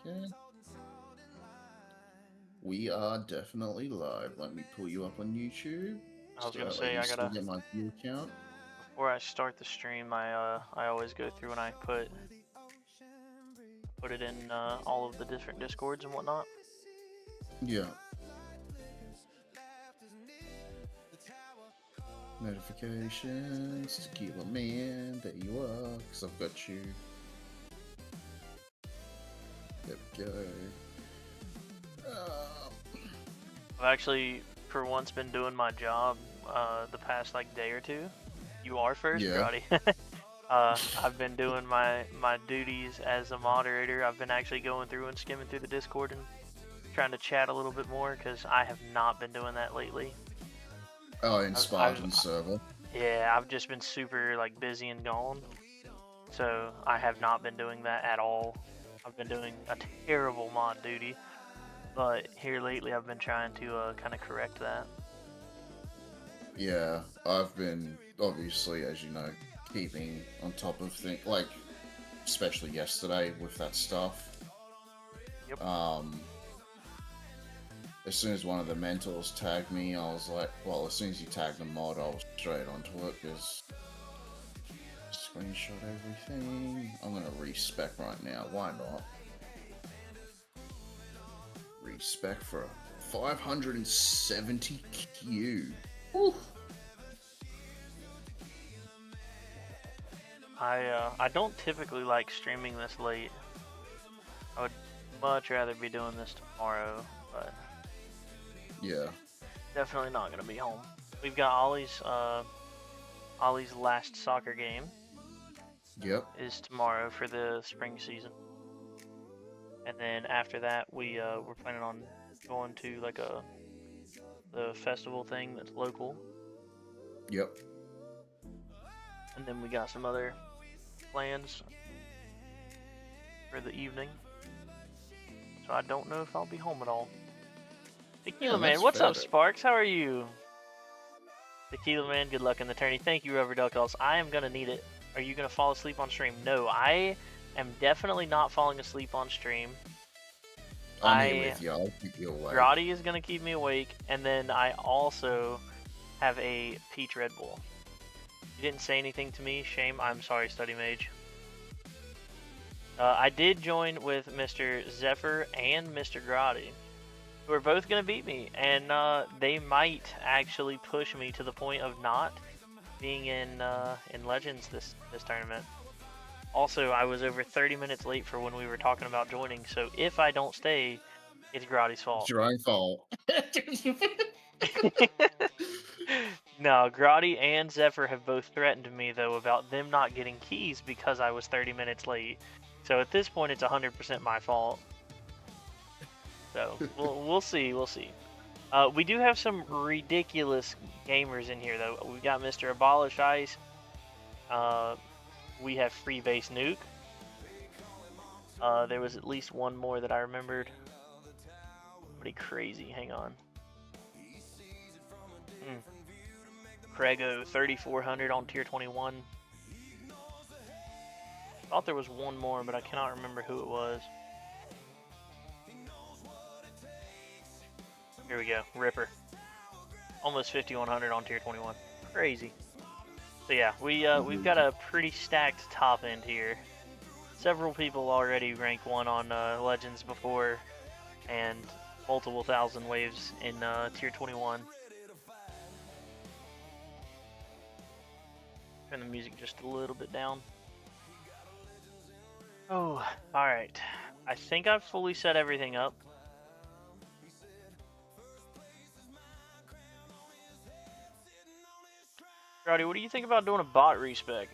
Okay. We are definitely live. Let me pull you up on YouTube I was so gonna that way say you I still gotta get my view count. before I start the stream. I always go through and I put it in all of the different discords and whatnot. Yeah. Notifications. Tequila Man. There you are. Because I've got you. There we go. I've actually, for once, been doing my job the past like day or two. You are first, Yeah. Grotty. I've been doing my duties as a moderator. I've been actually going through and skimming through the Discord and trying to chat a little bit more because I have not been doing that lately. Oh, in I've Spartan server. yeah, I've just been super like busy and gone, so I have not been doing that at all. I've been doing a terrible mod duty, but here lately I've been trying to kind of correct that. Yeah. I've been, obviously, as you know, keeping on top of things. Like, especially yesterday with that stuff. Yep. As soon as one of the mentors tagged me, I was like, well, as soon as you tagged the mod, I was straight onto it because screenshot everything. I'm gonna respec right now. Why not? Respec for 570 Q. Whew. I don't typically like streaming this late. I would much rather be doing this tomorrow, but Yeah. definitely not gonna be home. We've got Ollie's last soccer game Yep. is tomorrow for the spring season, and then after that we're planning on going to like the festival thing that's local, Yep. and then we got some other plans for the evening. So I don't know if I'll be home at all. Yeah, Tequila Man, that's what's fair. up, Sparks? How are you? Tequila Man, good luck in the tourney. Thank you, Rubber Duck Dolls. I am gonna need it. Are you gonna fall asleep on stream? No, I am definitely not falling asleep on stream. I'm here I with you. I'll keep you awake. Grotti is gonna keep me awake, and then I also have a peach Red Bull. You didn't say anything to me. Shame. I'm sorry, Study Mage. I did join with Mr. Zephyr and Mr. Grotti, who are both going to beat me, and they might actually push me to the point of not being in Legends this tournament. Also, I was over 30 minutes late for when we were talking about joining, so if I don't stay, it's Grotti's It's fault. your own fault. No, Grotti and Zephyr have both threatened me, though, about them not getting keys because I was 30 minutes late. So at this point, it's 100% my fault. So we'll see. We'll see. We do have some ridiculous gamers in here, though. We got Mr. Abolish Ice. We have Free Base Nuke. There was at least one more that I remembered. Pretty crazy. Hang on. Crego 3400 on tier 21. Thought there was one more, but I cannot remember who it was. Here we go. Ripper. Almost 5100 on tier 21. Crazy. So yeah, we've got a pretty stacked top end here. Several people already rank 1 on Legends before, and multiple thousand waves in tier 21. Turn the music just a little bit down. Oh, alright. I think I've fully set everything up. Rowdy, what do you think about doing a bot respec?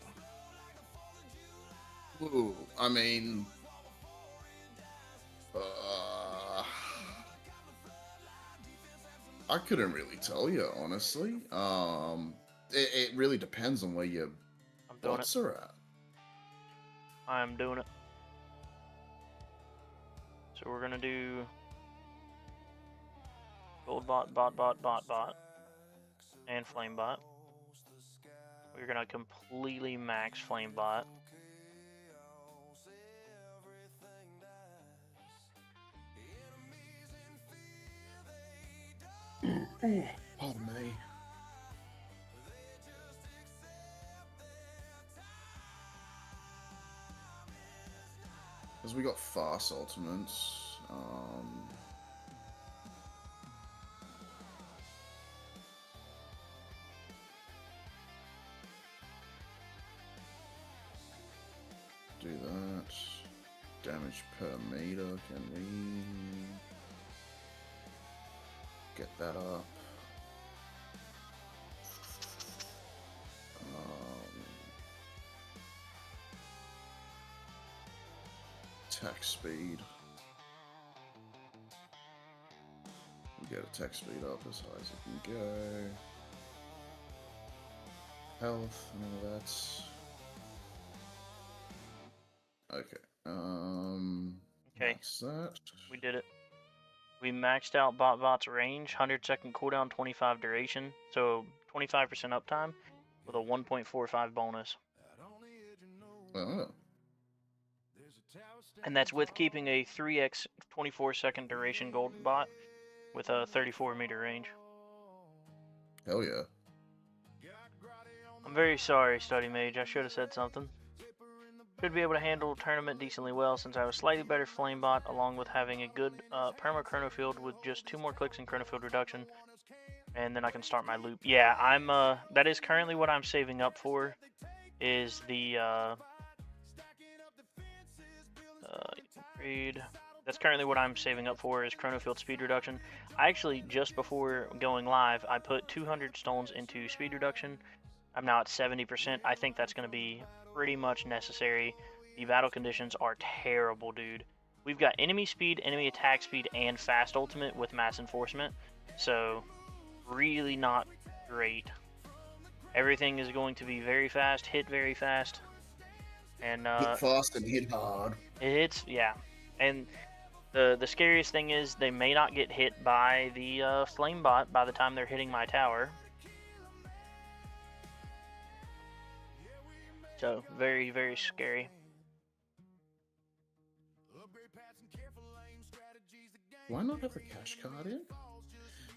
Ooh, I mean, uh, I couldn't really tell you, honestly. It really depends on where your I'm doing it. bots are at. I'm doing it. So we're gonna do gold bot, bot, and flame bot. We're gonna completely max flame bot. Pardon me. Because we got fast ultimates. Do that. Damage per meter. Can we get that up? Attack speed. Get attack speed up as high as it can go. Health and all that. Okay. Okay. That's that. We did it. We maxed out BotBot's range, 100-second cooldown, 25 duration, so 25% uptime with a 1.45 bonus. Oh. And that's with keeping a 3x 24-second duration gold bot with a 34-meter range. Hell yeah. I'm very sorry, Study Mage. I should have said something. Should be able to handle tournament decently well since I was slightly better flame bot, along with having a good perma chrono field with just 2 more clicks in chrono field reduction, and then I can start my loop. Yeah, I'm that is currently what I'm saving up for, is the upgrade. That's currently what I'm saving up for, is chrono field speed reduction. I actually, just before going live, I put 200 stones into speed reduction. I'm now at 70%. I think that's going to be pretty much necessary. The battle conditions are terrible, dude. We've got enemy speed, enemy attack speed, and fast ultimate with mass enforcement. So, really not great. Everything is going to be very fast, hit very fast. And hit fast and hit hard. It hits, yeah. And the scariest thing is they may not get hit by the flame bot by the time they're hitting my tower. So, very, very scary. Do I not have the cash card in?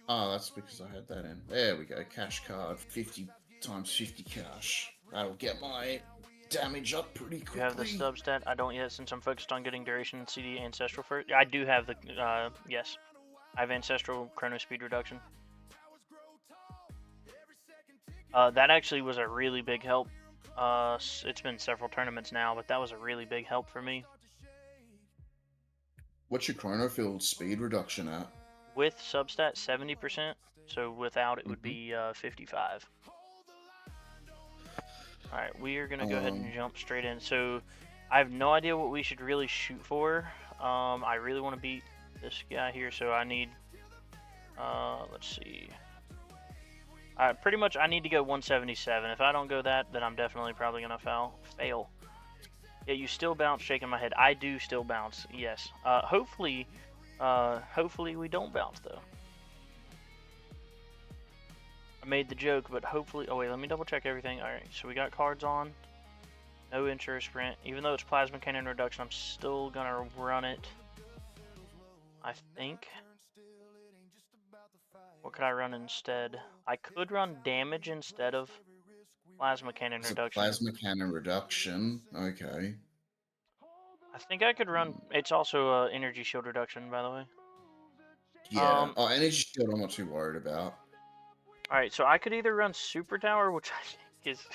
Oh, that's because I had that in. There we go. Cash card, 50 times 50 cash. That'll get my damage up pretty quickly. You have the substat? I don't yet, since I'm focused on getting duration and CD ancestral first. I do have the, yes. I have ancestral chrono speed reduction. That actually was a really big help. It's been several tournaments now, but that was a really big help for me. What's your chrono field speed reduction at? With substat, 70%. So without, it would be 55. Alright, we are going to go ahead and jump straight in. So, I have no idea what we should really shoot for. I really want to beat this guy here, so I need... let's see... pretty much, I need to go 177. If I don't go that, then I'm definitely probably going to fail. Yeah, you still bounce, shaking my head. I do still bounce, yes. Hopefully we don't bounce, though. I made the joke, but hopefully... Oh, wait, let me double check everything. Alright, so we got cards on. No intro sprint. Even though it's plasma cannon reduction, I'm still going to run it. I think. What could I run instead? I could run damage instead of plasma cannon reduction. Plasma cannon reduction, okay. I think I could run... It's also energy shield reduction, by the way. Yeah. Energy shield I'm not too worried about. Alright, so I could either run Super Tower, which I think is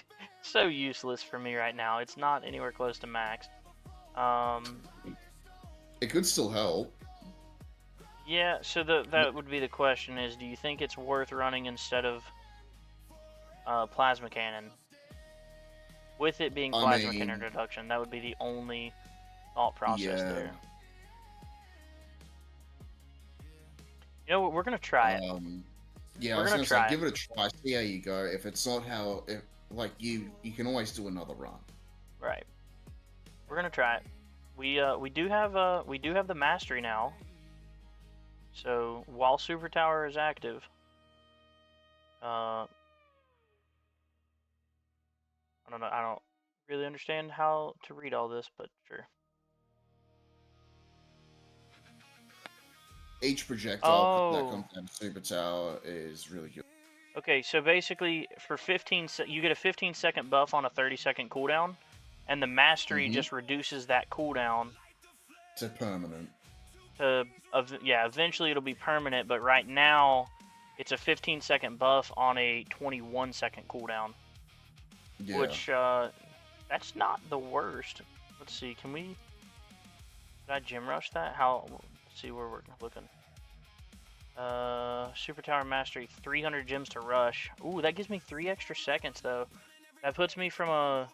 so useless for me right now. It's not anywhere close to max. It could still help. Yeah, so that would be the question, is do you think it's worth running instead of Plasma Cannon? With it being Plasma Cannon reduction, that would be the only thought process there. You know what, we're going to try it. Yeah, I was gonna say, give it a try, see how you go. If it's not how, like you can always do another run. Right. We're gonna try it. We do have the mastery now. So while Super Tower is active, I don't know. I don't really understand how to read all this, but sure. Each projectile that Oh, comes down to Super Tower is really good. okay. So basically, for 15, you get a 15-second buff on a 30-second cooldown, and the mastery Mm-hmm. just reduces that cooldown To permanent. to, yeah, eventually it'll be permanent. But right now, it's a 15-second buff on a 21-second cooldown, Yeah. which that's not the worst. Let's see. Did I gym rush that? Let's see where we're looking. Super Tower Mastery, 300 gems to rush. Ooh, that gives me 3 extra seconds though. That puts me from a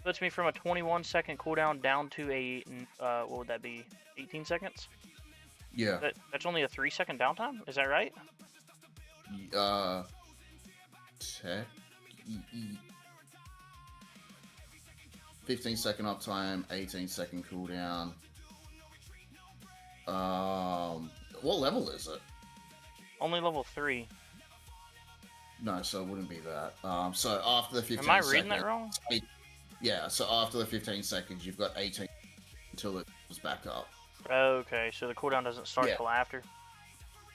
21-second cooldown down to a what would that be? 18 seconds? Yeah. That's only a 3-second downtime. Is that right? Tech. 15-second uptime, 18-second cooldown. What level is it? Only level 3. No, so it wouldn't be that. So after the 15 Am I seconds, reading that wrong? Yeah, so after the 15 seconds, you've got 18 until it goes back up. Okay, so the cooldown doesn't start till after.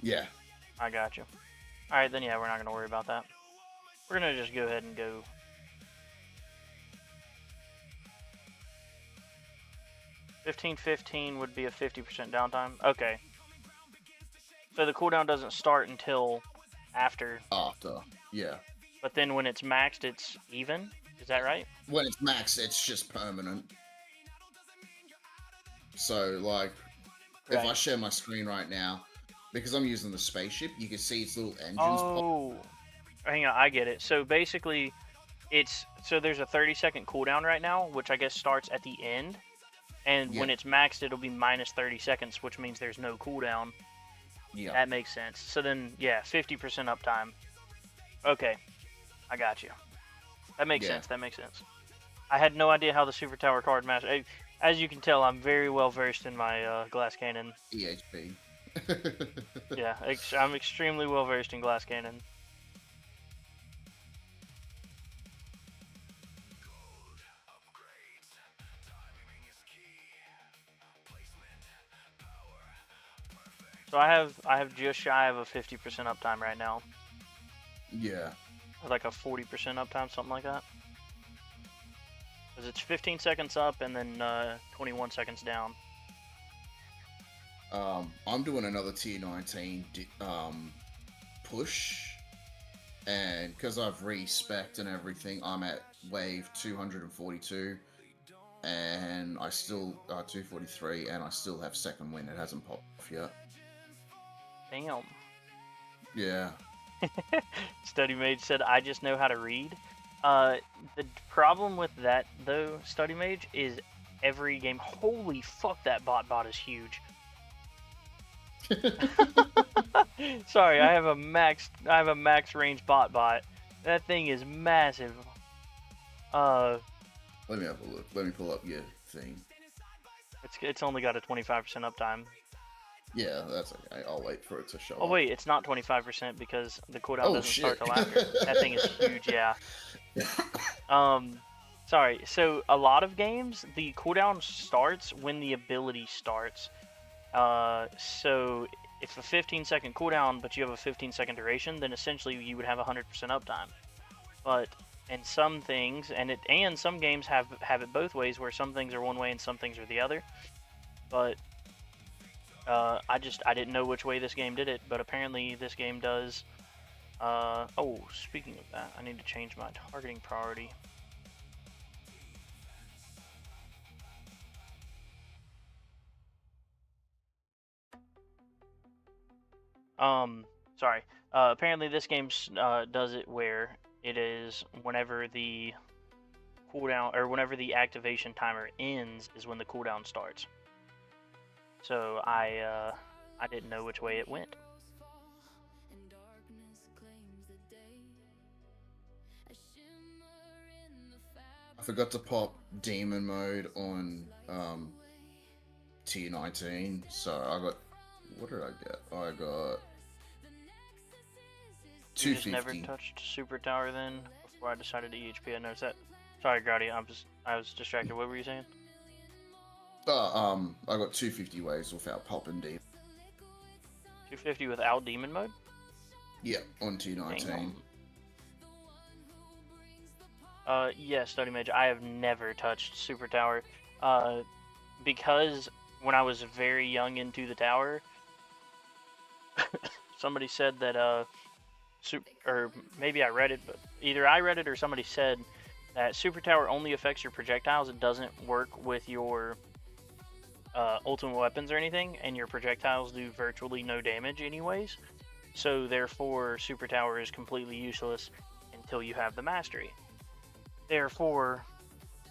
Yeah. I got you. All right, then yeah, we're not gonna worry about that. We're gonna just go ahead and go. 15-15 would be a 50% downtime. Okay. So the cooldown doesn't start until after. After, yeah. But then when it's maxed, it's even. Is that right? When it's maxed, it's just permanent. So, like, if I share my screen right now, because I'm using the spaceship, you can see its little engines pop. Hang on, I get it. So basically, there's a 30-second cooldown right now, which I guess starts at the end. And when it's maxed, it'll be minus 30 seconds, which means there's no cooldown. Yeah. That makes sense. So then, yeah, 50% uptime. Okay. I got you. That makes sense. That makes sense. I had no idea how the Super Tower card master... As you can tell, I'm very well versed in my glass cannon. EHP. Yeah, I'm extremely well versed in glass cannon. So I have just shy of a 50% uptime right now. Yeah. Or like a 40% uptime, something like that. Because it's 15 seconds up and then 21 seconds down. I'm doing another tier 19 push, and because I've re-spec'd and everything, I'm at wave 242, and I still 243, and I still have second win. It hasn't popped off yet. Damn. Yeah. Study Mage said, I just know how to read. The problem with that, though, Study Mage, is every game... Holy fuck, that bot is huge. Sorry, I have a max range bot. That thing is massive. Let me have a look. Let me pull up your thing. It's only got a 25% uptime. Yeah, that's okay. I'll wait for it to show up. Oh wait, it's not 25% because the cooldown doesn't start till after. That thing is huge, yeah. Sorry. So a lot of games, the cooldown starts when the ability starts. So if a 15-second cooldown, but you have a 15-second duration, then essentially you would have 100% uptime. But in some things, and some games have it both ways, where some things are one way and some things are the other. But I didn't know which way this game did it, but apparently this game does. Oh, speaking of that, I need to change my targeting priority. Sorry. Apparently this game does it where it is whenever the cooldown, or whenever the activation timer ends is when the cooldown starts. So I didn't know which way it went. I forgot to pop demon mode on tier 19, so I got... What did I get? I got... 250. You just never touched Super Tower then, before I decided to EHP. I noticed that. Sorry, Grotty, I was distracted. What were you saying? I got 250 waves without popping deep. 250 without demon mode? Yeah, on T19. Yes, Study Mage. I have never touched Super Tower. Because when I was very young into the tower, somebody said that, or maybe I read it, but either I read it or somebody said that Super Tower only affects your projectiles. It doesn't work with your ultimate weapons or anything, and your projectiles do virtually no damage anyways. So therefore, Super Tower is completely useless until you have the mastery. Therefore,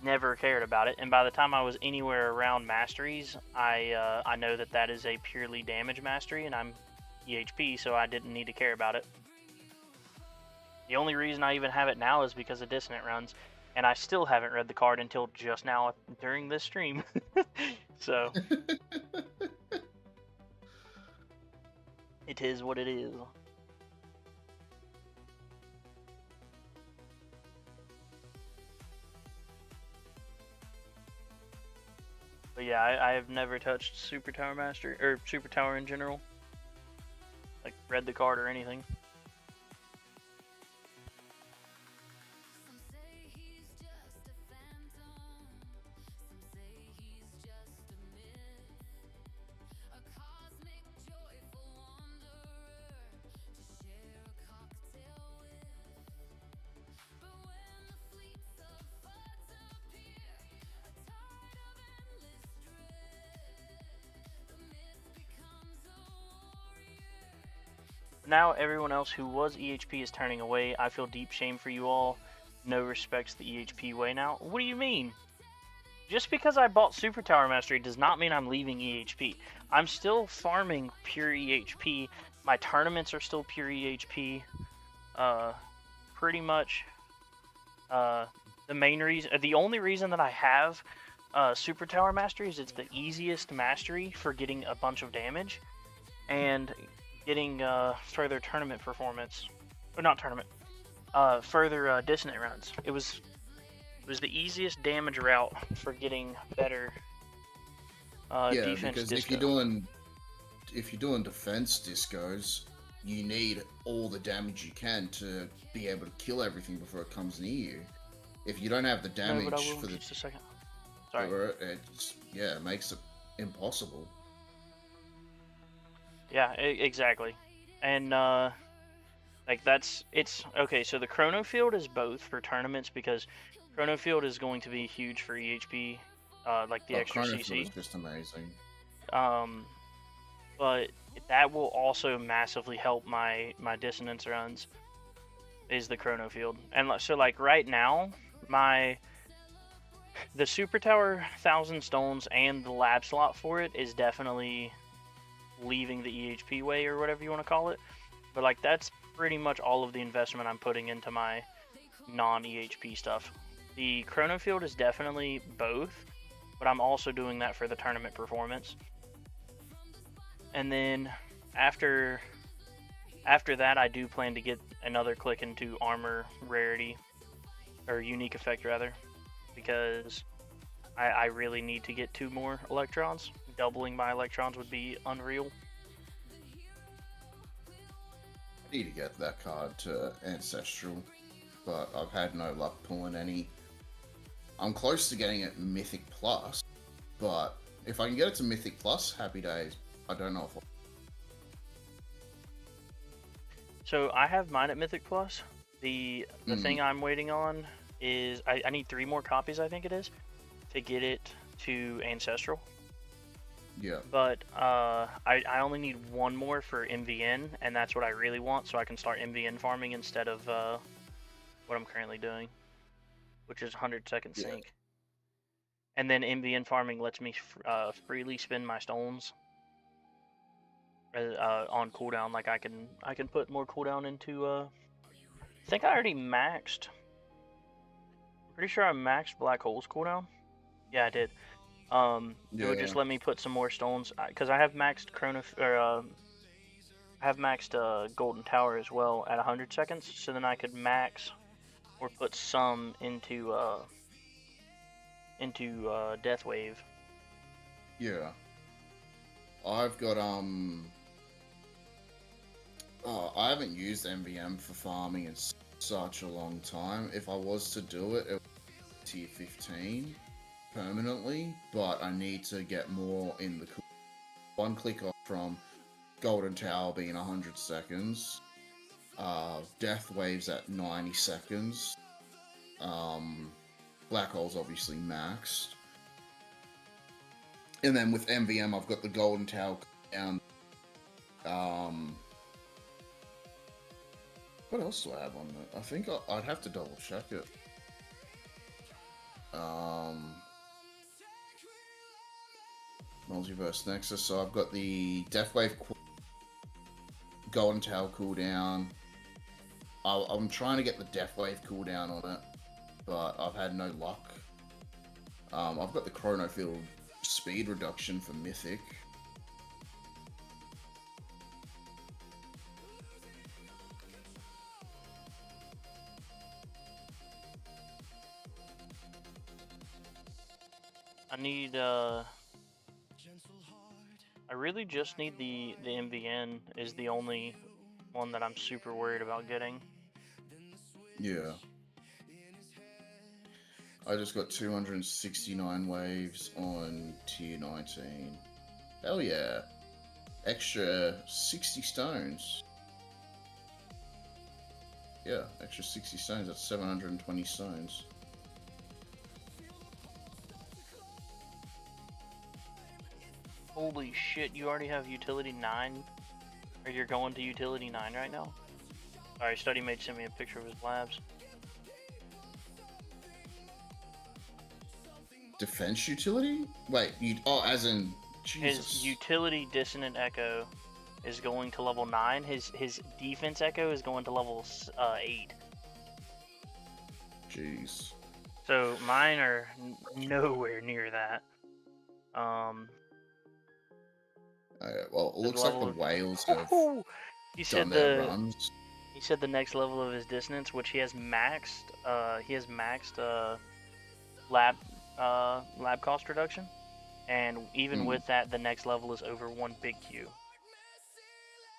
never cared about it, and by the time I was anywhere around masteries, I know that that is a purely damage mastery, and I'm EHP, so I didn't need to care about it. The only reason I even have it now is because of dissonant runs, and I still haven't read the card until just now during this stream. So it is what it is. But yeah, I have never touched Super Tower Master, or Super Tower in general. Like, read the card or anything. Now everyone else who was EHP is turning away. I feel deep shame for you all. No respects the EHP way now. What do you mean? Just because I bought Super Tower Mastery does not mean I'm leaving EHP. I'm still farming pure EHP. My tournaments are still pure EHP. Pretty much. The main reason, the only reason that I have Super Tower Mastery is it's the easiest mastery for getting a bunch of damage and getting further tournament performance, or not tournament, further dissonant runs. It was the easiest damage route for getting better defense. Because disco. if you're doing defense discos, you need all the damage you can to be able to kill everything before it comes near you. If you don't have the damage No, but I will for in the just a second. Sorry. it makes it impossible. Yeah, exactly. And like it's okay. So the Chrono Field is both for tournaments because Chrono Field is going to be huge for EHP, like the extra Chrono CC. Field is just amazing. But that will also massively help my dissonance runs. Is the Chrono Field, and so like right now, the Super Tower 1,000 Stones and the lab slot for it is definitely leaving the EHP way or whatever you want to call it. But like that's pretty much all of the investment I'm putting into my non-EHP stuff. The Chrono Field is definitely both, but I'm also doing that for the tournament performance. And then after that, I do plan to get another click into armor rarity, or unique effect rather, because I really need to get 2 more electrons. Doubling my electrons would be unreal. I need to get that card to Ancestral, but I've had no luck pulling any. I'm close to getting it Mythic Plus, but if I can get it to Mythic Plus, happy days. I don't know if So I have mine at Mythic Plus. The thing I'm waiting on is I need 3 more copies, I think it is, to get it to Ancestral. Yeah. But I only need 1 more for MVN, and that's what I really want, so I can start MVN farming instead of what I'm currently doing, which is 100-second sync. And then MVN farming lets me freely spend my stones on cooldown. Like I can put more cooldown into. I think I already maxed. Pretty sure I maxed Black Hole's cooldown. Yeah, I did. It would just let me put some more stones because I have maxed I have maxed Golden Tower as well at 100 seconds. So then I could max or put some into Death Wave. Yeah. I've got I haven't used MVM for farming in such a long time. If I was to do it, it would be tier 15 permanently, but I need to get more in the one click off from Golden Tower being 100 seconds, Death Waves at 90 seconds, Black Hole's obviously maxed, and then with MVM I've got the Golden Tower down. What else do I have on that? I think I'd have to double check it. Multiverse Nexus. So I've got the Deathwave Golden Tower cooldown. I'm trying to get the Deathwave cooldown on it, but I've had no luck. I've got the Chronofield speed reduction for Mythic. I need I really just need the MVN is the only one that I'm super worried about getting. Yeah. I just got 269 waves on tier 19. Hell yeah. Extra 60 stones. Yeah, extra 60 stones. That's 720 stones. Holy shit, you already have utility 9? Or you're going to utility 9 right now? Sorry, Study Mate sent me a picture of his labs. Defense utility? Wait, as in Jesus. His utility Dissonant Echo is going to level 9. His defense Echo is going to level 8. Jeez. So mine are nowhere near that. Well, it looks like the whales have done their runs. He said the next level of his dissonance, which he has maxed. He has maxed lab cost reduction, and even with that, the next level is over 1 big Q.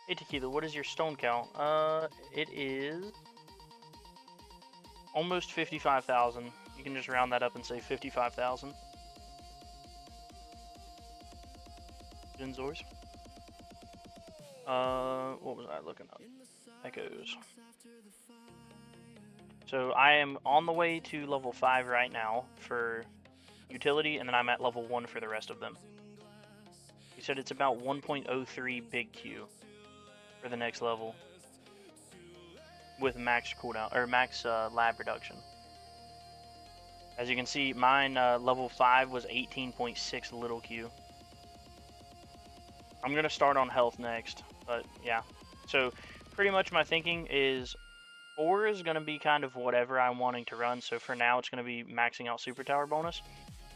Hey Tequila, what is your stone count? It is almost 55,000. You can just round that up and say 55,000. Genzors. What was I looking up? Echoes. So I am on the way to level 5 right now for utility, and then I'm at level 1 for the rest of them. He said it's about 1.03 big Q for the next level with max cooldown or max lab reduction. As you can see, mine level 5 was 18.6 little Q. I'm gonna start on health next, but yeah. So pretty much my thinking is 4 is gonna be kind of whatever I'm wanting to run. So for now, it's gonna be maxing out Super Tower bonus.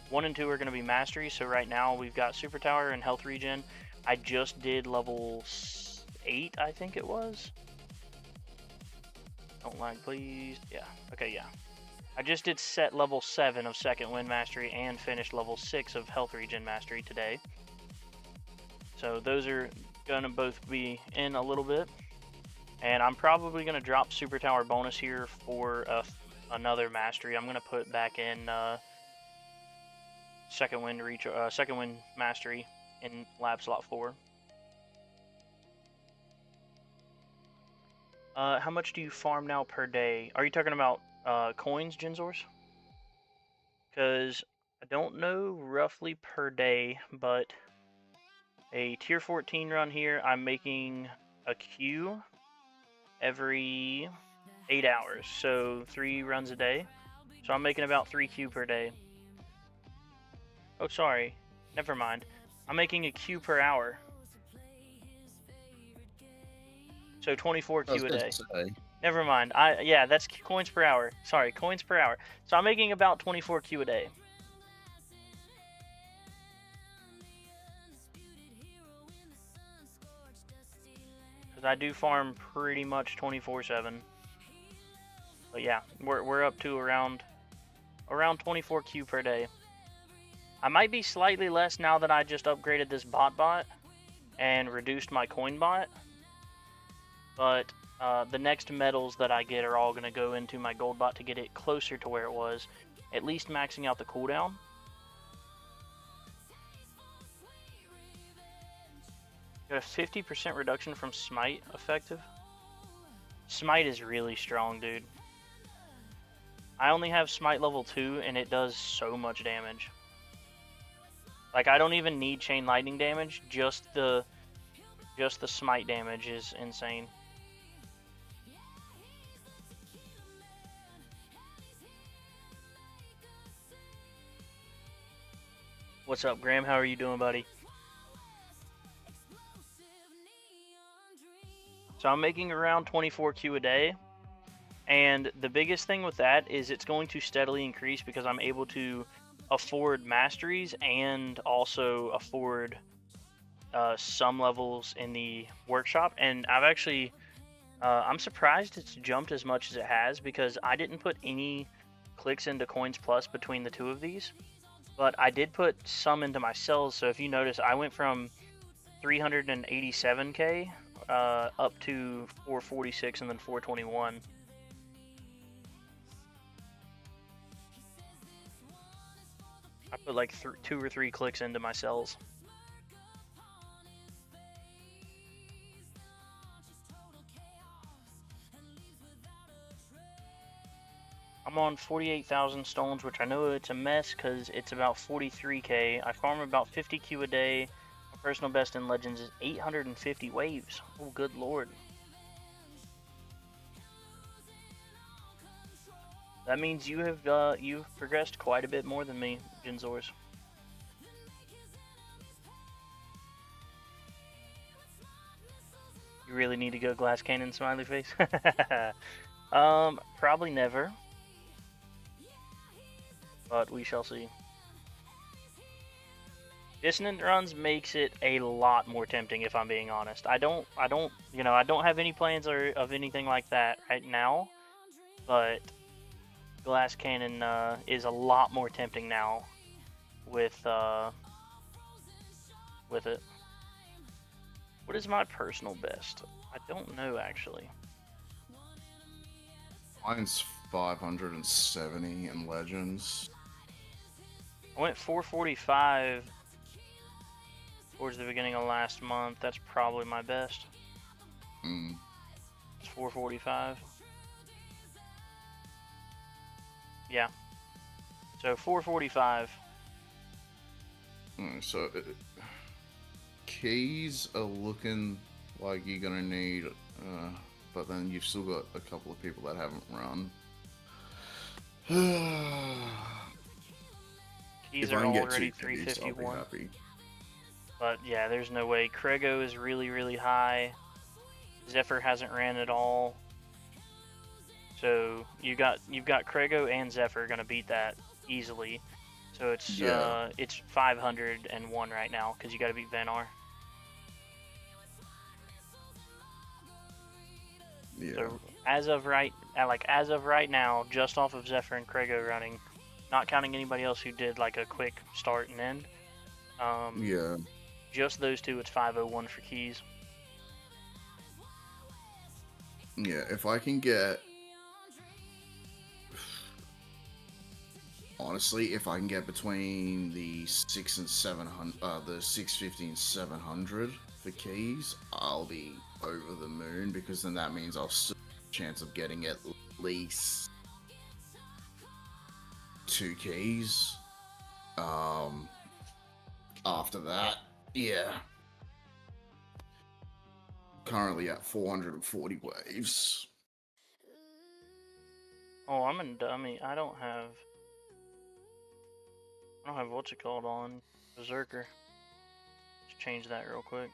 1 and 2 are gonna be mastery. So right now we've got Super Tower and health regen. I just did level 8, I think it was. Don't lag, please. Yeah. Okay. Yeah. I just did set level 7 of second wind mastery and finished level 6 of health regen mastery today. So those are gonna both be in a little bit, and I'm probably gonna drop Super Tower bonus here for another mastery. I'm gonna put back in second wind mastery in lab slot 4. How much do you farm now per day? Are you talking about coins, Genzors? Because I don't know roughly per day, but a tier 14 run here, I'm making a Q every 8 hours, so 3 runs a day. So I'm making about 3 Q per day. Oh, sorry, never mind. I'm making a Q per hour. So 24 Q a day. Never mind. Yeah, that's coins per hour. Sorry, coins per hour. So I'm making about 24 Q a day. I do farm pretty much 24/7. But yeah, we're up to around 24 Q per day. I might be slightly less now that I just upgraded this bot and reduced my coin bot. but the next medals that I get are all going to go into my gold bot to get it closer to where it was, at least maxing out the cooldown. Got a 50% reduction from smite effective. Smite is really strong, dude. I only have smite level 2 and it does so much damage. Like, I don't even need chain lightning damage, just the smite damage is insane. What's up, Graham? How are you doing, buddy? So I'm making around 24Q a day, and the biggest thing with that is it's going to steadily increase because I'm able to afford masteries and also afford some levels in the workshop. And I've actually I'm surprised it's jumped as much as it has because I didn't put any clicks into Coins Plus between the two of these, but I did put some into my cells. So if you notice, I went from 387k up to 446 and then 421. I put like 2 or 3 clicks into my cells. I'm on 48,000 stones, which I know it's a mess because it's about 43k. I farm about 50Q a day. My personal best in Legends is 850 waves. Oh, good lord. That means you have you've progressed quite a bit more than me, Jinzors. You really need to go glass cannon, smiley face. Probably never, but we shall see. Dissonant runs makes it a lot more tempting, if I'm being honest. I don't have any plans of anything like that right now, but glass cannon is a lot more tempting now with it. What is my personal best? I don't know, actually. Mine's 570 in Legends. I went 445 towards the beginning of last month. That's probably my best. It's 445. Yeah. So 445. So keys are looking like you're gonna need, but then you've still got a couple of people that haven't run. Keys are already 351. I'll be happy. But yeah, there's no way. Krego is really, really high. Zephyr hasn't ran at all. So you've got Krego and Zephyr gonna beat that easily. So it's 501 right now because you got to beat Vanar. Yeah. So as of right now, just off of Zephyr and Krego running, not counting anybody else who did like a quick start and end. Yeah. Just those two, it's 501 for keys. Yeah, if I can get, honestly, if I can get between the 6 and 700, the 650 and 700 for keys, I'll be over the moon, because then that means I'll still have a chance of getting at least 2 keys. After that, yeah. Currently at 440 waves. Oh, I'm a dummy. I don't have what's it called on Berserker. Let's change that real quick.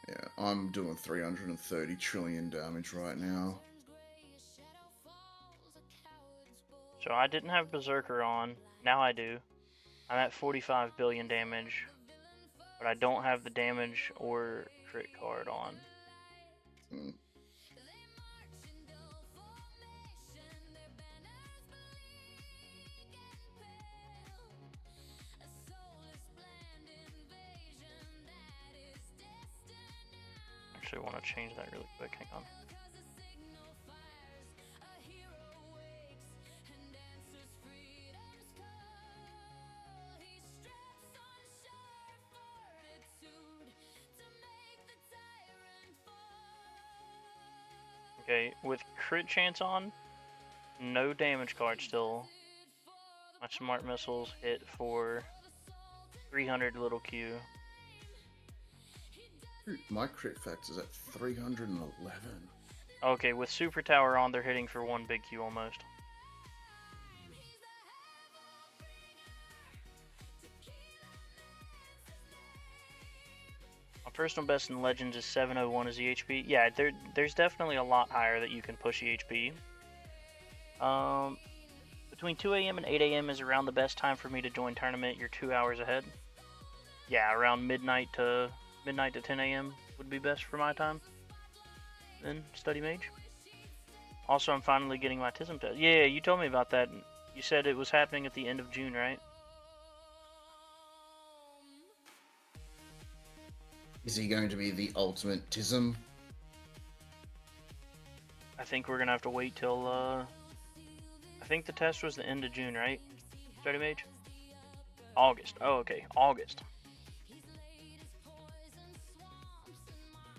Yeah, I'm doing 330 trillion damage right now. So I didn't have Berserker on. Now I do. I'm at 45 billion damage. But I don't have the damage or crit card on. actually want to change that really quick. Hang on. Okay, with crit chance on, no damage card still. My smart missiles hit for 300 little Q. My crit factor's at 311. Okay, with super tower on, they're hitting for 1 big Q almost. My personal best in Legends is 701 as the HP. Yeah, there's definitely a lot higher that you can push the HP. Between 2 a.m. and 8 a.m. is around the best time for me to join tournament. You're 2 hours ahead. Yeah, around midnight to 10 a.m. would be best for my time. Then study mage. Also, I'm finally getting my TISM test. Yeah, you told me about that. You said it was happening at the end of June, right? Is he going to be the ultimate TISM? I think we're gonna have to wait till. I think the test was the end of June, right? Study mage. August. Oh, okay, August.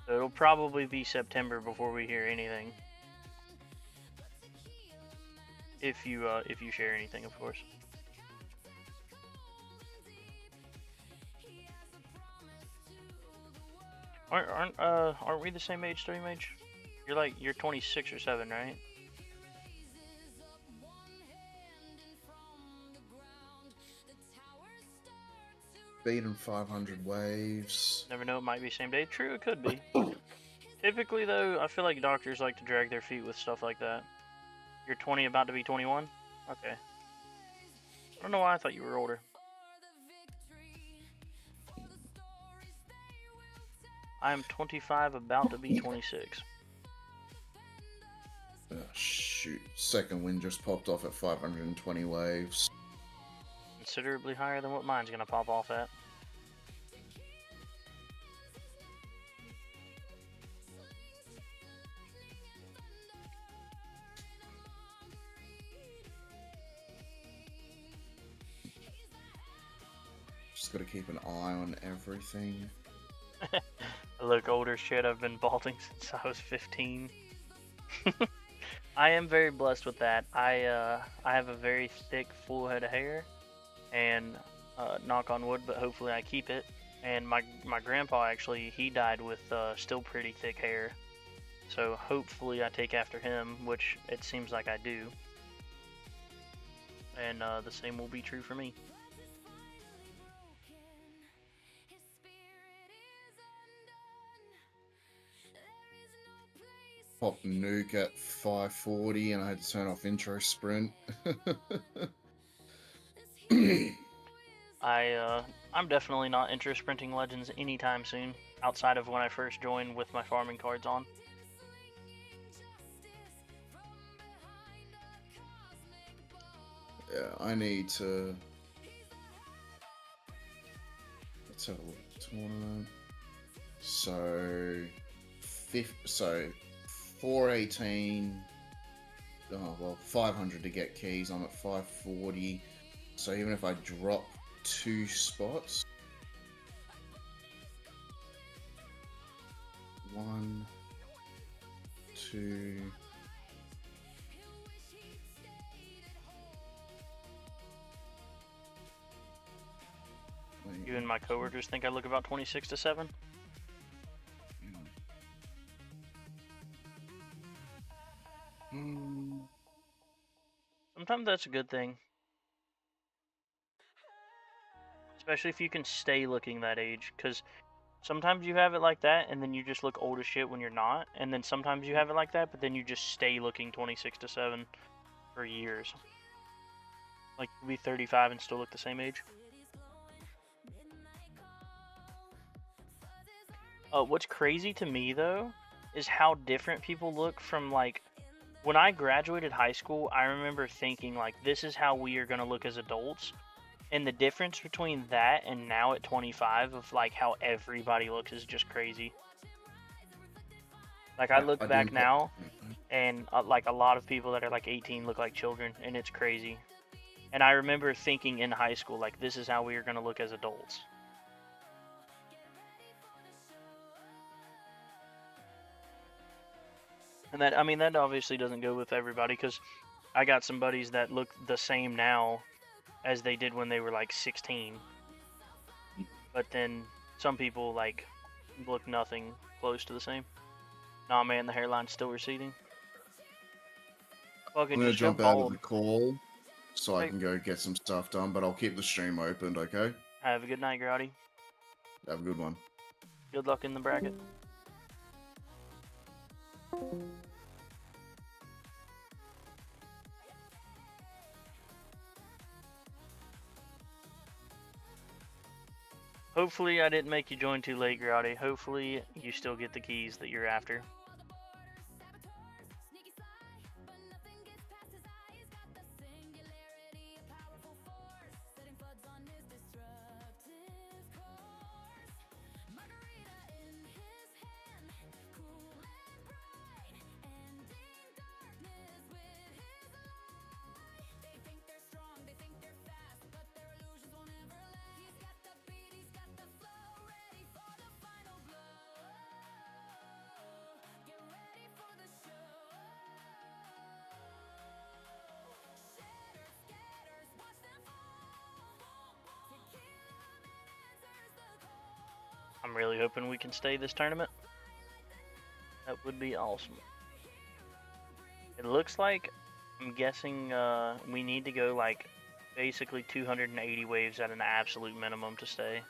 So it'll probably be September before we hear anything. If you share anything, of course. Aren't we the same age, Study Mage? You're 26 or 7, right? Beaten 500 waves. Never know, it might be same day. True, it could be. Typically, though, I feel like doctors like to drag their feet with stuff like that. You're 20, about to be 21? Okay. I don't know why I thought you were older. I am 25, about to be 26. Oh, shoot. Second wind just popped off at 520 waves. Considerably higher than what mine's gonna pop off at. Just gotta keep an eye on everything. I look older shit, I've been balding since I was 15. I am very blessed with that. I have a very thick, full head of hair, and knock on wood, but hopefully I keep it. And my grandpa actually, he died with still pretty thick hair, so hopefully I take after him, which it seems like I do. And the same will be true for me. Popped nuke at 540 and I had to turn off intro sprint. I'm definitely not intro sprinting Legends anytime soon, outside of when I first joined with my farming cards on. Yeah, I need to. Let's have a look at the tournament. So 418. Oh well, 500 to get keys. I'm at 540. So even if I drop 2 spots, 1, 2. You and my coworkers think I look about 26 to 7? Sometimes that's a good thing. Especially if you can stay looking that age, because sometimes you have it like that, and then you just look old as shit when you're not, and then sometimes you have it like that, but then you just stay looking 26 to 7 for years. Like, you'll be 35 and still look the same age. What's crazy to me, though, is how different people look from, like, when I graduated high school, I remember thinking, like, this is how we are going to look as adults. And the difference between that and now at 25 of, like, how everybody looks is just crazy. Like I look I back didn't play. now, and like a lot of people that are like 18 look like children, and it's crazy. And I remember thinking in high school, like, this is how we are going to look as adults. And that, I mean, that obviously doesn't go with everybody, because I got some buddies that look the same now as they did when they were like 16. But then some people like look nothing close to the same. Nah, man, the hairline's still receding. I'm Fucking gonna just go jump out of bald. the call so I Hey, can go get some stuff done, but I'll keep the stream opened. Okay. have a good night, Grotty. Have a good one. Good luck in the bracket. Hopefully I didn't make you join too late, Grotty. Hopefully you still get the keys that you're after. I'm really hoping we can stay this tournament. That would be awesome. It looks like, I'm guessing we need to go like basically 280 waves at an absolute minimum to stay.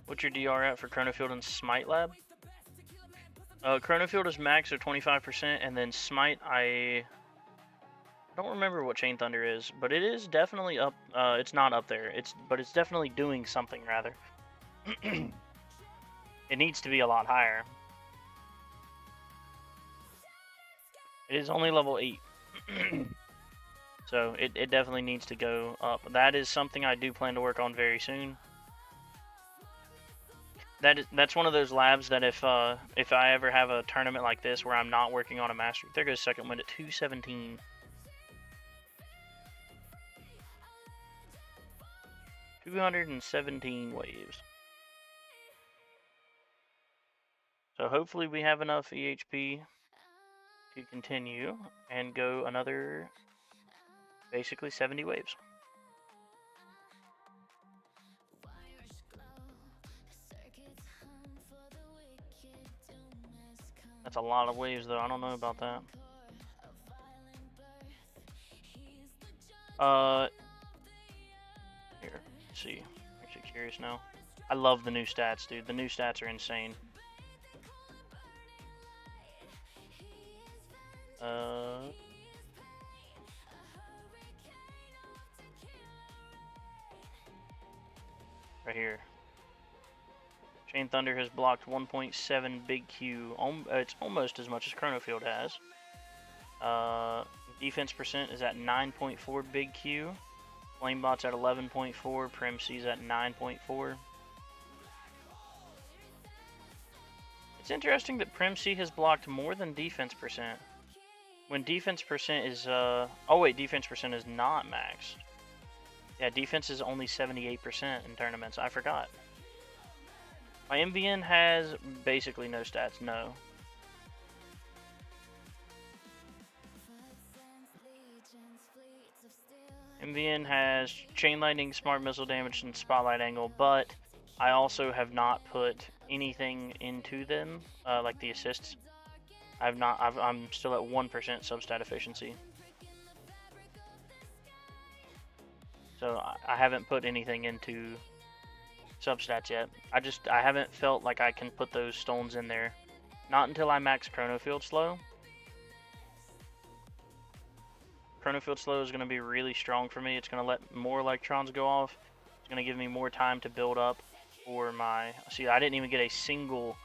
What's your DR at for Chronofield and Smite Lab? Chronofield is max or 25%, and then Smite, I don't remember what Chain Thunder is, but it is definitely up. It's not up there. But it's definitely doing something rather. It needs to be a lot higher. It is only level 8. So it definitely needs to go up. That is something I do plan to work on very soon. That's one of those labs that if I ever have a tournament like this where I'm not working on a master, there goes second wind at 217. $217 waves. So hopefully we have enough EHP to continue and go another basically 70 waves. That's a lot of waves though, I don't know about that. Here, let's see. I'm actually curious now. I love the new stats, dude. The new stats are insane. Right here. Chain Thunder has blocked 1.7 Big Q. It's almost as much as Chronofield has. Defense percent is at 9.4 Big Q. Flamebot's at 11.4. Prim C's at 9.4. It's interesting that Prim C has blocked more than defense percent. When defense percent is, oh wait, defense percent is not max. Yeah, defense is only 78% in tournaments. I forgot. My MVN has basically no stats, no. MVN has Chain Lightning, Smart Missile damage, and Spotlight Angle, but I also have not put anything into them, like the assists. I'm still at 1% substat efficiency. So I haven't put anything into substats yet. I haven't felt like I can put those stones in there. Not until I max Chronofield slow. Chronofield Slow is going to be really strong for me. It's going to let more electrons go off. It's going to give me more time to build up for my... See, I didn't even get a single...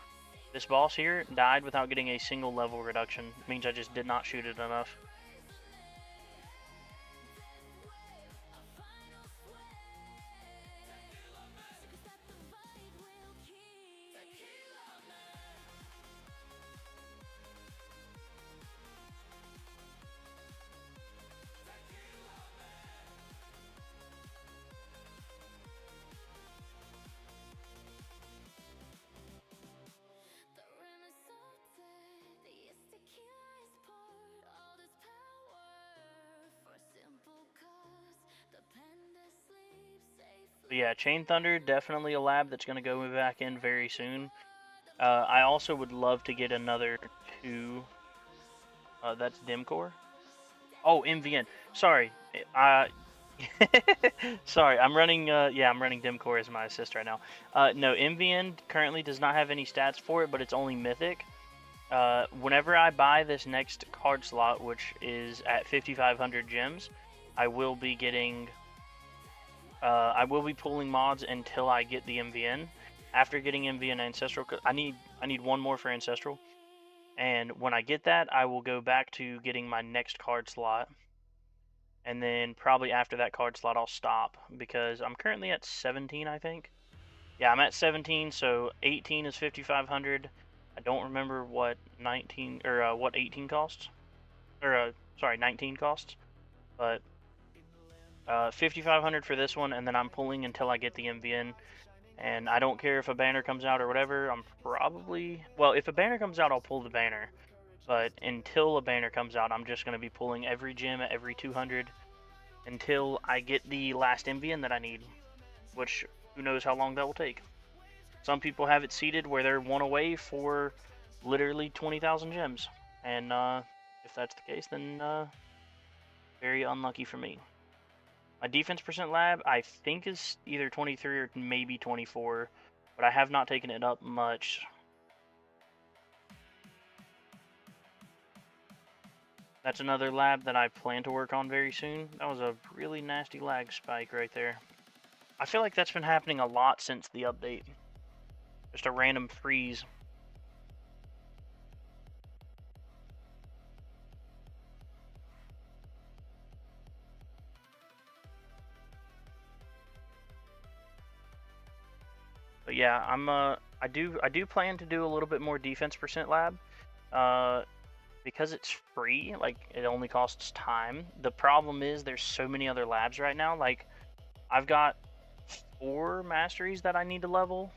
This boss here died without getting a single level reduction. It means I just did not shoot it enough. But yeah, Chain Thunder, definitely a lab that's going to go back in very soon. I also would love to get another 2. That's Dimcore. Oh, MVN. Sorry. Sorry, I'm running, I'm running Dimcore as my assist right now. No, MVN currently does not have any stats for it, but it's only Mythic. Whenever I buy this next card slot, which is at 5,500 gems, I will be getting... I will be pulling mods until I get the MVN. After getting MVN Ancestral, I need one more for Ancestral. And when I get that, I will go back to getting my next card slot. And then probably after that card slot, I'll stop. Because I'm currently at 17, I think. Yeah, I'm at 17, so 18 is 5,500. I don't remember what 19, or what 18 costs. Or, sorry, 19 costs. But 5,500 for this one, and then I'm pulling until I get the MVN. And I don't care if a banner comes out or whatever. I'm probably... Well, if a banner comes out, I'll pull the banner. But until a banner comes out, I'm just going to be pulling every gem at every 200 until I get the last MVN that I need. Which, who knows how long that will take. Some people have it seated where they're one away for literally 20,000 gems. And if that's the case, then very unlucky for me. My defense percent lab, I think, is either 23 or maybe 24, but I have not taken it up much. That's another lab that I plan to work on very soon. That was a really nasty lag spike right there. I feel like that's been happening a lot since the update. Just a random freeze. But yeah, I do plan to do a little bit more defense percent lab, because it's free. Like, it only costs time. The problem is there's so many other labs right now. Like, I've got 4 masteries that I need to level,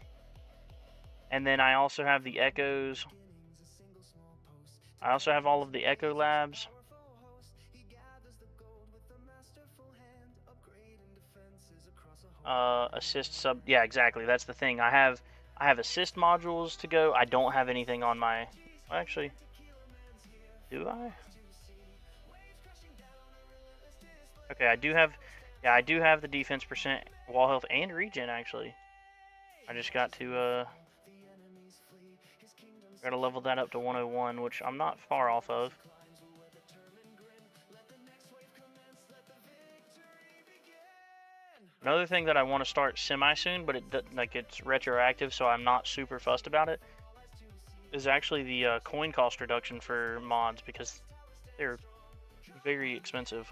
and then I also have the echoes. I also have all of the echo labs. Assist sub, yeah, exactly, that's the thing. I have assist modules to go. I don't have anything on my... Actually, do I? Okay, I do have... Yeah, I do have the defense percent, wall health, and regen, actually. I just got to, gotta level that up to 101, which I'm not far off of. Another thing that I want to start semi-soon, but it's retroactive, so I'm not super fussed about it, is actually the coin cost reduction for mods, because they're very expensive.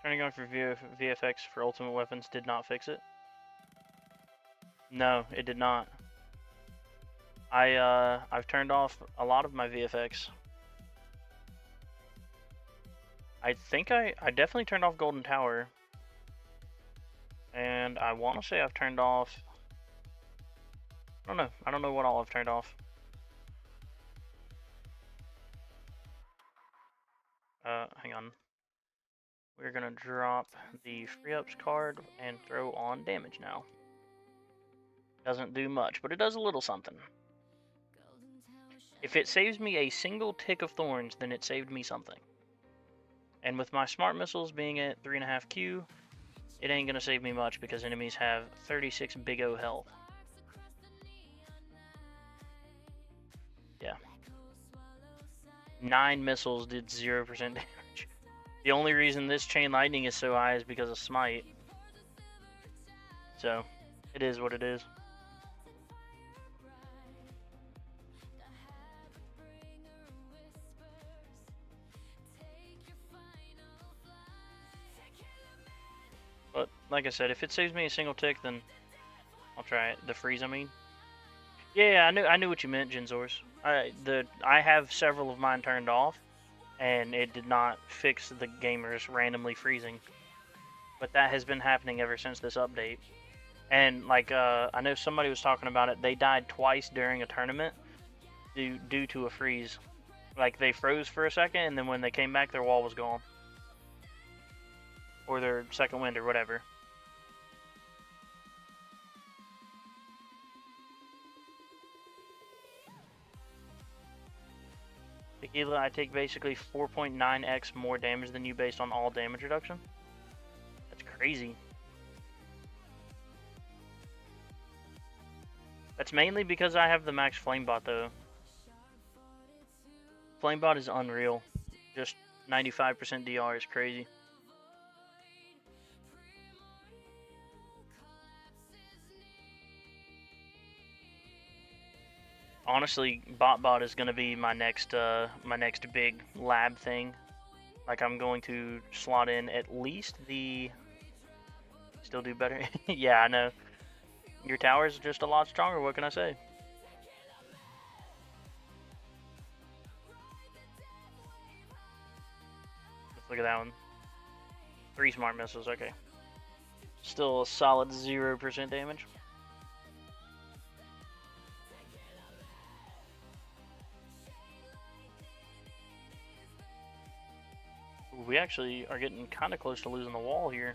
Turning on for VFX for ultimate weapons did not fix it. No, it did not. I've turned off a lot of my VFX. I think I definitely turned off Golden Tower. And I want to say I've turned off... I don't know. I don't know what all I've turned off. Hang on. We're gonna drop the free ups card and throw on damage now. Doesn't do much, but it does a little something. If it saves me a single tick of thorns, then it saved me something. And with my smart missiles being at 3.5Q, it ain't gonna save me much because enemies have 36 big O health. Yeah. 9 missiles did 0% damage. The only reason this chain lightning is so high is because of smite. So, it is what it is. But, like I said, if it saves me a single tick, then I'll try it. The freeze, I mean. Yeah, I knew what you meant, Jinzors. I have several of mine turned off, and it did not fix the gamers randomly freezing. But that has been happening ever since this update. And like I know somebody was talking about it. They died twice during a tournament due to a freeze. Like they froze for a second, and then when they came back, their wall was gone, or their second wind, or whatever. Tequila, I take basically 4.9x more damage than you based on all damage reduction. That's crazy. That's mainly because I have the max flamebot though. Flamebot is unreal. Just 95% DR is crazy. Honestly, bot is gonna be my next big lab thing. Like I'm going to slot in at least the. Still do better. Yeah, I know. Your tower's just a lot stronger. What can I say? Let's look at that one. 3 smart missiles. Okay. Still a solid 0% damage. We actually are getting kind of close to losing the wall here.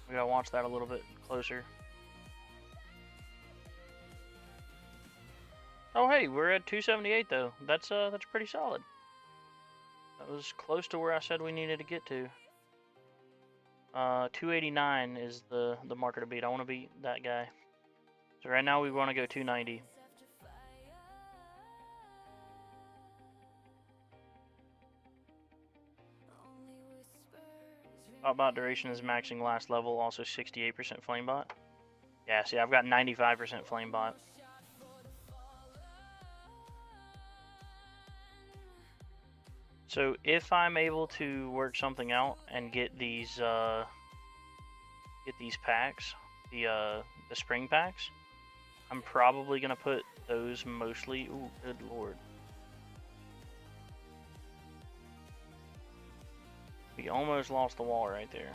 We gotta watch that a little bit closer. Oh hey, we're at 278 though. That's pretty solid. That was close to where I said we needed to get to. 289 is the marker to beat. I want to beat that guy. So right now we want to go 290. Bot duration is maxing last level, also 68% flamebot. Yeah, see, I've got 95% flamebot. So if I'm able to work something out and get these packs, the spring packs, I'm probably gonna put those mostly. Ooh, good lord. We almost lost the wall right there.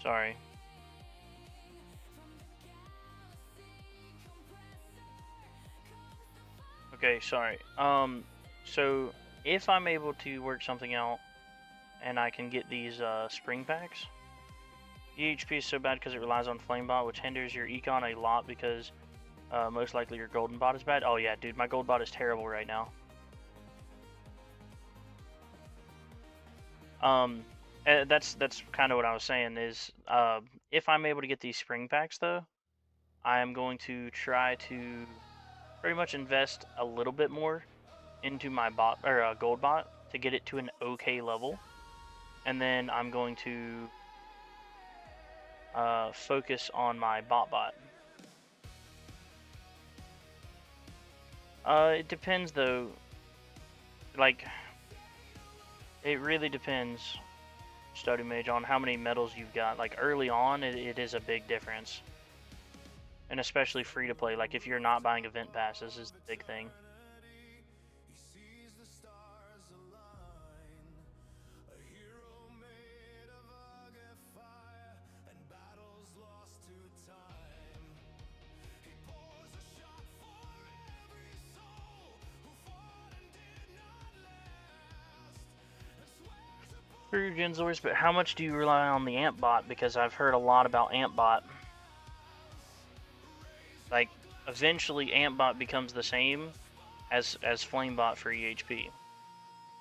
Sorry. Okay, sorry. So if I'm able to work something out and I can get these spring packs, EHP is so bad because it relies on flamebot, which hinders your econ a lot because most likely your golden bot is bad. Oh yeah, dude, my gold bot is terrible right now. That's kind of what I was saying is if I'm able to get these spring packs though, I am going to try to pretty much invest a little bit more into my bot or gold bot to get it to an okay level, and then I'm going to focus on my bot. It depends though. Like, it really depends, Study Mage, on how many medals you've got. Like early on, it is a big difference, and especially free to play. Like if you're not buying event passes, is the big thing. True, Genzors, but how much do you rely on the amp bot? Because I've heard a lot about amp bot. Like, eventually Ampbot becomes the same as Flamebot for EHP.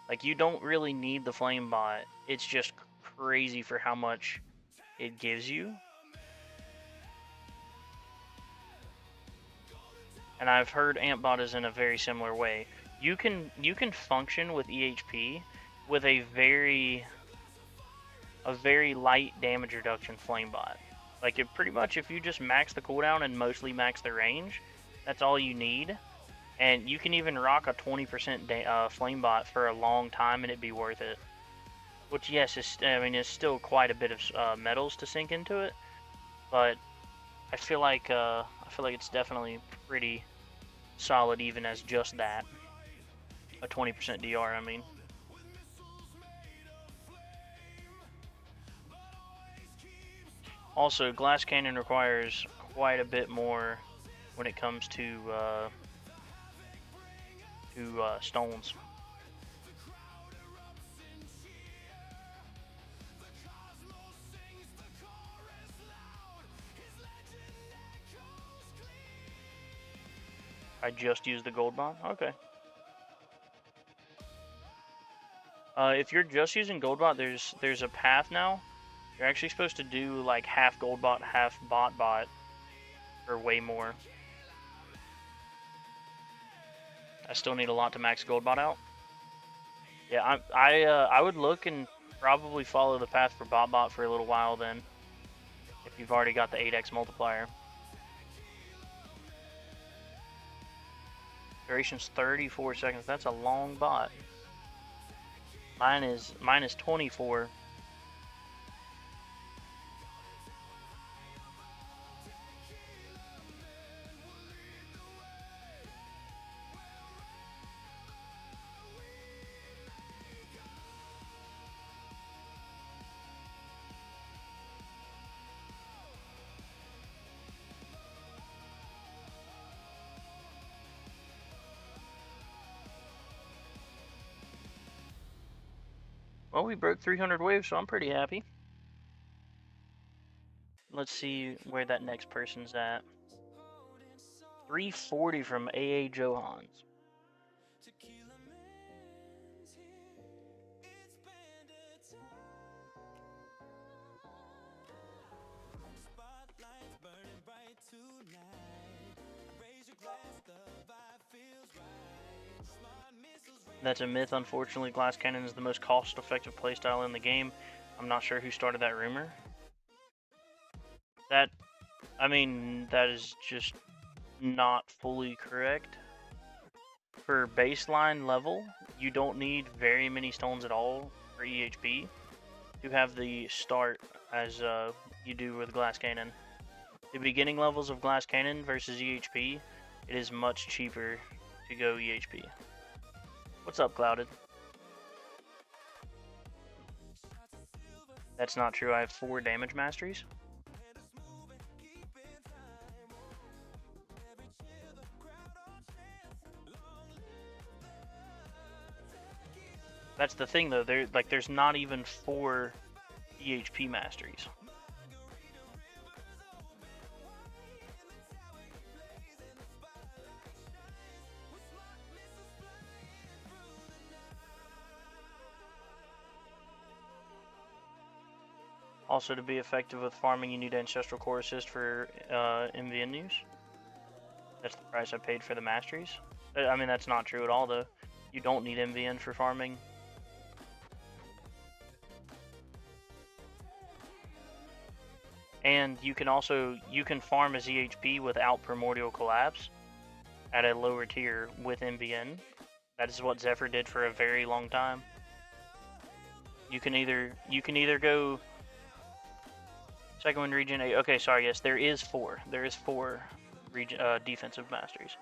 Like, you don't really need the Flamebot. It's just crazy for how much it gives you. And I've heard Ampbot is in a very similar way. You can function with EHP with a very light damage reduction Flamebot. Like, it pretty much, if you just max the cooldown and mostly max the range, that's all you need. And you can even rock a 20% Flamebot for a long time and it'd be worth it. Which, yes, is still quite a bit of metals to sink into it, but I feel like it's definitely pretty solid even as just that. A 20% DR, I mean. Also, Glass Cannon requires quite a bit more when it comes to stones. I just used the gold bond? Okay. If you're just using gold bot, there's a path now. You're actually supposed to do like half gold bot, half bot, or way more. I still need a lot to max gold bot out. Yeah, I would look and probably follow the path for bot for a little while then, if you've already got the 8x multiplier. Duration's 34 seconds. That's a long bot. Mine is 24. Well, we broke 300 waves, so I'm pretty happy. Let's see where that next person's at. 340 from AA Johans. That's a myth. Unfortunately, Glass Cannon is the most cost-effective playstyle in the game. I'm not sure who started that rumor. That is just not fully correct. For baseline level, you don't need very many stones at all for EHP to have the start as you do with Glass Cannon. The beginning levels of Glass Cannon versus EHP, it is much cheaper to go EHP. What's up, Clouded? That's not true. I have 4 damage masteries. That's the thing, though. There's not even 4 EHP masteries. Also, to be effective with farming, you need Ancestral Core Assist for MVN use. That's the price I paid for the masteries. I mean, that's not true at all, though. You don't need MVN for farming. And you can farm as EHP without Primordial Collapse at a lower tier with MVN. That is what Zephyr did for a very long time. You can either go Second Wind Region 8. Okay, sorry, yes, there is 4. There is 4 defensive masteries.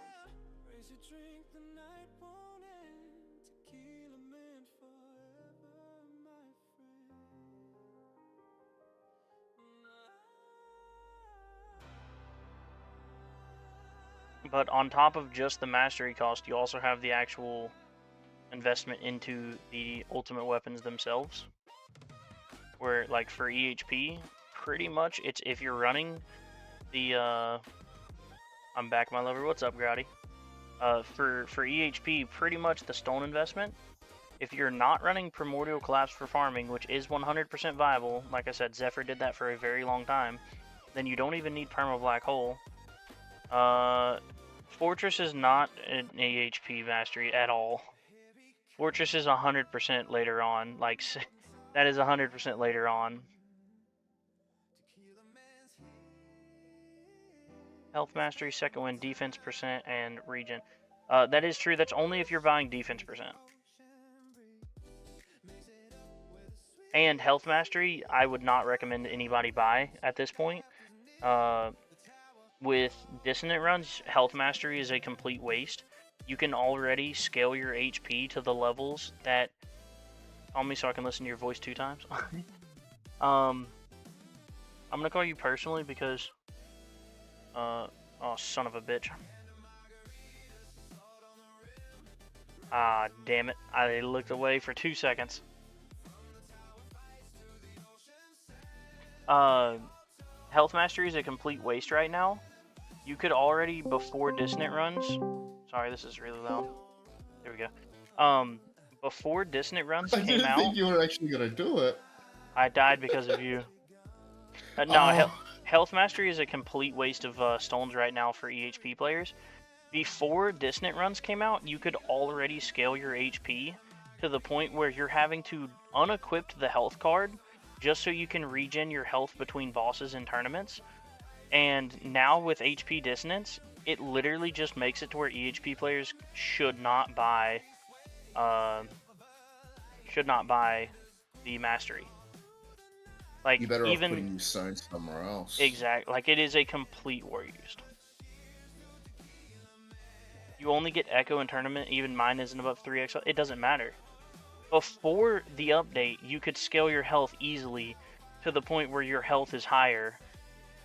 But on top of just the mastery cost, you also have the actual investment into the ultimate weapons themselves. Where, like, for EHP, pretty much it's if you're running the I'm back, my lover. What's up, Grotty? For EHP, pretty much the stone investment. If you're not running Primordial Collapse for farming, which is 100% viable, like I said, Zephyr did that for a very long time, then you don't even need Perma Black Hole. Fortress is not an AHP mastery at all. Fortress is 100% later on. Like, that is 100% later on. Health mastery, second win, defense percent, and regen. That is true. That's only if you're buying defense percent. And health mastery, I would not recommend anybody buy at this point. With dissonant runs, health mastery is a complete waste. You can already scale your HP to the levels that... Call me so I can listen to your voice 2 times. I'm gonna call you personally because... oh, son of a bitch. Ah, damn it. I looked away for 2 seconds. Health Mastery is a complete waste right now. You could already, before Dissonant runs... Sorry, this is really loud. There we go. Before Dissonant runs came out... I didn't think you were actually going to do it. I died because of you. No, Health Mastery is a complete waste of stones right now for EHP players. Before Dissonant runs came out, you could already scale your HP to the point where you're having to unequip the health card just so you can regen your health between bosses and tournaments. And now with HP Dissonance, it literally just makes it to where EHP players should not buy the Mastery. Like, you better even off putting your stones somewhere else. Exactly. Like, it is a complete war used. You only get Echo in tournament, even mine isn't above 3x. It doesn't matter. Before the update, you could scale your health easily to the point where your health is higher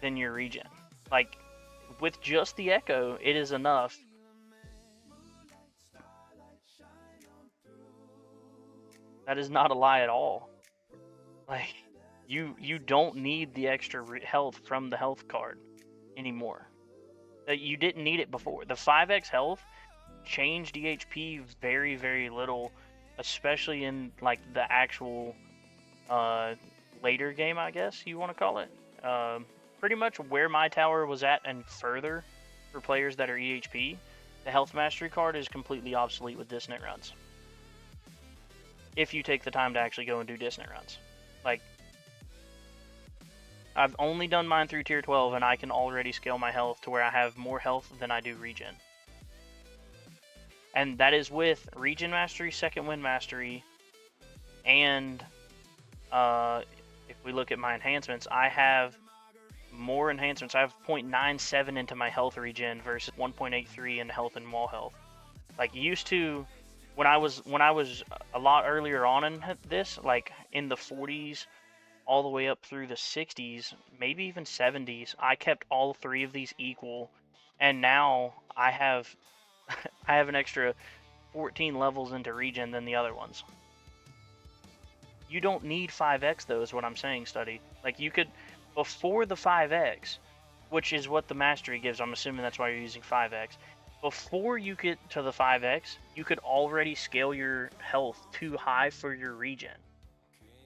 than your regen. Like, with just the Echo, it is enough. That is not a lie at all. Like, you don't need the extra health from the health card anymore. You didn't need it before. The 5x health changed DHP very, very little, especially in like the actual later game, I guess you want to call it. Pretty much where my tower was at and further for players that are EHP, the health mastery card is completely obsolete with dissonant runs. If you take the time to actually go and do dissonant runs. Like, I've only done mine through tier 12 and I can already scale my health to where I have more health than I do regen. And that is with regen mastery, second wind mastery, and if we look at my enhancements, I have more enhancements. I have 0.97 into my health regen versus 1.83 in health and wall health. Like, used to, when I was a lot earlier on in this, like in the 40s, all the way up through the 60s, maybe even 70s, I kept all 3 of these equal, and now I have I have an extra 14 levels into regen than the other ones. You don't need 5x though, is what I'm saying, Study. Like, you could, before the 5x, which is what the mastery gives, I'm assuming that's why you're using 5x, before you get to the 5x, you could already scale your health too high for your regen.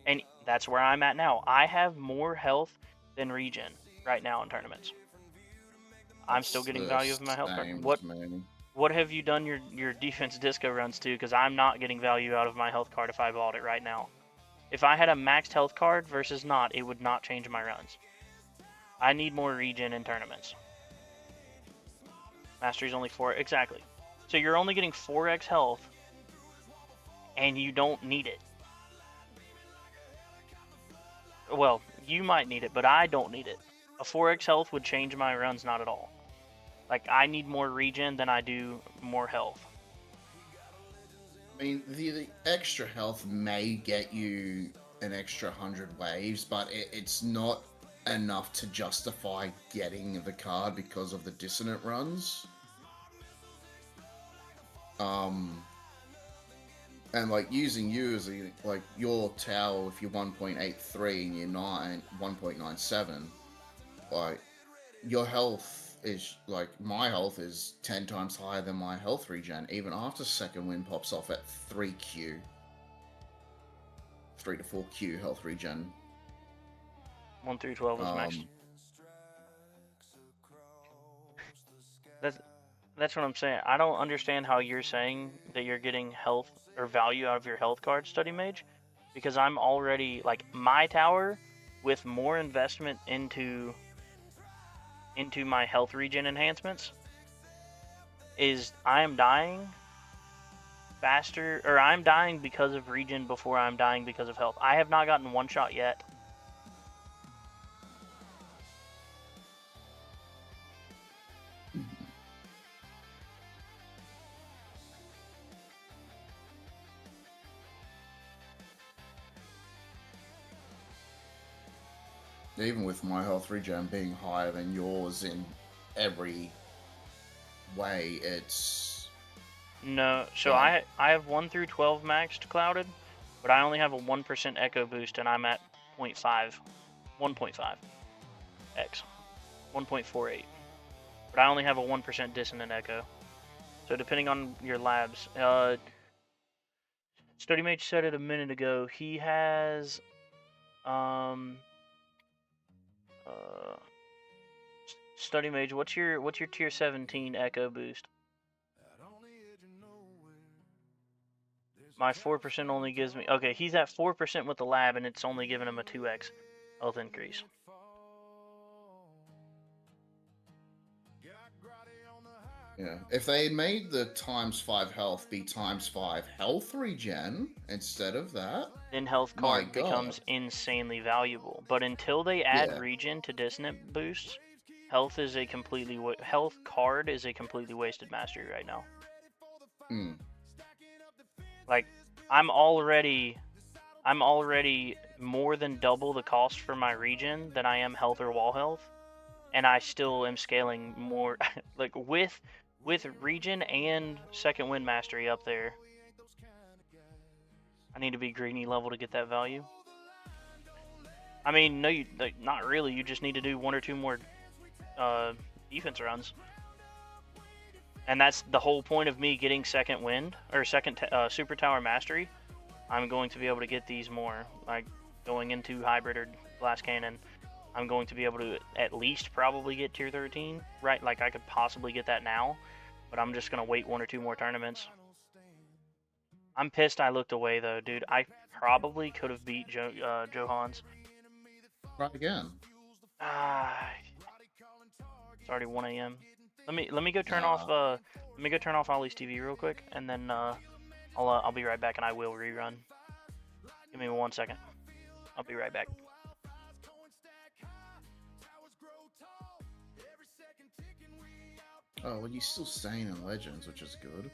And that's where I'm at now. I have more health than regen right now in tournaments. I'm still getting value of my health card. What have you done your defense disco runs to? Because I'm not getting value out of my health card if I bought it right now. If I had a maxed health card versus not, it would not change my runs. I need more regen in tournaments. Mastery's only 4. Exactly. So you're only getting 4x health, and you don't need it. Well, you might need it, but I don't need it. A 4x health would change my runs not at all. Like, I need more regen than I do more health. I mean, the extra health may get you an extra 100 waves, but it's not enough to justify getting the card because of the dissonant runs. And like using you as like your tower with your 1.83 and your 1.97, like your health is like my health is 10 times higher than my health regen, even after second wind pops off at 3Q. 3 to 4Q health regen. 1 through 12 is maxed. That's what I'm saying. I don't understand how you're saying that you're getting health or value out of your health card, Study Mage, because I'm already, like, my tower with more investment into my health regen enhancements is I am dying faster, or I'm dying because of regen before I'm dying because of health. I have not gotten one shot yet. Even with my health regen being higher than yours in every way, it's... No, so Yeah. I have 1 through 12 maxed clouded, but I only have a 1% echo boost, and I'm at 0.5, 1.5 x, 1.48. But I only have a 1% dissonant echo. So depending on your labs, Study Mage said it a minute ago. He has Study Mage, what's your tier 17 echo boost? My 4% only gives me... Okay, he's at 4% with the lab, and it's only giving him a 2x health increase. Yeah. If they made the ×5 health be ×5 health regen instead of that, then health my card God. becomes insanely valuable. But until they add Yeah. regen to dissonant boosts, health is a completely health card is a completely wasted mastery right now. Like, I'm already more than double the cost for my regen than I am health or wall health, and I still am scaling more like with regen and second wind mastery up there. I need to be greeny level to get that value. I mean, no, not really. You just need to do 1 or 2 more defense runs, and that's the whole point of me getting second wind or second super tower mastery. I'm going to be able to get these more, like going into hybrid or glass cannon. I'm going to be able to at least probably get tier 13, right? Like I could possibly get that now, but I'm just gonna wait 1 or 2 more tournaments. I'm pissed I looked away though, dude. I probably could have beat Johans. Try again. It's already 1 a.m. Let me go turn off Ollie's TV real quick, and then I'll be right back, and I will rerun. Give me 1 second. I'll be right back. Oh, well, you're still staying in Legends, which is good.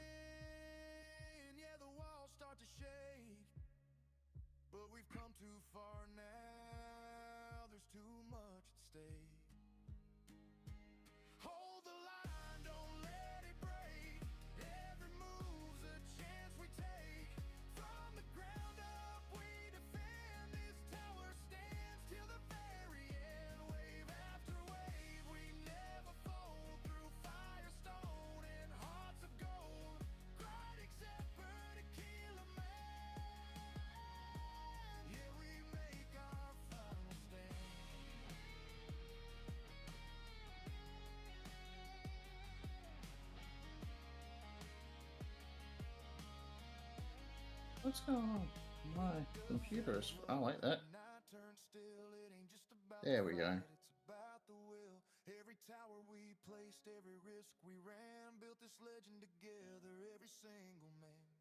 What's going on? My computer's... I like that. There we go. Every tower we placed, every risk we ran, built this legend together, every single man.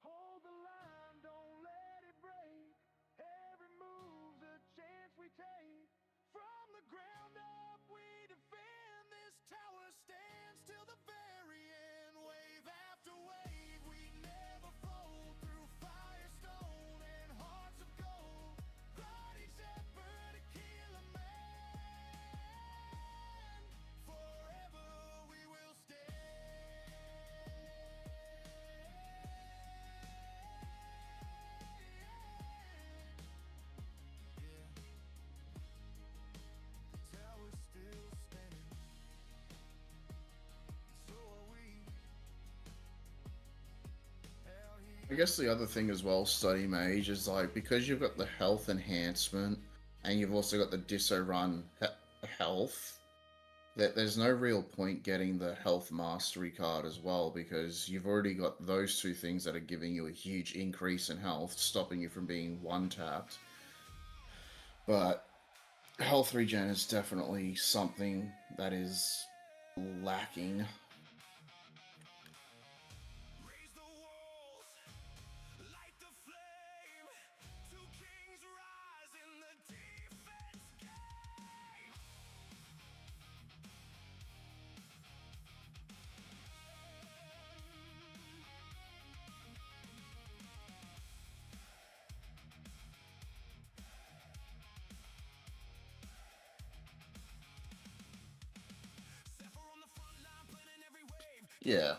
Hold the line, don't let it break. Every move's a chance we take. From the ground up, we defend. This tower stands till the very end. Wave after wave, we never fold. Through fire, stone, and hearts of gold. Bloody shepherd to kill a man. Forever we will stand. I guess the other thing as well, Study Mage, is like because you've got the health enhancement and you've also got the Disso Run health, that there's no real point getting the health mastery card as well because you've already got those two things that are giving you a huge increase in health, stopping you from being one tapped. But health regen is definitely something that is lacking. Yeah.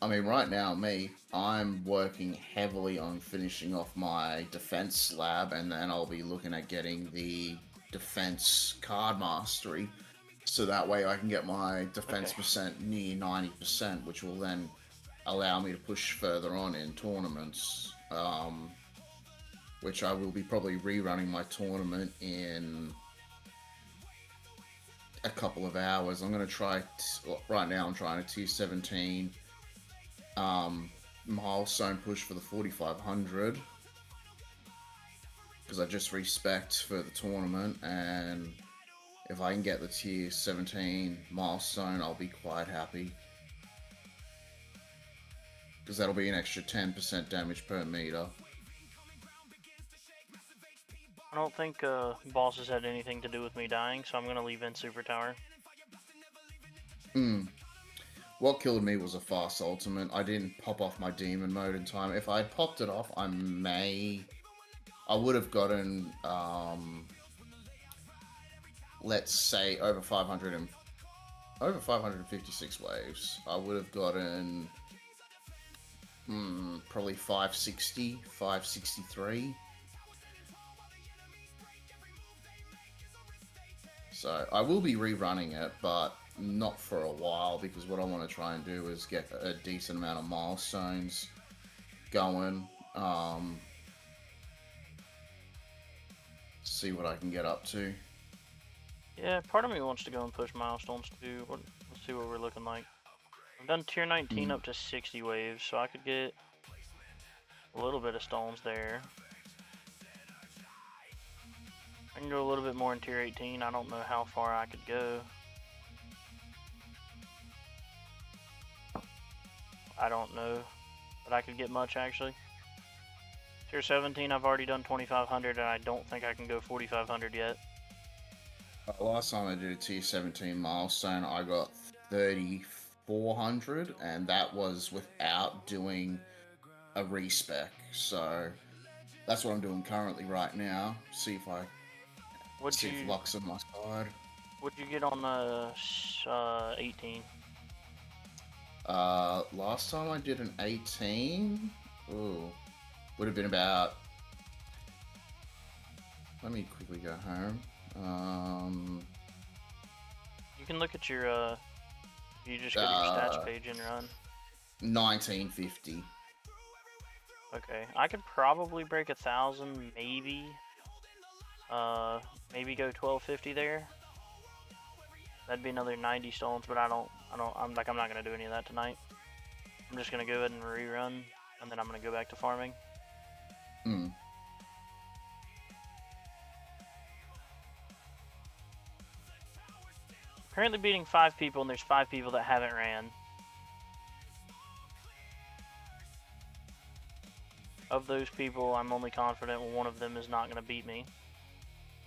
I mean, right now, I'm working heavily on finishing off my defense lab, and then I'll be looking at getting the defense card mastery, so that way I can get my defense percent near 90%, which will then allow me to push further on in tournaments. Which I will be probably rerunning my tournament in a couple of hours. I'm going to try, right now I'm trying a tier 17 milestone push for the 4500 because I just respec for the tournament, and if I can get the tier 17 milestone, I'll be quite happy because that'll be an extra 10% damage per meter. I don't think bosses had anything to do with me dying, so I'm going to leave in Super Tower. What killed me was a fast ultimate. I didn't pop off my demon mode in time. If I had popped it off, I would have gotten, let's say, over 556 waves. I would have gotten probably 560, 563. So I will be rerunning it, but not for a while, because what I want to try and do is get a decent amount of milestones going. See what I can get up to. Yeah, part of me wants to go and push milestones too. Let's see what we're looking like. I've done tier 19 up to 60 waves, so I could get a little bit of stones there. I can go a little bit more in tier 18. I don't know how far I could go. I don't know, but I could get much actually. Tier 17, I've already done 2500, and I don't think I can go 4500 yet. Last time I did a tier 17 milestone, I got 3400, and that was without doing a respec. So that's what I'm doing currently right now. See if luck's on my side. What'd you get on the 18? Last time I did an 18, would have been about. Let me quickly go home. You can look at your you just go to your stats page and run. 1950. Okay, I could probably break 1,000, maybe. Maybe go 1250 there. That'd be another 90 stones, but I'm not gonna do any of that tonight. I'm just gonna go ahead and rerun, and then I'm gonna go back to farming. Currently beating 5 people, and there's 5 people that haven't ran. Of those people, I'm only confident one of them is not going to beat me.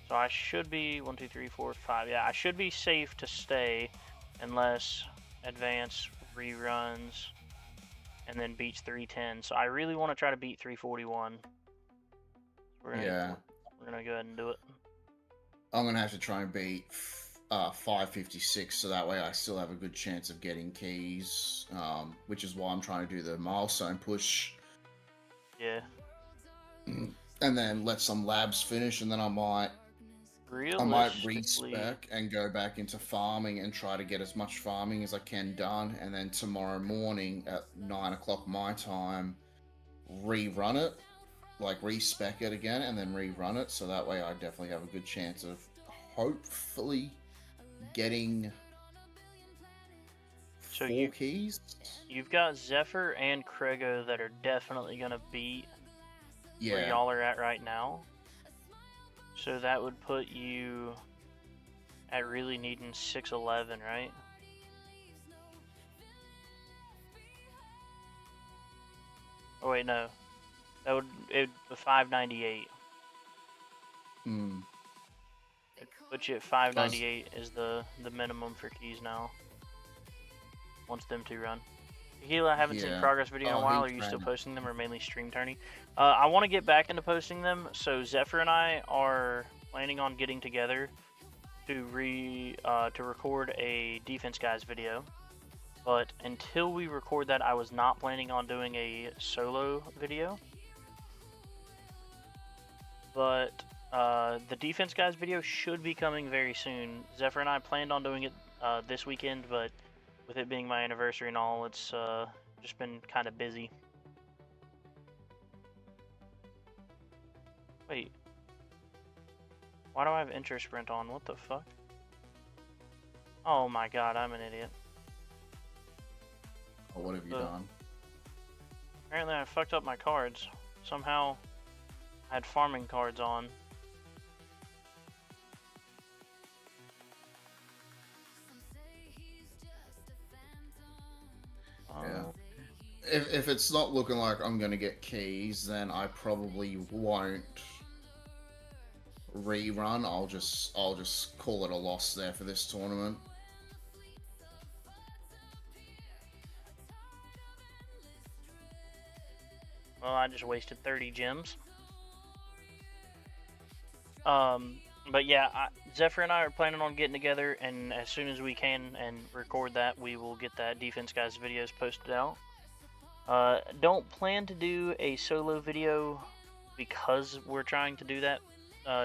So I should be 1, 2, 3, 4, 5. Yeah, I should be safe to stay unless Advance reruns and then beats 310. So I really want to try to beat 341. We're gonna go ahead and do it. I'm gonna have to try and beat 556, so that way I still have a good chance of getting keys, which is why I'm trying to do the milestone push. Yeah. And then let some labs finish, and then I might I might realistically, respec and go back into farming and try to get as much farming as I can done, and then tomorrow morning at 9 o'clock my time, rerun it, like respec it again, and then rerun it. So that way, I definitely have a good chance of hopefully getting so 4 keys. you've got Zephyr and Krego that are definitely gonna beat where Yeah, y'all are at right now. So that would put you at really needing 611, right? Oh wait, no. That would it 598. hmm. It puts you at I was, 598 is the minimum for keys now. Once them two run. Tequila, I haven't seen yeah. progress video in a Oh, while. he Are you still ran. posting them or mainly stream Tourney? I want to get back into posting them. So Zephyr and I are planning on getting together to record a defense guys video. But until we record that, I was not planning on doing a solo video. But the defense guys video should be coming very soon. Zephyr and I planned on doing it this weekend, but with it being my anniversary and all, it's just been kind of busy. Wait, why do I have Enter Sprint on? What the fuck? Oh my god, I'm an idiot. Oh, what have you done? Apparently I fucked up my cards. Somehow I had farming cards on. Yeah. If it's not looking like I'm gonna get keys, then I probably won't rerun. I'll just call it a loss there for this tournament. Well, I just wasted 30 gems. But yeah, Zephyr and I are planning on getting together, and as soon as we can and record that, we will get that defense guys videos posted out. Don't plan to do a solo video because we're trying to do that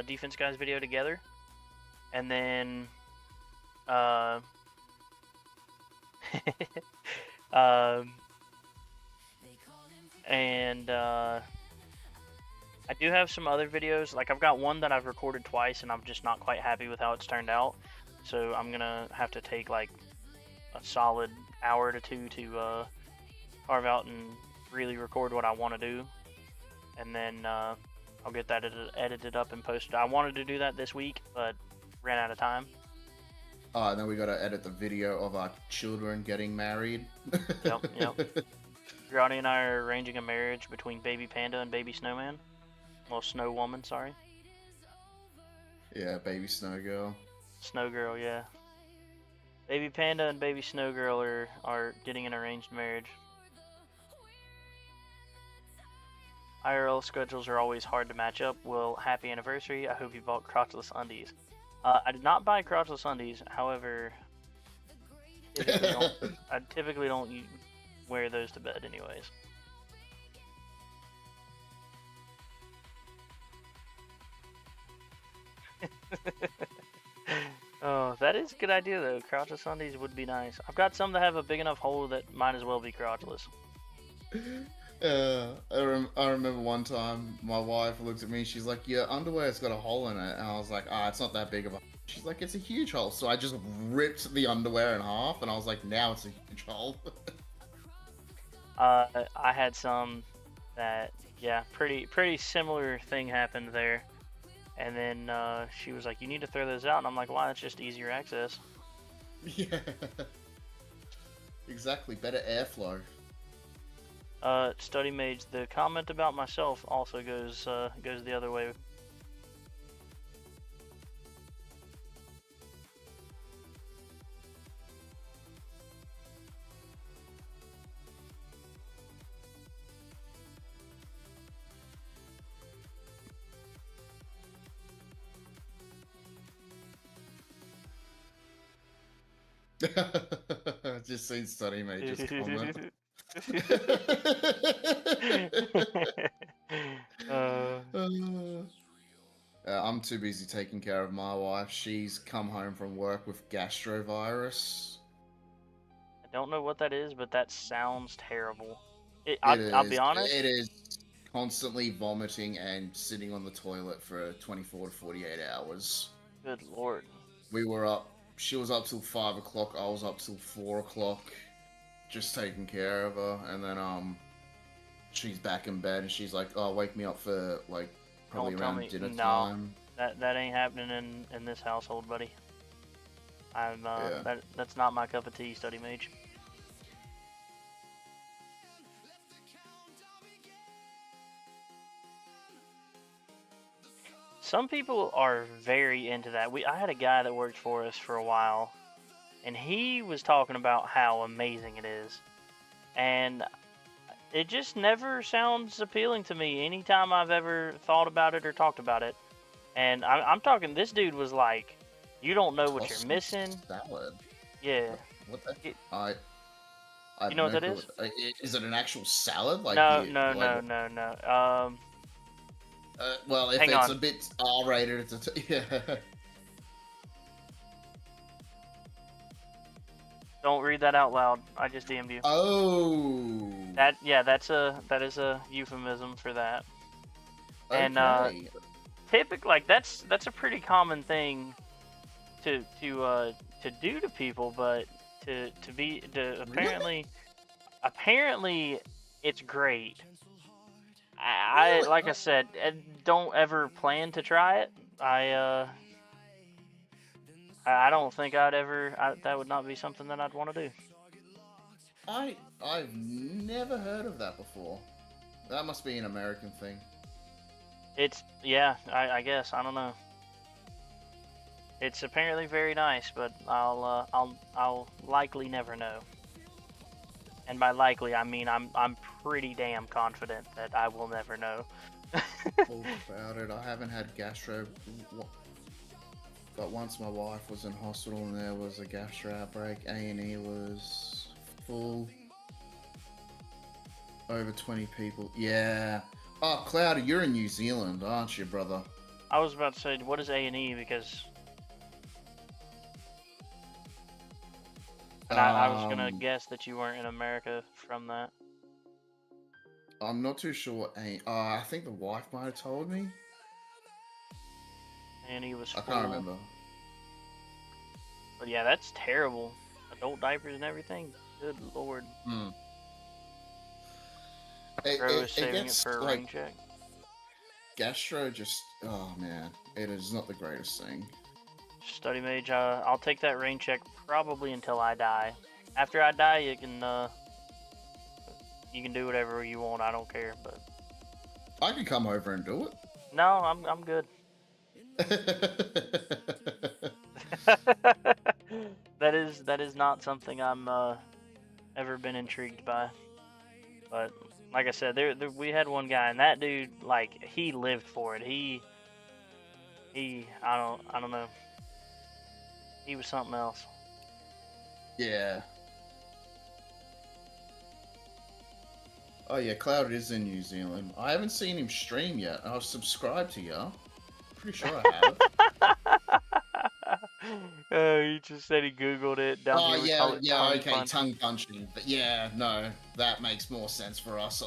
defense guys video together, and then um, and I do have some other videos. Like I've got one that I've recorded twice, and I'm just not quite happy with how it's turned out. So I'm gonna have to take like a solid hour to two to carve out and really record what I want to do, and then I'll get that edited up and posted. I wanted to do that this week, but ran out of time. And then we gotta edit the video of our children getting married. Yep. Grotti and I are arranging a marriage between Baby Panda and Baby Snowman. Well, Snow Woman, sorry. Yeah, baby snow girl. Snow Girl, yeah. Baby Panda and Baby Snow Girl are getting an arranged marriage. IRL schedules are always hard to match up. Well, happy anniversary. I hope you bought crotchless undies. I did not buy crotchless undies. However, I typically don't wear those to bed anyways. Oh, that is a good idea though. Crotchless undies would be nice. I've got some that have a big enough hole that might as well be crotchless. I remember one time my wife looked at me. She's like, "Your underwear's got a hole in it," and I was like, it's not that big of a." She's like, "It's a huge hole." So I just ripped the underwear in half, and I was like, "Now it's a huge hole." I had some that, yeah, pretty similar thing happened there. And then she was like, "You need to throw those out," and I'm like, "Why? That's just easier access." Yeah. Exactly. Better airflow. Study Mage, the comment about myself also goes the other way. Just seen Study Mate just comment. I'm too busy taking care of my wife. She's come home from work with gastrovirus. I don't know what that is, but that sounds terrible. It I'll be is. honest. It is constantly vomiting and sitting on the toilet for 24 to 48 hours. Good lord. We were up. She was up till 5 o'clock. I was up till 4 o'clock, just taking care of her. And then she's back in bed, and she's like, "Oh, wake me up for like probably Don't tell around me. dinner No, time." that ain't happening in this household, buddy. Yeah. That's not my cup of tea, Study Mage. Some people are very into that. I had a guy that worked for us for a while, and he was talking about how amazing it is. And it just never sounds appealing to me anytime I've ever thought about it or talked about it. And I'm talking, this dude was like, you don't know what you're Tossed missing. salad. Yeah. What the? It- I have You know no what that clue. is? Is it an actual salad? Like No, you no, like? no, no, no. Well, if Hang it's on. a bit R-rated, yeah. Don't read that out loud. I just DM'd you. Oh. That is a euphemism for that. Okay. And typically, like that's a pretty common thing to do to people, but Really? apparently it's great. Really? Like I said, don't ever plan to try it. I don't think that would not be something that I'd want to do. I've never heard of that before. That must be an American thing. Yeah, I guess, I don't know. It's apparently very nice, but I'll likely never know. And by likely, I mean I'm pretty damn confident that I will never know. All about it. I haven't had gastro, but once my wife was in hospital and there was a gastro outbreak, A&E was full. Over 20 people. Yeah. Oh, Cloudy, you're in New Zealand, aren't you, brother? I was about to say, what is A&E? Because I was gonna guess that you weren't in America from that. I'm not too sure what I think the wife might have told me. A&E was I full. can't remember. But yeah, that's terrible. Adult diapers and everything. Good lord. Hmm. Bro is saving it gets for a like rain check. gastro. Just oh man, it is not the greatest thing. Study Mage, I'll take that rain check probably until I die. After I die, you can do whatever you want. I don't care, but I can come over and do no, I'm good. it. That is not something I'm ever been intrigued by. But like I said, we had one guy, and that dude, like, he lived for it. He I don't know. He was something else. Yeah. Oh yeah, Cloud is in New Zealand. I haven't seen him stream yet. I've subscribed to you. Pretty sure I have. He just said he Googled it down Oh here. yeah, okay, tongue punching. But yeah, no, that makes more sense for us.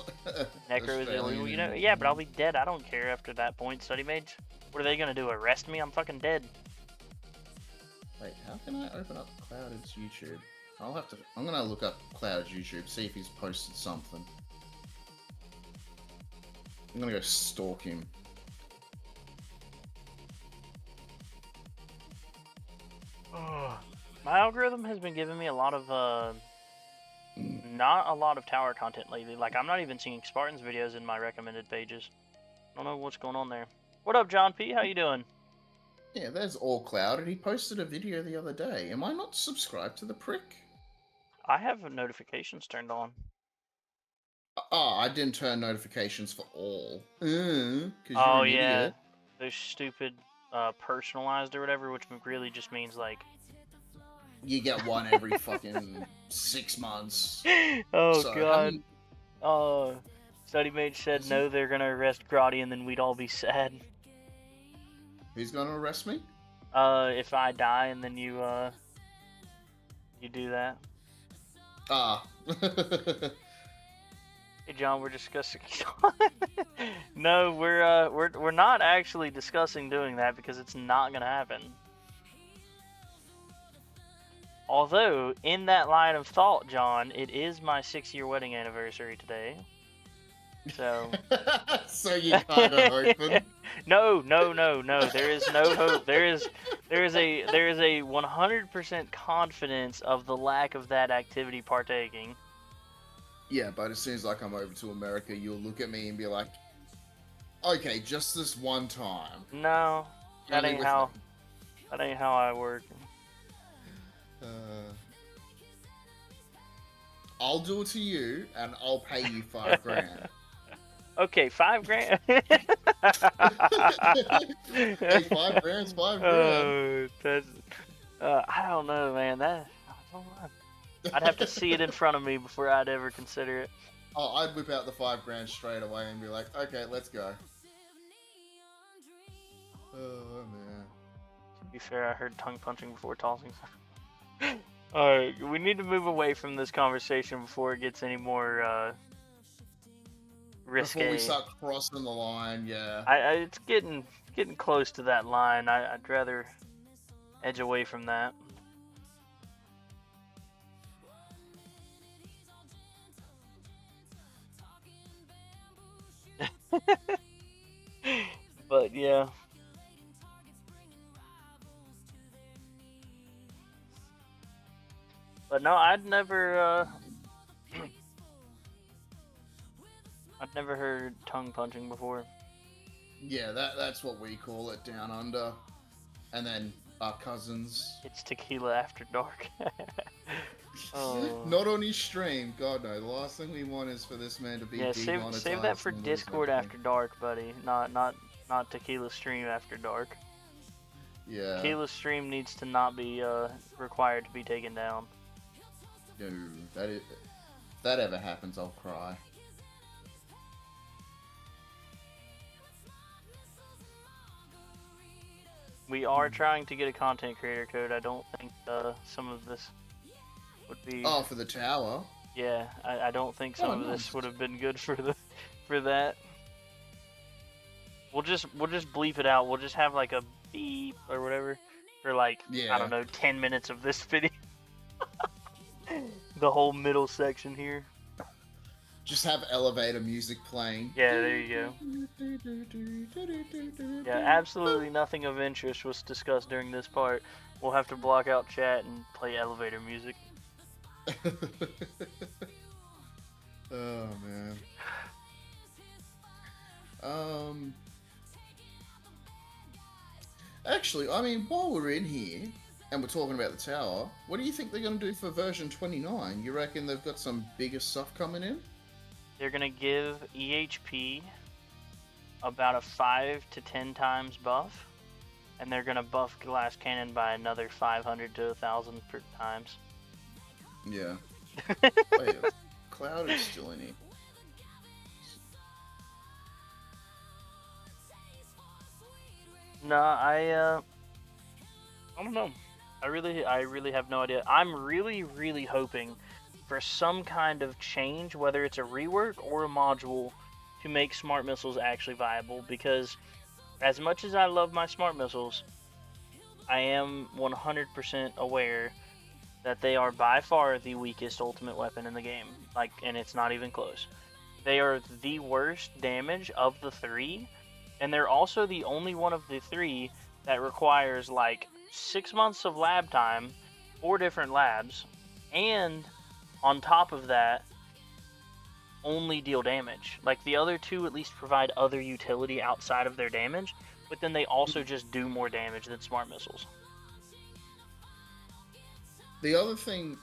Necro is illegal, you know? Australian. Yeah, but I'll be dead. I don't care after that point, Study Mage. What are they gonna do? Arrest me? I'm fucking dead. Wait, how can I open up Clouded's YouTube? I'm gonna look up Clouded's YouTube, see if he's posted something. I'm gonna go stalk him. My algorithm has been giving me a lot of not a lot of tower content lately. Like, I'm not even seeing Spartans videos in my recommended pages. I don't know what's going on there. What up, John P? How you doing? Yeah, there's All Clouded. He posted a video the other day. Am I not subscribed to the prick? I have notifications turned on. Oh, I didn't turn notifications for all. Because Oh, you're an yeah. idiot. Those stupid personalized or whatever, which really just means, like... You get one every fucking 6 months. Oh, So, God. Study Mage said no, they're gonna arrest Grotti and then we'd all be sad. Who's going to arrest me? If I die and then you do that. Ah. Hey John, we're discussing. No, we're not actually discussing doing that because it's not gonna happen. Although, in that line of thought, John, it is my 6-year wedding anniversary today. So. So you kind of hoping? No. There is no hope. There is a 100% confidence of the lack of that activity partaking. Yeah, but as soon as I come over to America, you'll look at me and be like, "Okay, just this one time." No, that Only ain't with how. me. That ain't how I work. I'll do it to you, and I'll pay you $5,000. Okay, $5,000. Hey, $5,000's $5,000. That's. I don't know, man. I don't know. I'd have to see it in front of me before I'd ever consider it. Oh, I'd whip out the $5,000 straight away and be like, "Okay, let's go." Oh man. To be fair, I heard tongue punching before tossing. Alright, we need to move away from this conversation before it gets any more risque. Before we start crossing the line, yeah. It's getting close to that line. I'd rather edge away from that. But yeah. But no, I'd never heard tongue punching before. Yeah, that's what we call it down under. And then our cousins. It's tequila after dark. Oh. Not on his stream. God no. The last thing we want is for this man to be demonetized. Save that for Discord after dark, buddy. Not tequila stream after dark. Yeah. Tequila stream needs to not be required to be taken down. No, if that ever happens, I'll cry. We are trying to get a content creator code. I don't think some of this would be. Oh, for the tower. Yeah, I don't think some of this would have been good for that. We'll just bleep it out. We'll just have like a beep or whatever for like I don't know 10 minutes of this video. The whole middle section here. Just have elevator music playing. Yeah, there you go. Yeah, absolutely nothing of interest was discussed during this part. We'll have to block out chat and play elevator music. Oh man. Actually, I mean, while we're in here and we're talking about the tower, what do you think they're going to do for version 29? You reckon they've got some bigger stuff coming in? They're going to give EHP about a 5 to 10 times buff, and they're going to buff Glass Cannon by another 500 to 1,000 per times. Yeah. Wait, Cloud is still in here. No, I don't know. I really have no idea. I'm really hoping for some kind of change, whether it's a rework or a module, to make smart missiles actually viable, because as much as I love my smart missiles, I am 100% aware that they are by far the weakest ultimate weapon in the game. And it's not even close. They are the worst damage of the three, and they're also the only one of the three that requires like 6 months of lab time, 4 different labs, and on top of that, only deal damage. Like, the other two at least provide other utility outside of their damage, but then they also just do more damage than smart missiles. The other thing,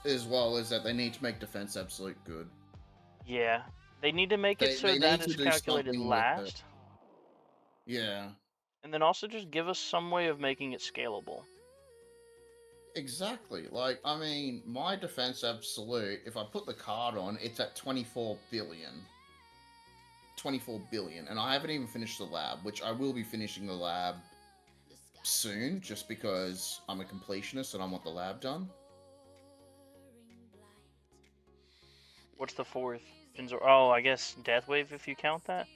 as well, is that they need to make defense absolute good. Yeah, they need to make it so that is calculated last. Yeah. And then also just give us some way of making it scalable. Exactly. Like, I mean, my defense absolute, if I put the card on, it's at 24 billion. 24 billion, and I haven't even finished the lab, which I will be finishing the lab soon, just because I'm a completionist and I want the lab done. What's the fourth? Oh, I guess Deathwave if you count that,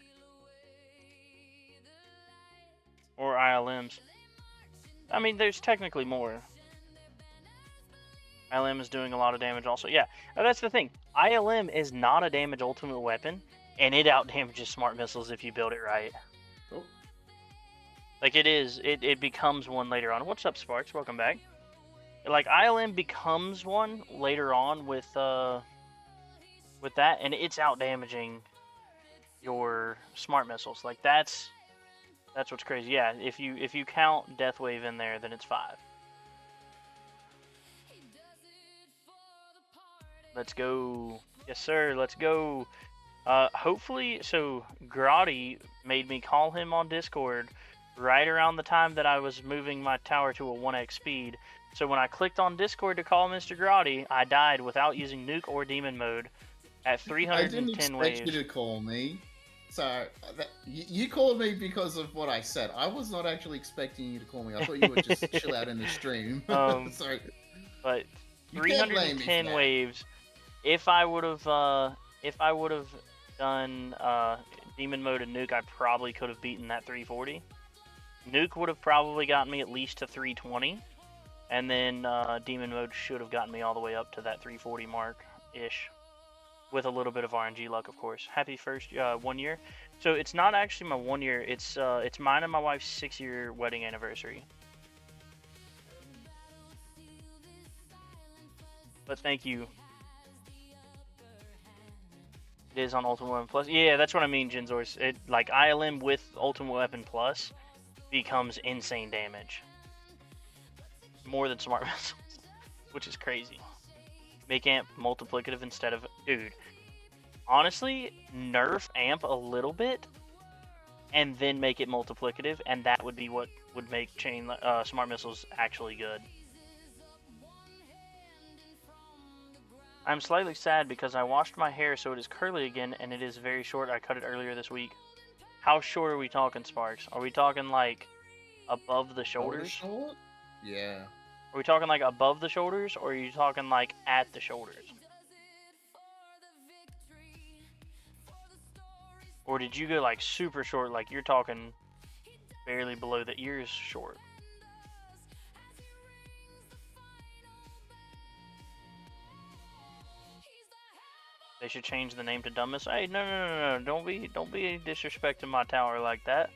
or ILMs. I mean, there's technically more. ILM is doing a lot of damage also. Yeah, that's the thing. ILM is not a damage ultimate weapon, and it out damages smart missiles if you build it right. Oh. Like it becomes one later on. What's up, Sparks? Welcome back. Like ILM becomes one later on with that, and it's out damaging your smart missiles. Like that's what's crazy. Yeah, if you count Deathwave in there, then it's 5. Let's go. Yes, sir. Let's go. Hopefully, so Grotti made me call him on Discord right around the time that I was moving my tower to a 1x speed. So when I clicked on Discord to call Mr. Grotti, I died without using nuke or demon mode at 310 I didn't expect waves. you to call me. So you called me because of what I said. I was not actually expecting you to call me. I thought you would just chill out in the stream. So, but 310 waves. If I would have done demon mode and nuke, I probably could have beaten that 340. Nuke would have probably gotten me at least to 320, and then demon mode should have gotten me all the way up to that 340 mark ish, with a little bit of RNG luck, of course. Happy first 1 year. So it's not actually my 1 year. It's mine and my wife's 6-year wedding anniversary. But thank you. It is on Ultimate Weapon Plus. Yeah, that's what I mean, Jinzors. It like ILM with Ultimate Weapon Plus becomes insane damage. More than smart missiles, which is crazy. Make amp multiplicative instead of... Dude, honestly, nerf amp a little bit and then make it multiplicative, and that would be what would make smart missiles actually good. I'm slightly sad because I washed my hair so it is curly again, and it is very short. I cut it earlier this week. How short are we talking, Sparks? Are we talking like above the shoulders? Short? Yeah. Are we talking like above the shoulders, or are you talking like at the shoulders? Or did you go like super short, like you're talking barely below the ears short? They should change the name to Dumbass. Hey, no. Don't be disrespecting my tower like that.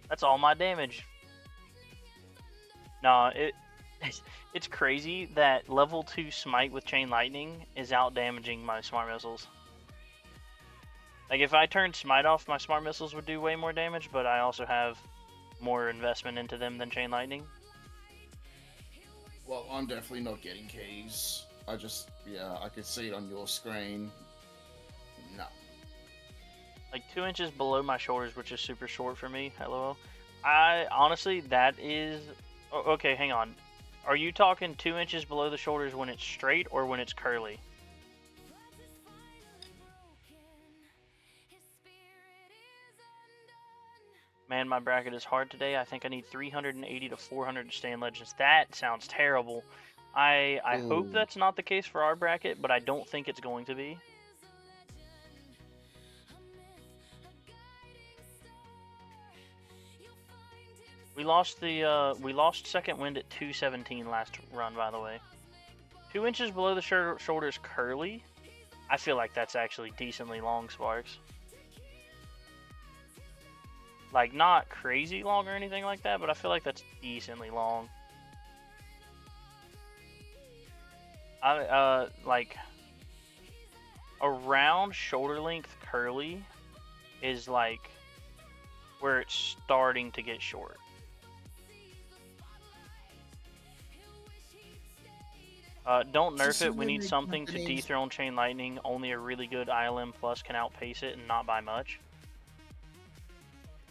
That's all my damage. Nah, it's crazy that level 2 smite with chain lightning is out damaging my smart missiles. Like if I turned smite off, my smart missiles would do way more damage, but I also have more investment into them than chain lightning. Well, I'm definitely not getting keys. I could see it on your screen. No. Like 2 inches below my shoulders, which is super short for me. Hello. I honestly, that is... Okay, hang on. Are you talking 2 inches below the shoulders when it's straight or when it's curly? Man, my bracket is hard today. I think I need 380 to 400 to stay in Legends. That sounds terrible. I hope that's not the case for our bracket, but I don't think it's going to be. We lost second wind at 217 last run, by the way. 2 inches below the shoulders curly. I feel like that's actually decently long, Sparks. Like not crazy long or anything like that, but I feel like that's decently long. Like around shoulder length curly is like where it's starting to get short. Don't nerf it. We need something to dethrone Chain Lightning. Only a really good ILM Plus can outpace it and not by much.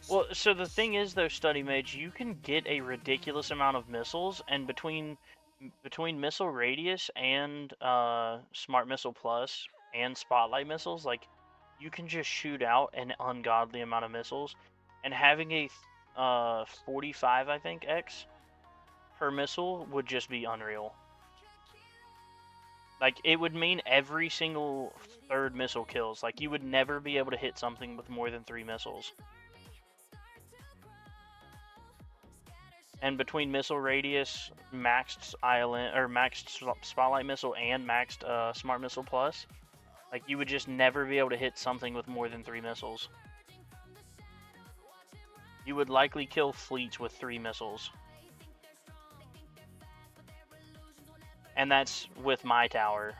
Well, so the thing is, though, Study Mage, you can get a ridiculous amount of missiles, and between Missile Radius and Smart Missile Plus and Spotlight Missiles, like, you can just shoot out an ungodly amount of missiles, and having a 45, I think, X per missile would just be unreal. Like, it would mean every single third missile kills. Like, you would never be able to hit something with more than 3 missiles. And between missile radius, maxed island or maxed spotlight missile, and maxed smart missile plus, like, you would just never be able to hit something with more than 3 missiles. You would likely kill fleets with 3 missiles. And that's with my tower,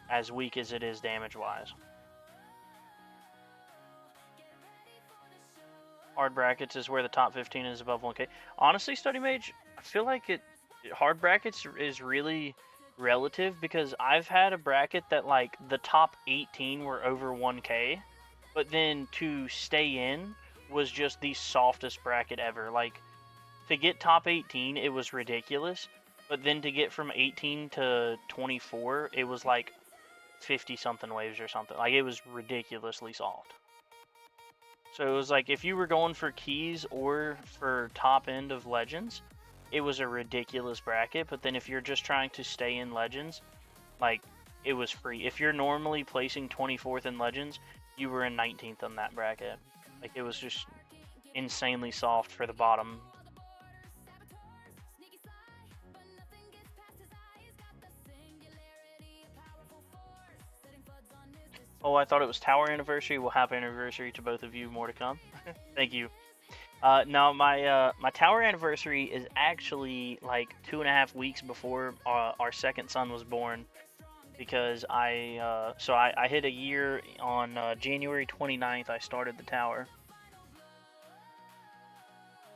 as weak as it is damage-wise. Hard brackets is where the top 15 is above 1k. Honestly, Study Mage, I feel like hard brackets is really relative, because I've had a bracket that, like, the top 18 were over 1k, but then to stay in was just the softest bracket ever. Like, to get top 18, it was ridiculous, but then to get from 18 to 24, it was like 50 something waves or something. Like, it was ridiculously soft. So it was like, if you were going for keys or for top end of Legends, it was a ridiculous bracket. But then if you're just trying to stay in Legends, like, it was free. If you're normally placing 24th in Legends, you were in 19th on that bracket. Like, it was just insanely soft for the bottom. Oh, I thought it was Tower Anniversary. Well, happy anniversary to both of you. More to come. Thank you. No, my Tower Anniversary is actually like 2.5 weeks before our second son was born, because I hit a year on January 29th. I started the tower,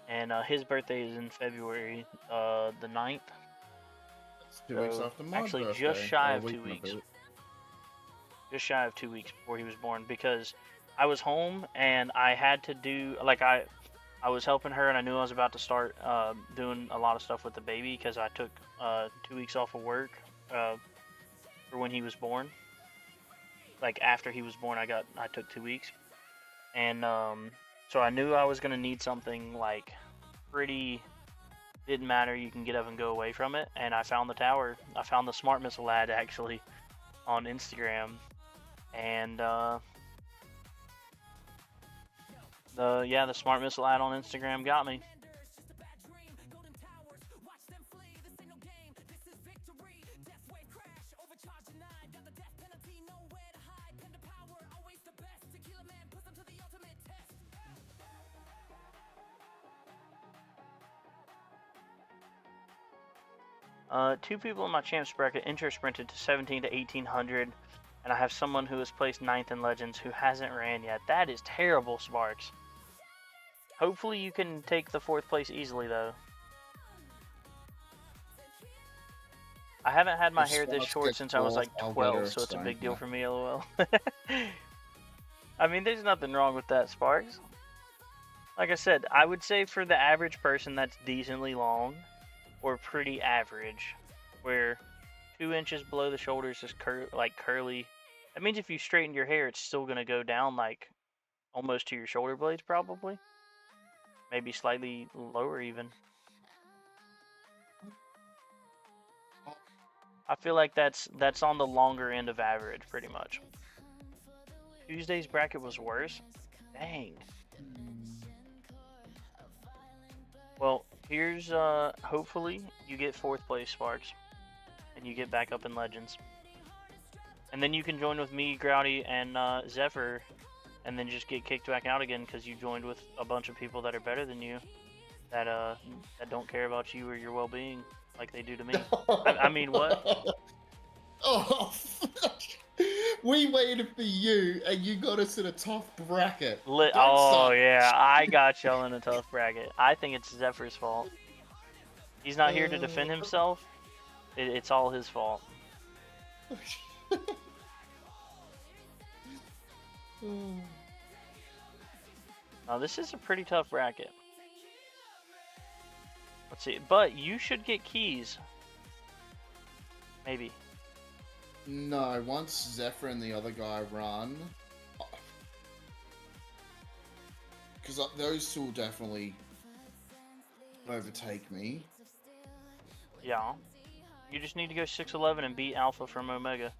and his birthday is in February the 9th. It's 2 weeks after my actually birthday. just shy of 2 weeks. Just shy of 2 weeks before he was born, because I was home and I had to do, like, I was helping her, and I knew I was about to start doing a lot of stuff with the baby, because I took 2 weeks off of work for when he was born. Like, after he was born, I took 2 weeks, and so I knew I was gonna need something like pretty. Didn't matter. You can get up and go away from it, and I found the tower. I found the smart missile ad actually on Instagram. And the smart missile ad on Instagram got me. Two people in my champs bracket inter sprinted to 17 to 1800. And I have someone who has placed 9th in Legends who hasn't ran yet. That is terrible, Sparks. Hopefully you can take the 4th place easily, though. I haven't had my hair this short since I was like 12, so it's a big deal for me, lol. I mean, there's nothing wrong with that, Sparks. Like I said, I would say for the average person that's decently long, or pretty average, where 2 inches below the shoulders is like curly. That means if you straighten your hair, it's still gonna go down like almost to your shoulder blades, probably. Maybe slightly lower even. I feel like that's on the longer end of average, pretty much. Tuesday's bracket was worse. Dang. Well, here's hopefully you get 4th place, Sparks, and you get back up in Legends. And then you can join with me, Grouty, and Zephyr, and then just get kicked back out again because you joined with a bunch of people that are better than you, that don't care about you or your well-being like they do to me. I mean, what? Oh, we waited for you, and you got us in a tough bracket. Oh, yeah, I got y'all in a tough bracket. I think it's Zephyr's fault. He's not here to defend himself. It's all his fault. Now, this is a pretty tough bracket. Let's see, but you should get keys. Maybe. No, once Zephyr and the other guy run, because those two will definitely overtake me. Yeah. You just need to go 6'11" and beat Alpha from Omega.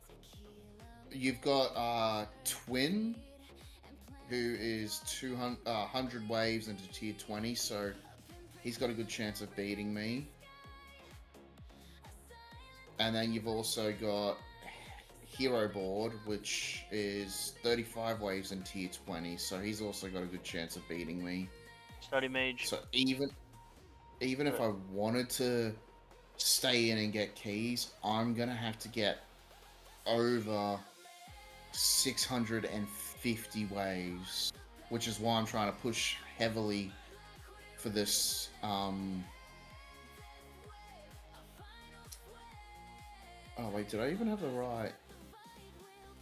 You've got Twin, who is 100 waves into tier 20, so he's got a good chance of beating me. And then you've also got Hero Board, which is 35 waves in tier 20, so he's also got a good chance of beating me. Study Mage. So even if I wanted to stay in and get keys, I'm gonna have to get over 650 waves, which is why I'm trying to push heavily for this. Oh wait, did I even have the right?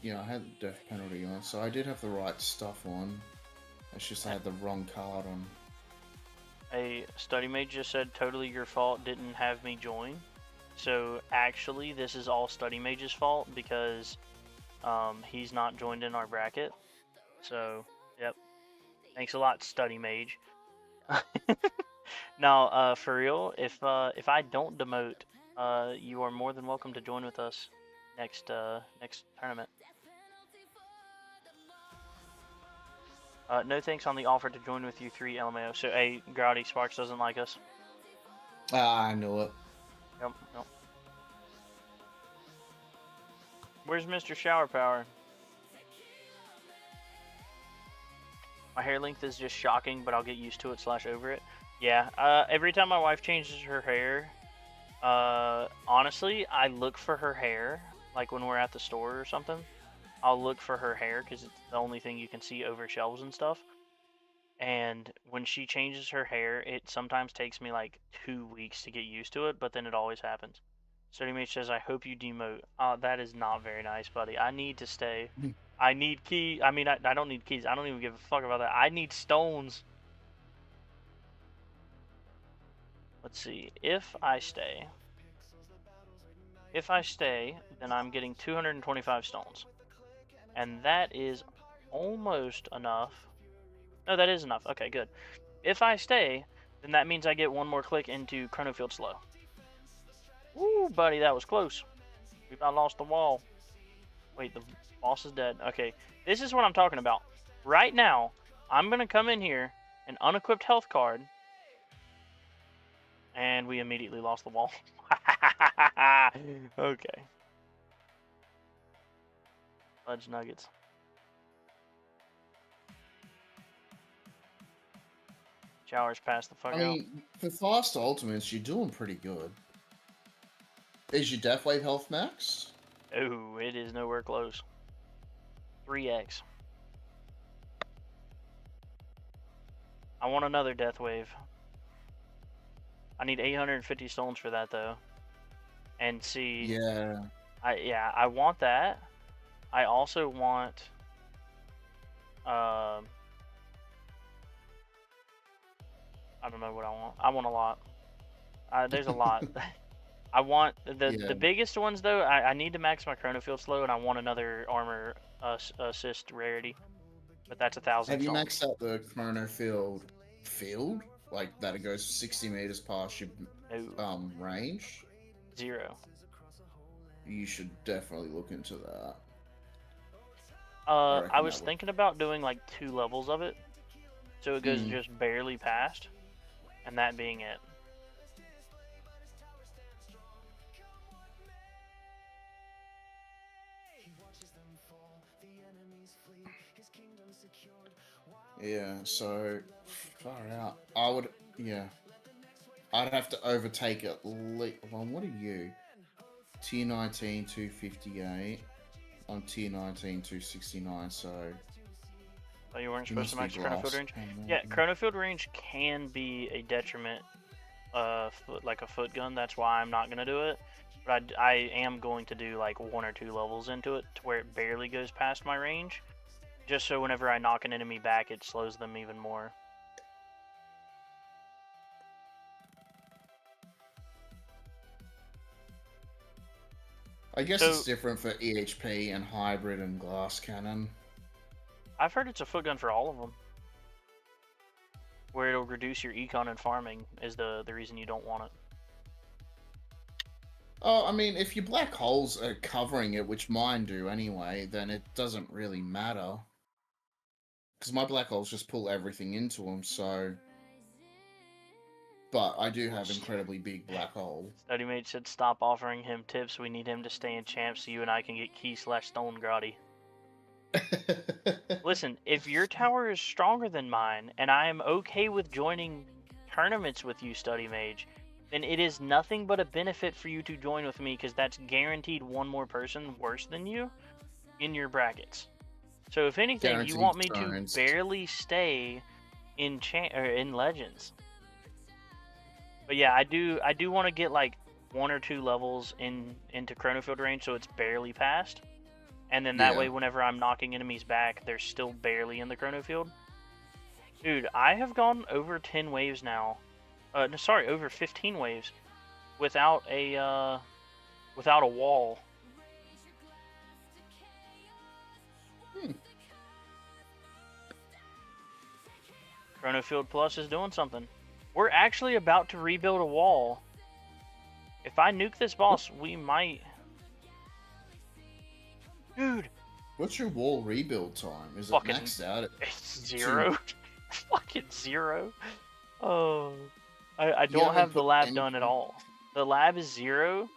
Yeah, I had the death penalty on, so I did have the right stuff on. It's just I had the wrong card on. A Study Mage just said, totally your fault, didn't have me join. So actually, this is all Study Mage's fault because he's not joined in our bracket. So, yep. Thanks a lot, Study Mage. Now, for real, if I don't demote, you are more than welcome to join with us next tournament. No thanks on the offer to join with you 3 LMAO. So, a Growdy Sparks doesn't like us. I knew it. Yep. Where's Mr. Shower Power? My hair length is just shocking, but I'll get used to it / over it. Yeah, every time my wife changes her hair, honestly, I look for her hair, like when we're at the store or something. I'll look for her hair because it's the only thing you can see over shelves and stuff. And when she changes her hair, it sometimes takes me like 2 weeks to get used to it, but then it always happens. Study Mage says, I hope you demote. That is not very nice, buddy. I need to stay. I need key. I mean, I don't need keys. I don't even give a fuck about that. I need stones. Let's see. If I stay, then I'm getting 225 stones. And that is almost enough. No, that is enough. Okay, good. If I stay, then that means I get one more click into Chronofield Slow. Woo, buddy, that was close. We about lost the wall. Wait, the boss is dead. Okay, this is what I'm talking about. Right now, I'm going to come in here, an unequipped health card, and we immediately lost the wall. Okay. Fudge Nuggets. Showers past the fuck out. I mean, for fast ultimates, you're doing pretty good. Is your Death Wave health max? Oh, it is nowhere close. 3x. I want another Death Wave. I need 850 stones for that, though. And see... Yeah. I want that. I also want... I don't know what I want. I want a lot. There's a lot. I want the biggest ones though. I need to max my Chronofield slow, and I want another armor assist rarity. But that's 1,000. Have you maxed out the Chronofield field? Like that it goes 60 meters past your range? 0. You should definitely look into that. I was thinking about doing like 2 levels of it, so it goes just barely past, and that being it. Yeah, so far out. I'd have to overtake at least. Well, what are you? Tier 19, 258. I'm tier 19, 269. So. Oh, you weren't supposed to max Chronofield range? Yeah, Chronofield range can be a detriment, like a foot gun. That's why I'm not gonna do it. But I am going to do like 1 or 2 levels into it to where it barely goes past my range. Just so whenever I knock an enemy back, it slows them even more. I guess it's different for EHP and hybrid and glass cannon. I've heard it's a foot gun for all of them. where it'll reduce your econ and farming is the reason you don't want it. Oh, I mean, if your black holes are covering it, which mine do anyway, then it doesn't really matter. Because my black holes just pull everything into them, so... But I do have incredibly big black hole. StudyMate said stop offering him tips. We need him to stay in champ so you and I can get key/stone grotty. Listen, if your tower is stronger than mine, and I am okay with joining tournaments with you, Study Mage, then it is nothing but a benefit for you to join with me, because that's guaranteed one more person worse than you in your brackets. So if anything, Guaranteed you want me turns. to barely stay in in Legends. But yeah, I do want to get like 1 or 2 levels into Chronofield range, so it's barely past. And then that way, whenever I'm knocking enemies back, they're still barely in the Chronofield. Dude, I have gone over 10 waves now. No, sorry, over 15 waves without a wall. Chronofield Plus is doing something. We're actually about to rebuild a wall. If I nuke this boss, we might... Dude! What's your wall rebuild time? Is it fucking maxed out at... It's 0. Fucking 0. Oh... I don't have the lab done at all. The lab is 0,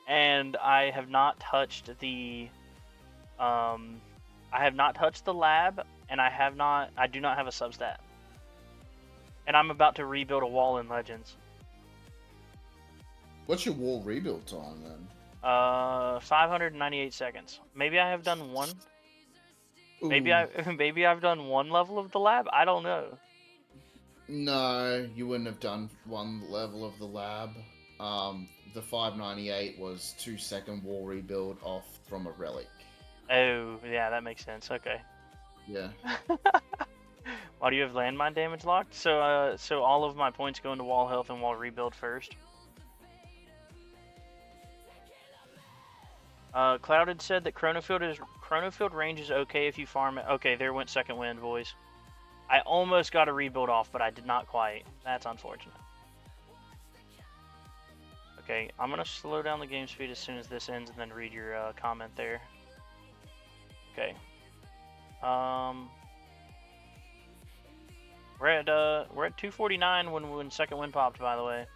and I have not touched the... I have not touched the lab, and I do not have a substat. And I'm about to rebuild a wall in Legends. What's your wall rebuild time then? 598 seconds. Maybe I have done one. Ooh. Maybe I've done 1 level of the lab. I don't know. No, you wouldn't have done 1 level of the lab. The 598 was 2-second wall rebuild off from a relic. Oh, yeah, that makes sense. Okay. Yeah. Why do you have landmine damage locked? So all of my points go into wall health and wall rebuild first. Clouded said that Chronofield range is okay if you farm it. Okay, there went second wind, boys. I almost got a rebuild off, but I did not quite. That's unfortunate. Okay, I'm gonna slow down the game speed as soon as this ends, and then read your comment there. Okay. We're at 249 when second wind popped, by the way,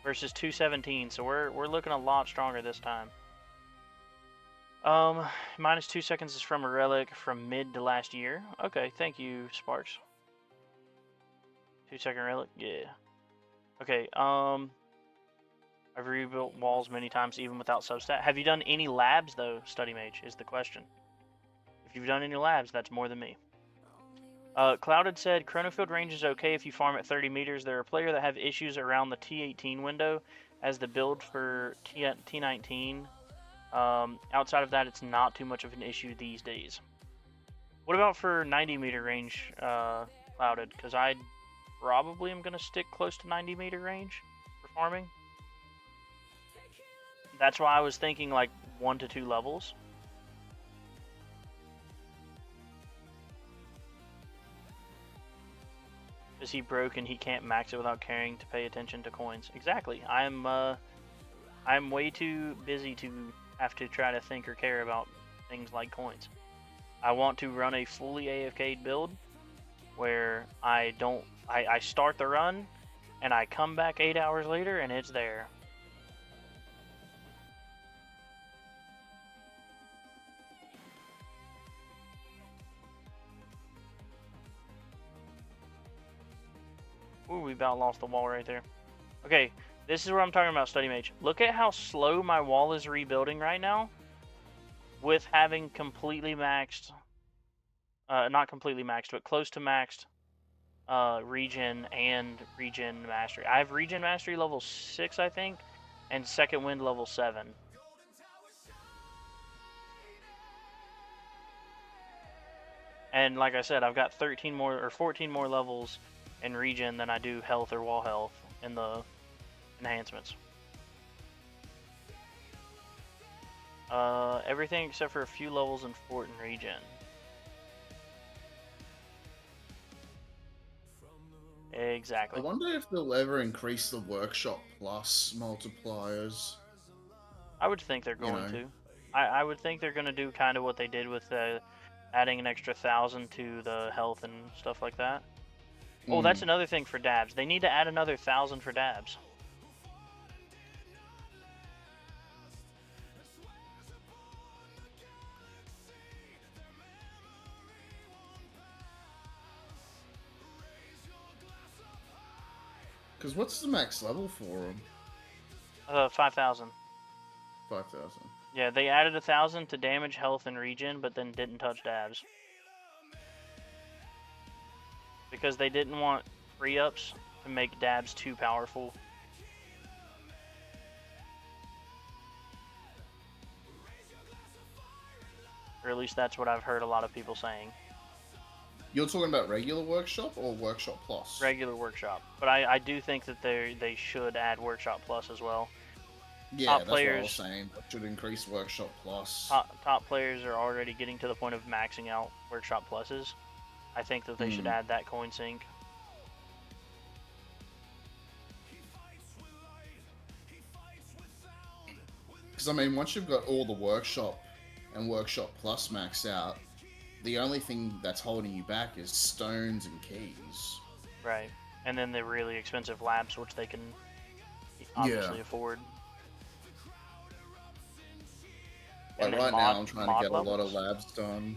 versus 217. So we're looking a lot stronger this time. Minus 2 seconds is from a relic from mid to last year. Okay, thank you, Sparks. 2-second relic, yeah. Okay, I've rebuilt walls many times even without substat. Have you done any labs though, Study Mage, is the question. If you've done any labs, that's more than me. Clouded said, Chronofield range is okay if you farm at 30 meters. There are players that have issues around the T18 window as the build for T19. Outside of that, it's not too much of an issue these days. What about for 90 meter range, Clouded? Because I probably am going to stick close to 90 meter range for farming. That's why I was thinking like 1 to 2 levels. Is he broke and he can't max it without caring to pay attention to coins? Exactly. I'm way too busy to have to try to think or care about things like coins. I want to run a fully AFK build where I start the run and I come back 8 hours later and it's there. Ooh, we about lost the wall right there. Okay, this is what I'm talking about, Study Mage. Look at how slow my wall is rebuilding right now with having completely maxed, not completely maxed, but close to maxed regen and regen mastery. I have regen mastery level 6, I think, and second wind level 7. And like I said, I've got 13 more or 14 more levels in regen than I do health or wall health in the enhancements. Everything except for a few levels in fort and regen. I Exactly. wonder if they'll ever increase the Workshop Plus multipliers. I would think they're You going know. to. I would think they're going to do kind of what they did with adding an extra 1,000 to the health and stuff like that. Oh, that's Mm. another thing for dabs. They need to add another 1,000 for dabs. Because what's the max level for them? 5,000. 5,000. Yeah, they added 1,000 to damage, health, and regen, but then didn't touch dabs. Because they didn't want free ups to make dabs too powerful. Or at least that's what I've heard a lot of people saying. You're talking about regular Workshop or Workshop Plus? Regular Workshop. But I do think that they should add Workshop Plus as well. Yeah, Top that's players, what I was saying. That should increase Workshop Plus. Top players are already getting to the point of maxing out Workshop Pluses. I think that they should add that coin sync. Because, I mean, once you've got all the Workshop and Workshop Plus maxed out, the only thing that's holding you back is stones and keys. Right. And then the really expensive labs, which they can obviously afford. Like right now, I'm trying to get a lot of labs done.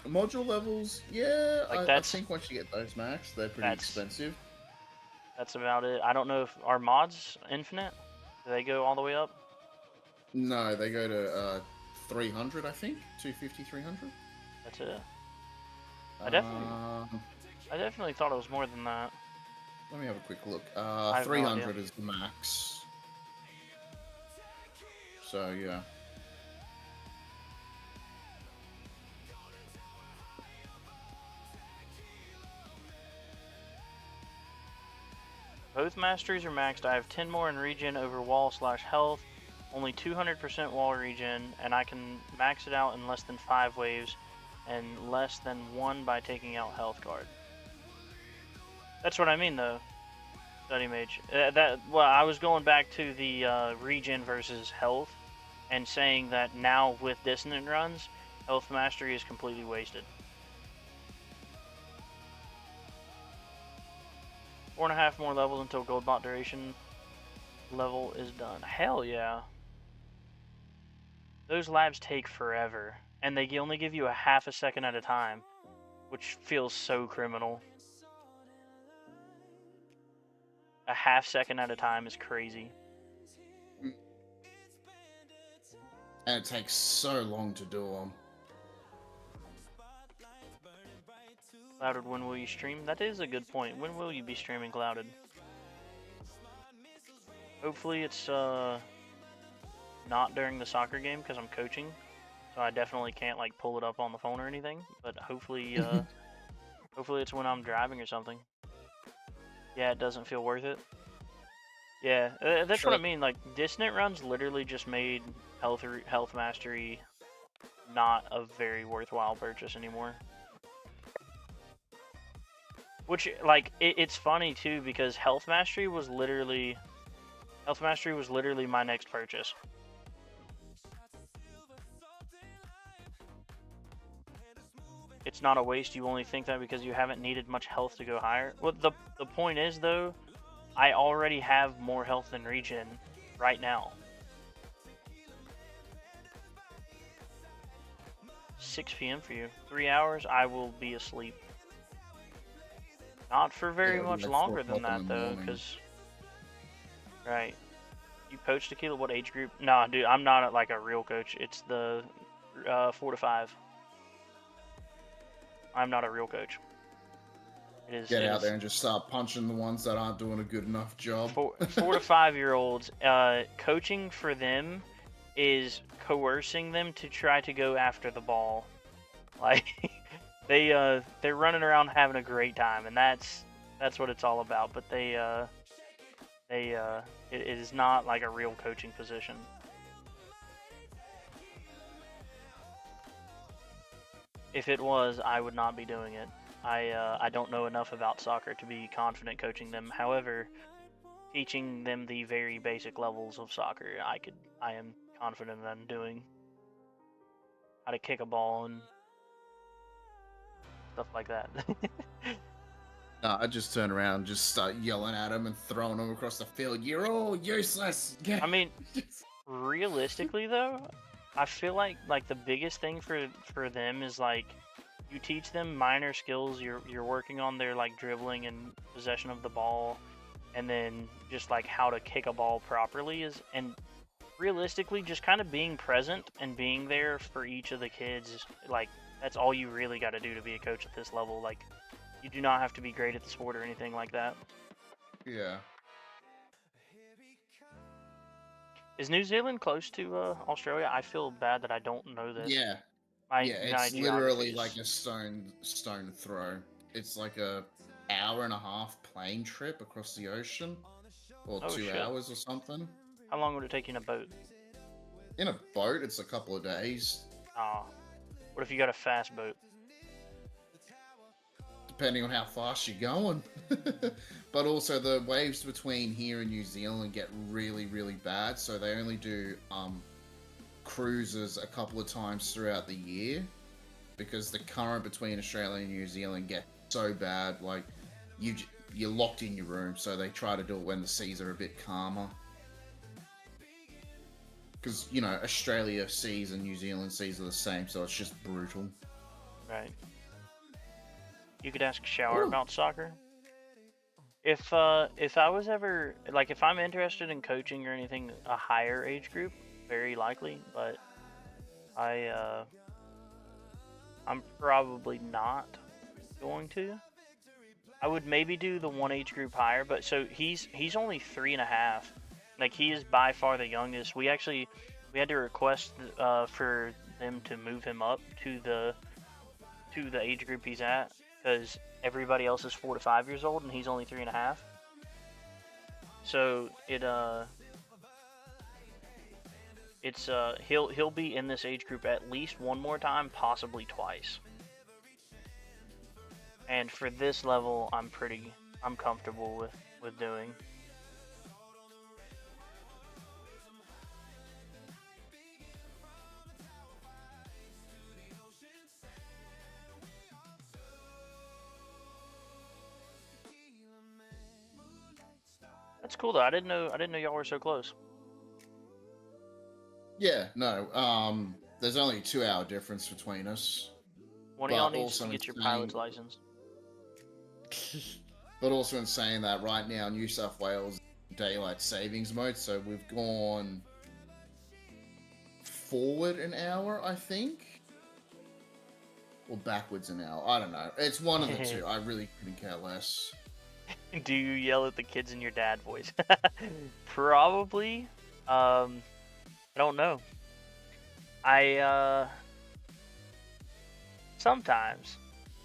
Module levels, yeah, like I think once you get those maxed, they're pretty expensive. That's about it. I don't know if our mods infinite. Do they go all the way up? No, they go to 300, I think. 250, 300. That's it. I definitely thought it was more than that. Let me have a quick look. 300 is the max. So, yeah. Both masteries are maxed. I have 10 more in regen over wall/health, only 200% wall regen, and I can max it out in less than 5 waves and less than 1 by taking out health guard. That's what I mean though, Study Mage. Well, I was going back to the regen versus health and saying that now with dissonant runs, health mastery is completely wasted. 4.5 more levels until gold bot duration level is done. Hell yeah. Those labs take forever, and they only give you a half a second at a time, which feels so criminal. A half second at a time is crazy. And it takes so long to do them. Clouded, when will you stream? That is a good point. When will you be streaming Clouded? Hopefully it's not during the soccer game because I'm coaching, so I definitely can't like pull it up on the phone or anything. But hopefully, hopefully it's when I'm driving or something. Yeah, it doesn't feel worth it. Yeah, that's what I mean. Like dissonant runs literally just made health mastery not a very worthwhile purchase anymore. Which, like, it's funny too because health mastery was literally my next purchase. It's not a waste. You only think that because you haven't needed much health to go higher. Well, the point is though, I already have more health than regen right now. 6 p.m. for you. 3 hours, I will be asleep. Not for very much longer than that though, because right. You coach tequila? What age group? Nah, dude, I'm not like a real coach. It's the 4 to 5. I'm not a real coach. Get out there and just start punching the ones that aren't doing a good enough job. 4 to 5-year-olds, coaching for them is coercing them to try to go after the ball. Like they're running around having a great time, and that's what it's all about. But it is not like a real coaching position. If it was, I would not be doing it. I don't know enough about soccer to be confident coaching them. However, teaching them the very basic levels of soccer, I am confident in doing. How to kick a ball and stuff like that. No, I just turn around and just start yelling at them and throwing them across the field. You're all useless. I mean, realistically though, I feel like the biggest thing for them is like you teach them minor skills. You're working on their like dribbling and possession of the ball, and then just like how to kick a ball properly is, and realistically just kind of being present and being there for each of the kids. Like that's all you really got to do to be a coach at this level. Like you do not have to be great at the sport or anything like that. Yeah. Is New Zealand close to Australia? I feel bad that I don't know this. Yeah. My It's geography literally is- like a stone throw. It's like a hour and a half plane trip across the ocean, or Oh, 2 shit. hours or something. How long would it take you in a boat? In a boat, it's a couple of days, Ah, what if you got a fast boat? depending on how fast you're going. But also the waves between here and New Zealand get really, really bad, so they only do cruises a couple of times throughout the year because the current between Australia and New Zealand gets so bad, like you're locked in your room, so they try to do it when the seas are a bit calmer. Because, you know, Australia seas and New Zealand seas are the same, so it's just brutal. Right. You could ask Shower Ooh. about soccer. If I was ever like if I'm interested in coaching or anything a higher age group, very likely, but I'm probably not going to. I would maybe do the one age group higher, but so he's only 3.5. Like he is by far the youngest. We had to request for them to move him up to the age group he's at because everybody else is 4 to 5 years old and he's only 3.5. So he'll be in this age group at least one more time, possibly twice. And for this level, I'm comfortable with doing. That's cool though. I didn't know y'all were so close. Yeah, no, there's only a 2-hour difference between us. One of y'all But needs to also get your insane- pilot's license. But also in saying that, right now New South Wales daylight savings mode, so we've gone forward an hour, I think, or backwards an hour. I don't know. It's one of the two. I really couldn't care less. Do you yell at the kids in your dad voice? Probably. I don't know. Sometimes.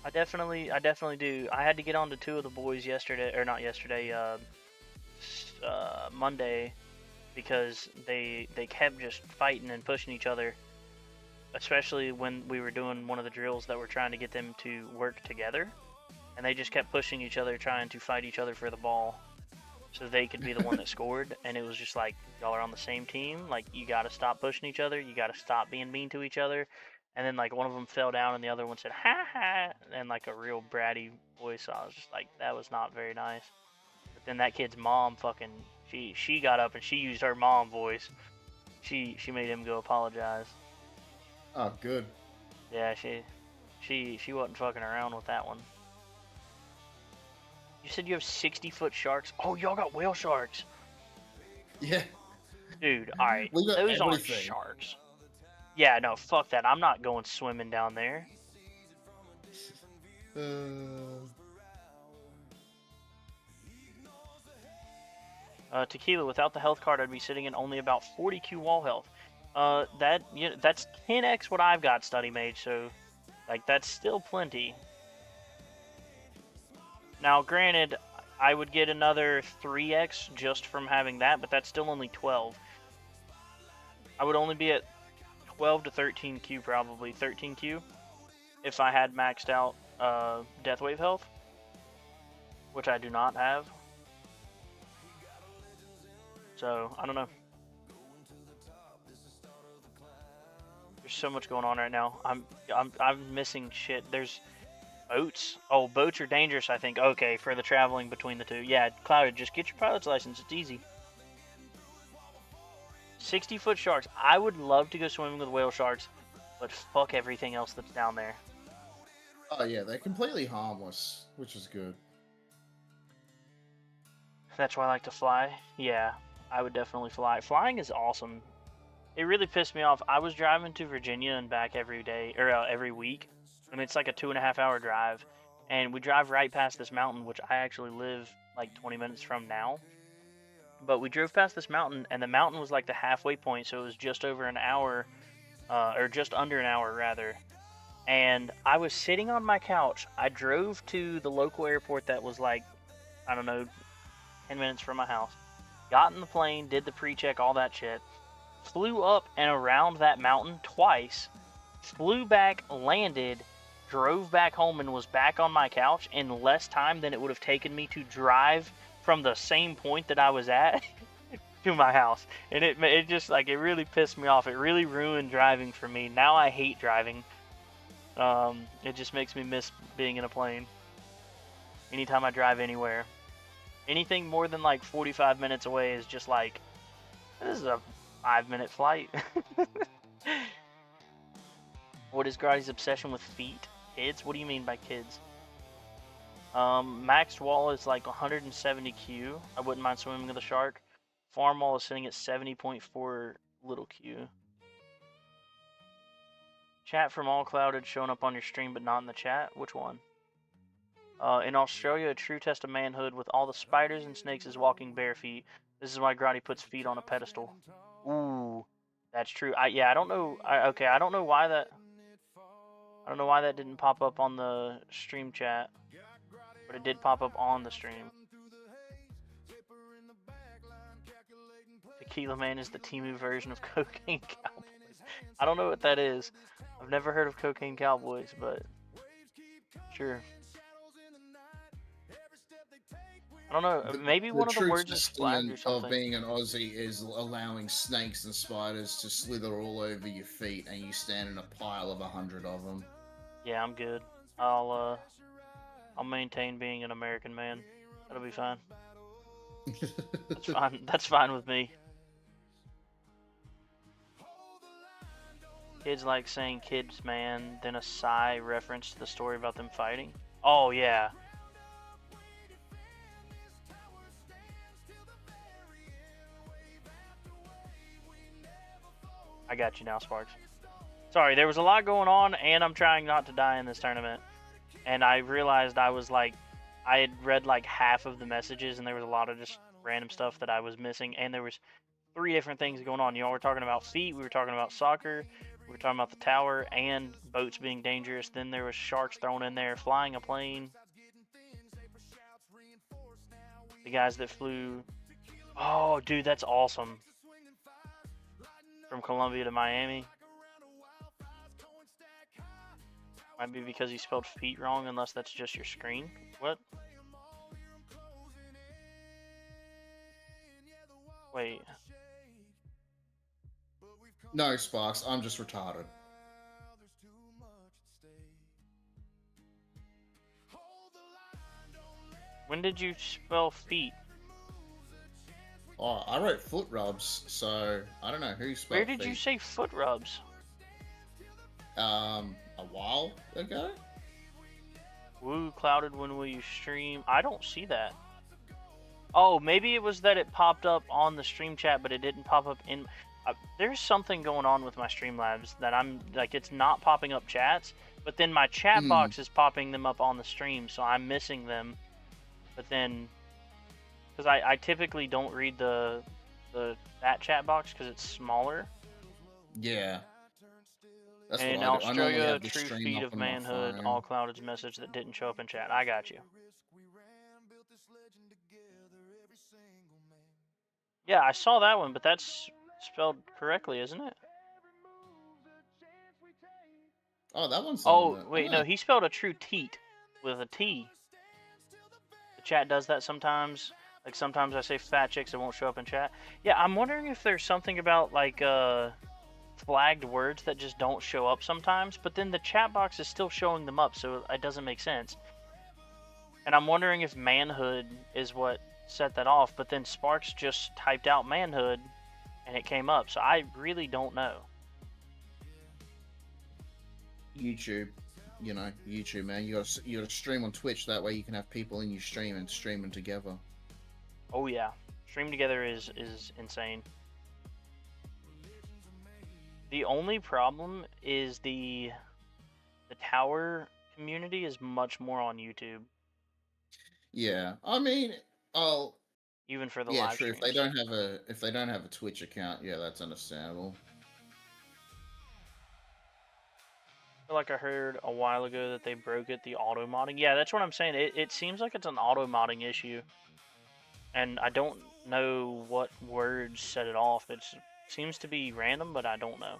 I definitely do. I had to get on to 2 of the boys yesterday, or not yesterday, Monday, because they kept just fighting and pushing each other, especially when we were doing one of the drills that we're trying to get them to work together, and they just kept pushing each other, trying to fight each other for the ball so they could be the one that scored. And it was just like, y'all are on the same team, like you gotta stop pushing each other, you gotta stop being mean to each other. And then like one of them fell down and the other one said ha ha, and like a real bratty voice. So I was just like, that was not very nice. But then that kid's mom fucking she got up and she used her mom voice. She made him go apologize. Oh, good. Yeah, she wasn't fucking around with that one. You said you have 60-foot sharks? Oh, y'all got whale sharks. Yeah. Dude, alright. We got Those aren't everything. sharks. Yeah, no, fuck that. I'm not going swimming down there. Tequila, without the health card, I'd be sitting in only about 40 Q wall health. That's 10x what I've got, Study Mage, so, like, that's still plenty. Now, granted, I would get another 3x just from having that, but that's still only 12. I would only be at 12 to 13 Q, probably 13 Q, if I had maxed out Death Wave health, which I do not have. So I don't know. There's so much going on right now. I'm missing shit. There's boats. Oh, boats are dangerous, I think. Okay, for the traveling between the two. Yeah, Clouded, just get your pilot's license. It's easy. 60-foot sharks. I would love to go swimming with whale sharks, but fuck everything else that's down there. Oh yeah, they're completely harmless, which is good. That's why I like to fly. Yeah, I would definitely fly. Flying is awesome. It really pissed me off. I was driving to Virginia and back every day, or every week, and it's like a 2.5-hour drive. And we drive right past this mountain, which I actually live like 20 minutes from now. But we drove past this mountain, and the mountain was like the halfway point, so it was just over an hour, or just under an hour rather. And I was sitting on my couch. I drove to the local airport that was like, I don't know, 10 minutes from my house. Got in the plane, did the pre-check, all that shit. Flew up and around that mountain twice. Flew back, landed, drove back home, and was back on my couch in less time than it would have taken me to drive from the same point that I was at to my house. And it just, like, it really pissed me off. It really ruined driving for me. Now I hate driving. It just makes me miss being in a plane. Anytime I drive anywhere. Anything more than like 45 minutes away is just like, this is a 5-minute flight. What is Grotty's obsession with feet? Kids? What do you mean by kids? Maxed wall is like 170 Q. I wouldn't mind swimming with a shark. Farm wall is sitting at 70.4 little Q. Chat from All Clouded showing up on your stream but not in the chat. Which one? In Australia, a true test of manhood with all the spiders and snakes is walking bare feet. This is why Grotty puts feet on a pedestal. Ooh, that's true. I don't know. I don't know why that. I don't know why that didn't pop up on the stream chat, but it did pop up on the stream. Tequila Man is the Temu version of Cocaine Cowboys. I don't know what that is. I've never heard of Cocaine Cowboys, but sure. I don't know. Maybe one of the words is flag or something. Of being an Aussie is allowing snakes and spiders to slither all over your feet, and you stand in a pile of 100 of them. Yeah, I'm good. I'll maintain being an American man. That'll be fine. That's fine. That's fine with me. Kids like saying "kids, man," then a sigh reference to the story about them fighting. Oh yeah. I got you now, Sparks. Sorry, there was a lot going on, and I'm trying not to die in this tournament. And I realized I was like, I had read like half of the messages, and there was a lot of just random stuff that I was missing. And there was 3 different things going on. Y'all were talking about feet, we were talking about soccer, we were talking about the tower, and boats being dangerous. Then there was sharks thrown in there, flying a plane. The guys that flew. Oh, dude, that's awesome. From Colombia to Miami. Might be because he spelled feet wrong, unless that's just your screen. What? Wait. No, Sparks, I'm just retarded. When did you spell feet? Oh, I wrote foot rubs, so I don't know who spelled Where did feet. you say foot rubs? A while ago? Woo, Clouded, when will you stream? I don't see that. Oh, maybe it was that it popped up on the stream chat, but it didn't pop up in... there's something going on with my Streamlabs that I'm... Like, it's not popping up chats, but then my chat box is popping them up on the stream, so I'm missing them. But then... Because I typically don't read that chat box because it's smaller. Yeah. That's and in what I do. Australia, true feet of manhood, All Clouded's message that didn't show up in chat. I got you. Yeah, I saw that one, but that's spelled correctly, isn't it? Oh, that one's... Oh, wait, no, he spelled a true teat. with a T. The chat does that sometimes. Like sometimes I say fat chicks, it won't show up in chat. Yeah, I'm wondering if there's something about like flagged words that just don't show up sometimes, but then the chat box is still showing them up, so it doesn't make sense. And I'm wondering if manhood is what set that off, but then Sparks just typed out manhood and it came up, so I really don't know. YouTube, YouTube, man. You gotta stream on Twitch. That way you can have people in your stream and streaming together. Oh yeah, stream together is insane. The only problem is the tower community is much more on YouTube. Yeah, I mean, I'll even for the yeah, live true. streams. If they don't have a Twitch account, yeah, that's understandable. I feel like I heard a while ago that they broke it, the auto modding. Yeah, that's what I'm saying. It seems like it's an auto modding issue, and I don't know what words set it off. It seems to be random, but I don't know.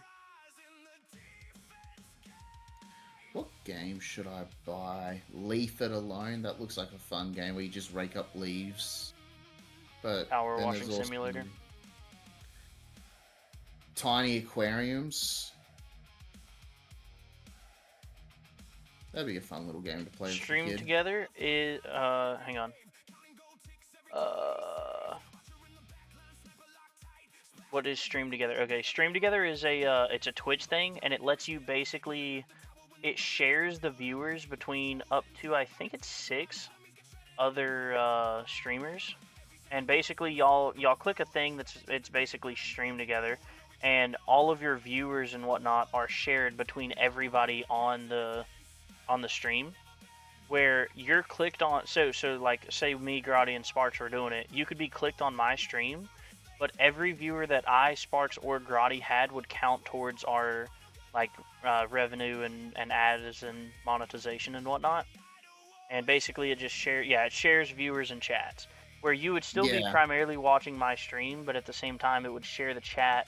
What game should I buy? Leaf It Alone. That looks like a fun game where you just rake up leaves. But Power then washing there's also simulator. Tiny aquariums. That'd be a fun little game to play with a Stream kid. together is hang on. What is stream together? Okay, stream together is it's a Twitch thing, and it lets you basically, it shares the viewers between up to, I think it's 6 other streamers, and basically y'all click a thing it's basically stream together, and all of your viewers and whatnot are shared between everybody on the stream, where you're clicked on. So like, say me, Grotti, and Sparks were doing it, you could be clicked on my stream, but every viewer that I, Sparks, or Grotti had would count towards our like revenue and ads and monetization and whatnot. And basically it just shares viewers and chats, where you would still be primarily watching my stream, but at the same time it would share the chat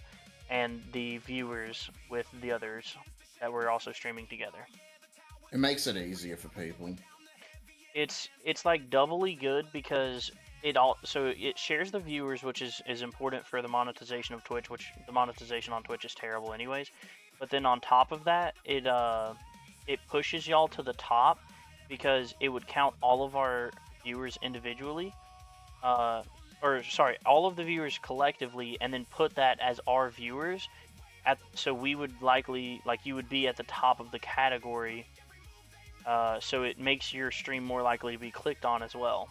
and the viewers with the others that were also streaming together. It makes it easier for people. It's like doubly good because it shares the viewers, which is important for the monetization of Twitch, which the monetization on Twitch is terrible anyways. But then on top of that, it pushes y'all to the top, because it would count all of our viewers individually, all of the viewers collectively, and then put that as our viewers. So we would likely, like, you would be at the top of the category. So it makes your stream more likely to be clicked on as well.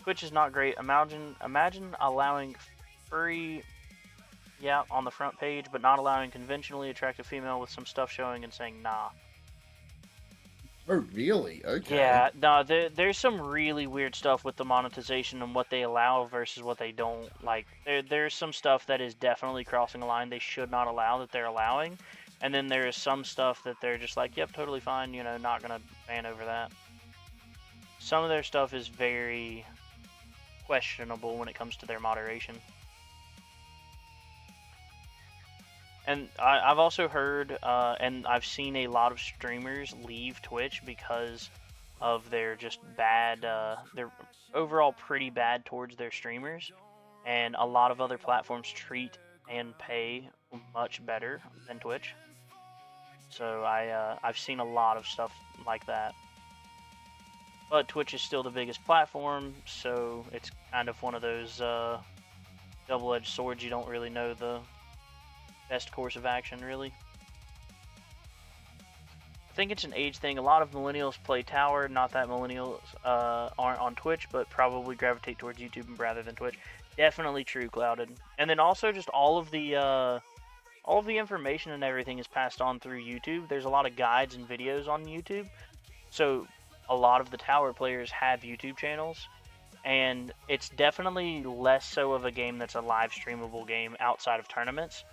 Twitch is not great. Imagine allowing furry, on the front page, but not allowing conventionally attractive female with some stuff showing and saying nah. Oh, really? Okay. Yeah, no, there's some really weird stuff with the monetization and what they allow versus what they don't. Like, there's some stuff that is definitely crossing a line they should not allow that they're allowing. And then there is some stuff that they're just like, yep, totally fine, not gonna ban over that. Some of their stuff is very questionable when it comes to their moderation. And I've also heard, and I've seen a lot of streamers leave Twitch because of their just bad, their overall pretty bad towards their streamers. And a lot of other platforms treat and pay much better than Twitch. So I've seen a lot of stuff like that. But Twitch is still the biggest platform, so it's kind of one of those double-edged swords. You don't really know the best course of action, really. I think it's an age thing. A lot of millennials play Tower. Not that millennials aren't on Twitch, but probably gravitate towards YouTube rather than Twitch. Definitely true, Clouded. And then also just all of the information and everything is passed on through YouTube. There's a lot of guides and videos on YouTube. So a lot of the Tower players have YouTube channels. And it's definitely less so of a game that's a live streamable game outside of tournaments.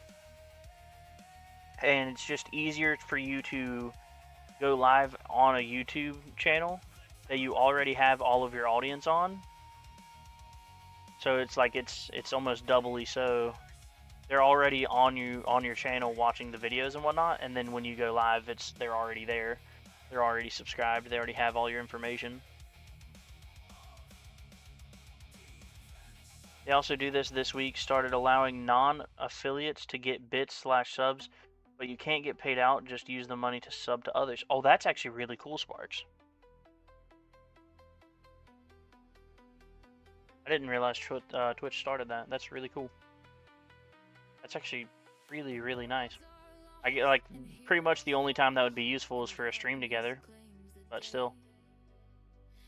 And it's just easier for you to go live on a YouTube channel that you already have all of your audience on. So it's like it's almost doubly so. They're already on your channel watching the videos and whatnot, and then when you go live, they're already there. They're already subscribed. They already have all your information. They also do this week, started allowing non-affiliates to get bits/subs, but you can't get paid out, just use the money to sub to others. Oh, that's actually really cool, Sparks. I didn't realize Twitch started that. That's really cool. That's actually really, really nice. I get, like, pretty much the only time that would be useful is for a stream together, but still.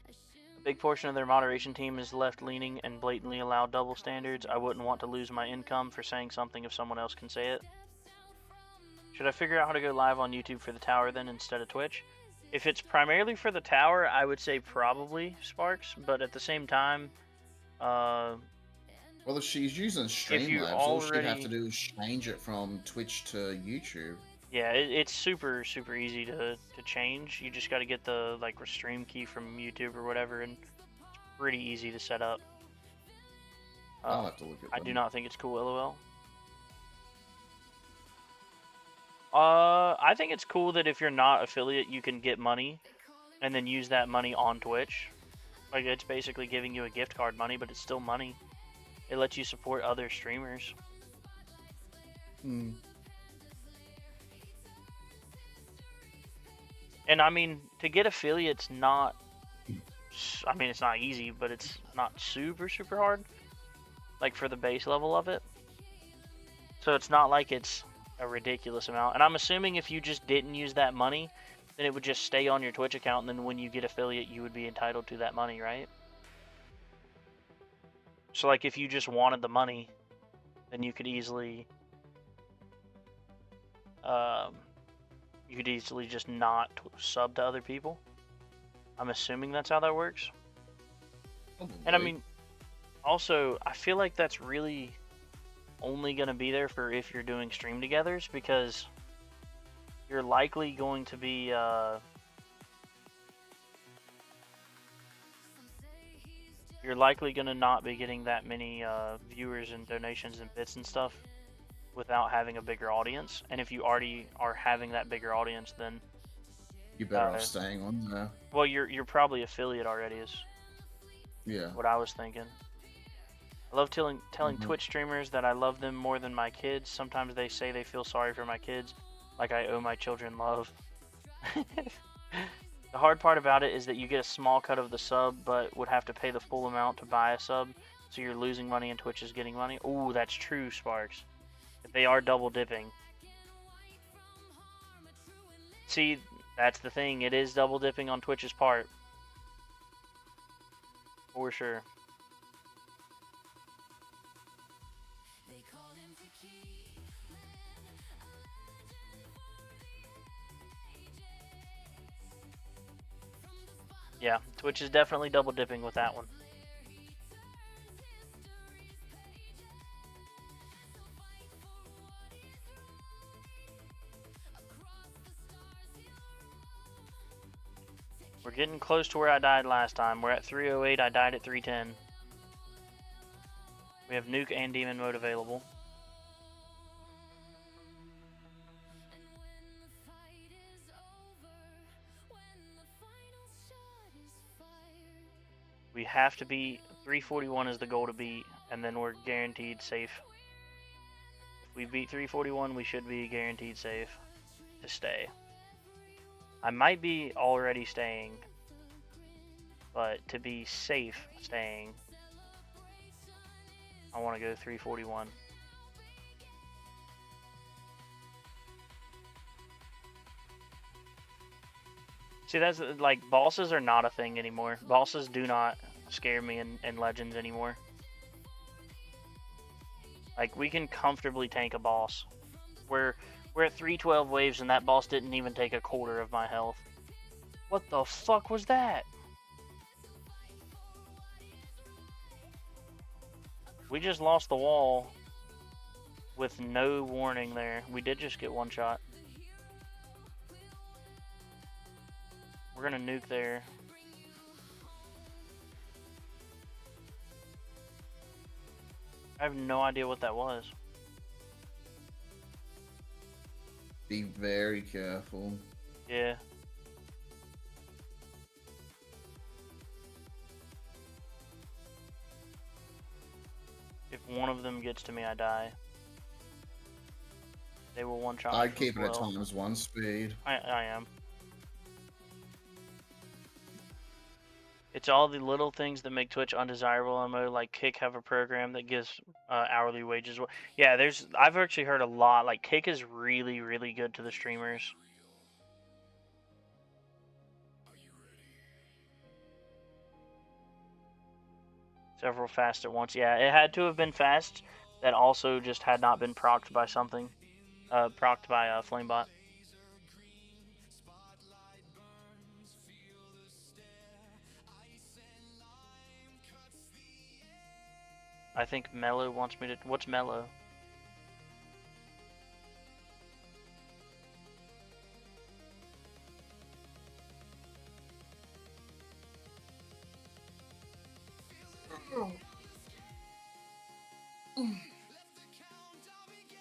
A big portion of their moderation team is left-leaning and blatantly allow double standards. I wouldn't want to lose my income for saying something if someone else can say it. Should I figure out how to go live on YouTube for the tower then instead of Twitch? If it's primarily for the tower, I would say probably Sparks, but at the same time, well, if she's using Streamlabs, all she'd have to do is change it from Twitch to YouTube. Yeah, it's super easy to change. You just got to get the stream key from YouTube or whatever, and it's pretty easy to set up. I'll have to look at that. I do not think it's cool, LOL. I think it's cool that if you're not affiliate, you can get money and then use that money on Twitch. Like, it's basically giving you a gift card money, but it's still money. It lets you support other streamers. Hmm. And I mean, to get affiliates, not... I mean, it's not easy, but it's not super hard. Like, for the base level of it. So it's not like it's a ridiculous amount. And I'm assuming if you just didn't use that money, then it would just stay on your Twitch account, and then when you get affiliate, you would be entitled to that money, right? So, like, if you just wanted the money, then you could easily... you could easily just not sub to other people. I'm assuming that's how that works. Probably. And I mean, also, I feel like that's really only going to be there for if you're doing stream togethers, because you're likely going to be you're likely going to not be getting that many viewers and donations and bits and stuff without having a bigger audience. And if you already are having that bigger audience, then you're better off staying on there. Well, you're probably affiliate already, is what I was thinking. I love telling Twitch streamers that I love them more than my kids. Sometimes they say they feel sorry for my kids, like I owe my children love. The hard part about it is that you get a small cut of the sub, but would have to pay the full amount to buy a sub, so you're losing money and Twitch is getting money. Ooh, that's true, Sparks. They are double dipping. See, that's the thing. It is double dipping on Twitch's part. For sure. Yeah, Twitch is definitely double dipping with that one. We're getting close to where I died last time. We're at 308, I died at 310. We have nuke and demon mode available. We have to beat 341 is the goal to beat, and then we're guaranteed safe. If we beat 341, we should be guaranteed safe to stay. I might be already staying, but to be safe staying, I want to go 341. See, that's like, bosses are not a thing anymore. Bosses do not scare me in Legends anymore. Like, we can comfortably tank a boss. We're at 312 waves and that boss didn't even take a quarter of my health. What the fuck was that? We just lost the wall with no warning there. We did just get one shot. We're gonna nuke there. I have no idea what that was. Be very careful. Yeah. one of them gets to me, I die. They will one-shot me I'd from keep it at 12. ×1 speed. I am. It's all the little things that make Twitch undesirable. Like Kick have a program that gives hourly wages. Yeah, I've actually heard a lot. Like Kick is really, really good to the streamers. Several fast at once. Yeah, it had to have been fast. That also just had not been procced by something. Procced by Flamebot. I think Mellow wants me to. What's Mellow?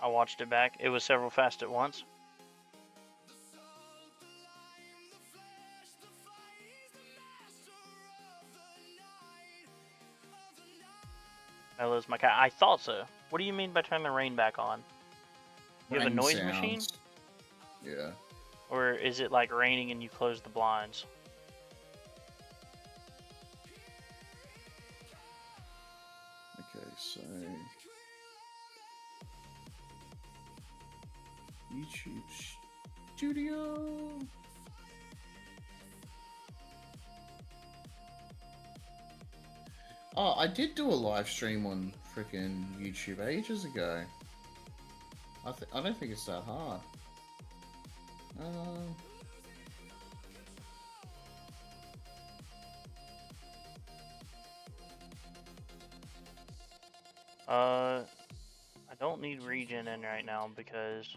I watched it back. It was several fast at once. Mellow's my cat. I thought so. What do you mean by turning the rain back on? You have a Rain noise sounds. machine? Yeah. Or is it like raining and you close the blinds? Okay, so YouTube Studio. Oh, I did do a live stream on freaking YouTube ages ago. I don't think it's that hard. I don't need regen in right now because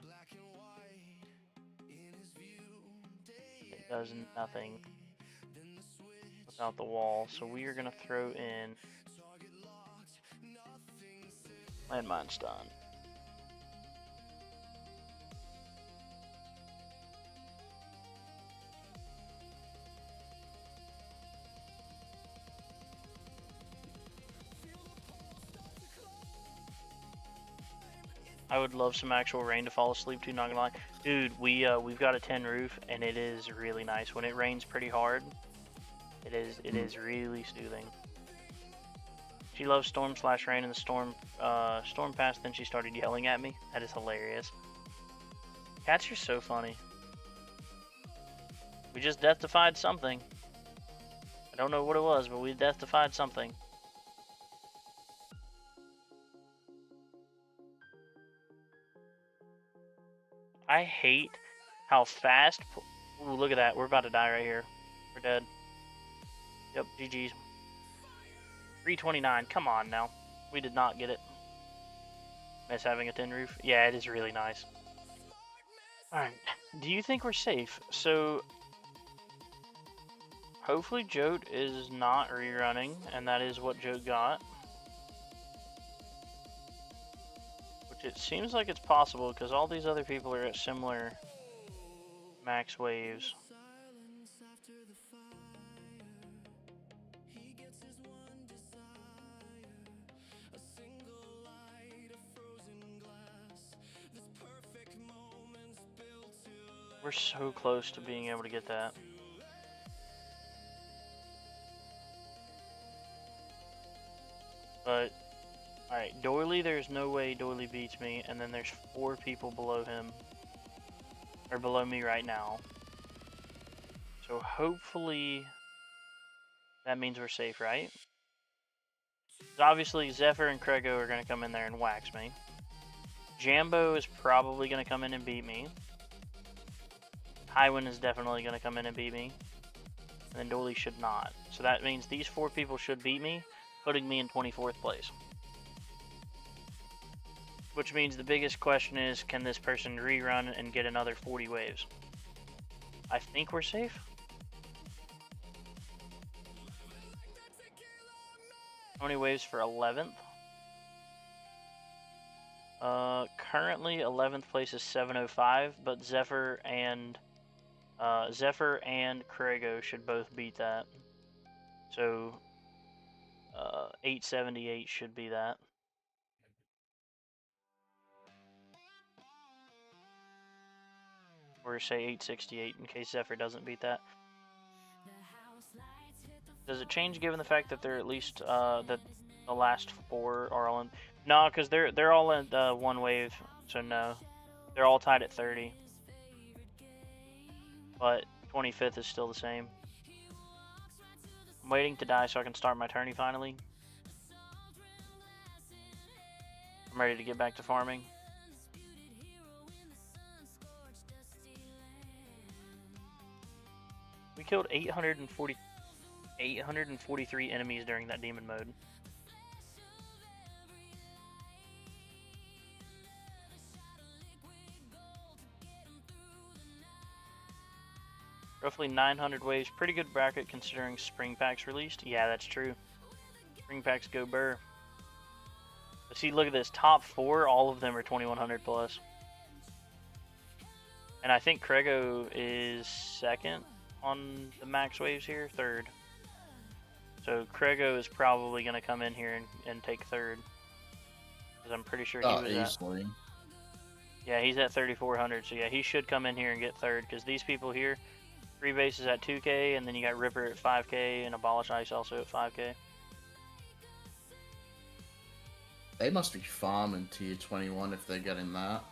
it does nothing without the wall. So we are gonna throw in landmine stun. I would love some actual rain to fall asleep to, not gonna lie. Dude, we've got a tin roof and it is really nice. When it rains pretty hard, it is really soothing. She loves storm/rain, and the storm passed, then she started yelling at me. That is hilarious. Cats are so funny. We just death-defied something. I don't know what it was, but we death-defied something. I hate how fast... Ooh, look at that. We're about to die right here. We're dead. Yep, GG's. 329. Come on now. We did not get it. Miss having a tin roof? Yeah, it is really nice. Alright. Do you think we're safe? So... hopefully Jote is not rerunning, and that is what Jote got. Which it seems like it's possible, because all these other people are at similar max waves. We're so close to being able to get that. But, alright, Doily, there's no way Doily beats me, and then there's 4 people below him, or below me right now. So hopefully that means we're safe, right? Obviously, Zephyr and Krego are going to come in there and wax me. Jambo is probably going to come in and beat me. Highwind is definitely going to come in and beat me. And then Doily should not. So that means these 4 people should beat me, putting me in 24th place. Which means the biggest question is, can this person rerun and get another 40 waves? I think we're safe. How many waves for 11th? Currently 11th place is 705, but Zephyr and Krego should both beat that. So 878 should be that. or say 868 in case Zephyr doesn't beat that. Does it change given the fact that they're at least that the last 4 are all in? No, because they're all in one wave, so no, they're all tied at 30. But 25th is still the same. I'm waiting to die so I can start my tourney finally. I'm ready to get back to farming. We killed 843 enemies during that demon mode. Roughly 900 waves. Pretty good bracket considering spring packs released. Yeah, that's true. Spring packs go burr. But see, look at this. Top 4, all of them are 2100 plus. And I think Krego is 2nd on the max waves here, 3rd. So Krego is probably going to come in here and take 3rd. Because I'm pretty sure he was easily. Yeah, he's at 3400. So yeah, he should come in here and get 3rd. Because these people here, 3 bases at 2k, and then you got Ripper at 5k, and Abolish Ice also at 5k. They must be farming tier 21 if they're getting that.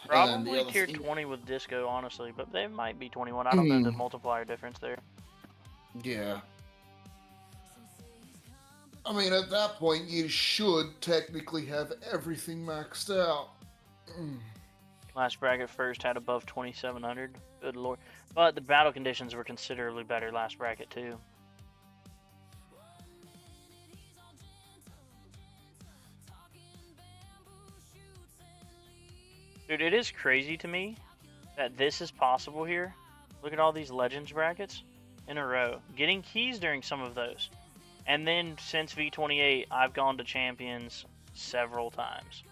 Probably tier 20 with Disco, honestly, but they might be 21. I don't know the multiplier difference there. Yeah. I mean, at that point, you should technically have everything maxed out. Last bracket first had above 2700. Good lord. But the battle conditions were considerably better last bracket, too. Dude, it is crazy to me that this is possible here. Look at all these Legends brackets in a row. Getting keys during some of those. And then since V28, I've gone to Champions several times.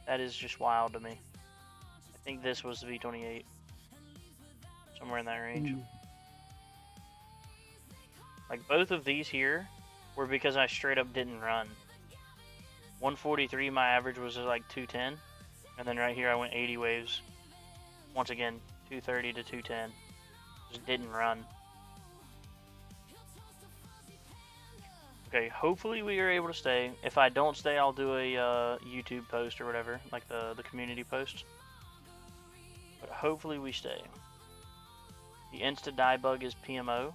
That is just wild to me. I think this was V28. Somewhere in that range. Like both of these here were because I straight up didn't run. 143, my average was like 210. And then right here I went 80 waves. Once again, 230 to 210. Just didn't run. Okay, hopefully we are able to stay. If I don't stay, I'll do a YouTube post or whatever, like the community post. But hopefully we stay. The insta die bug is PMO.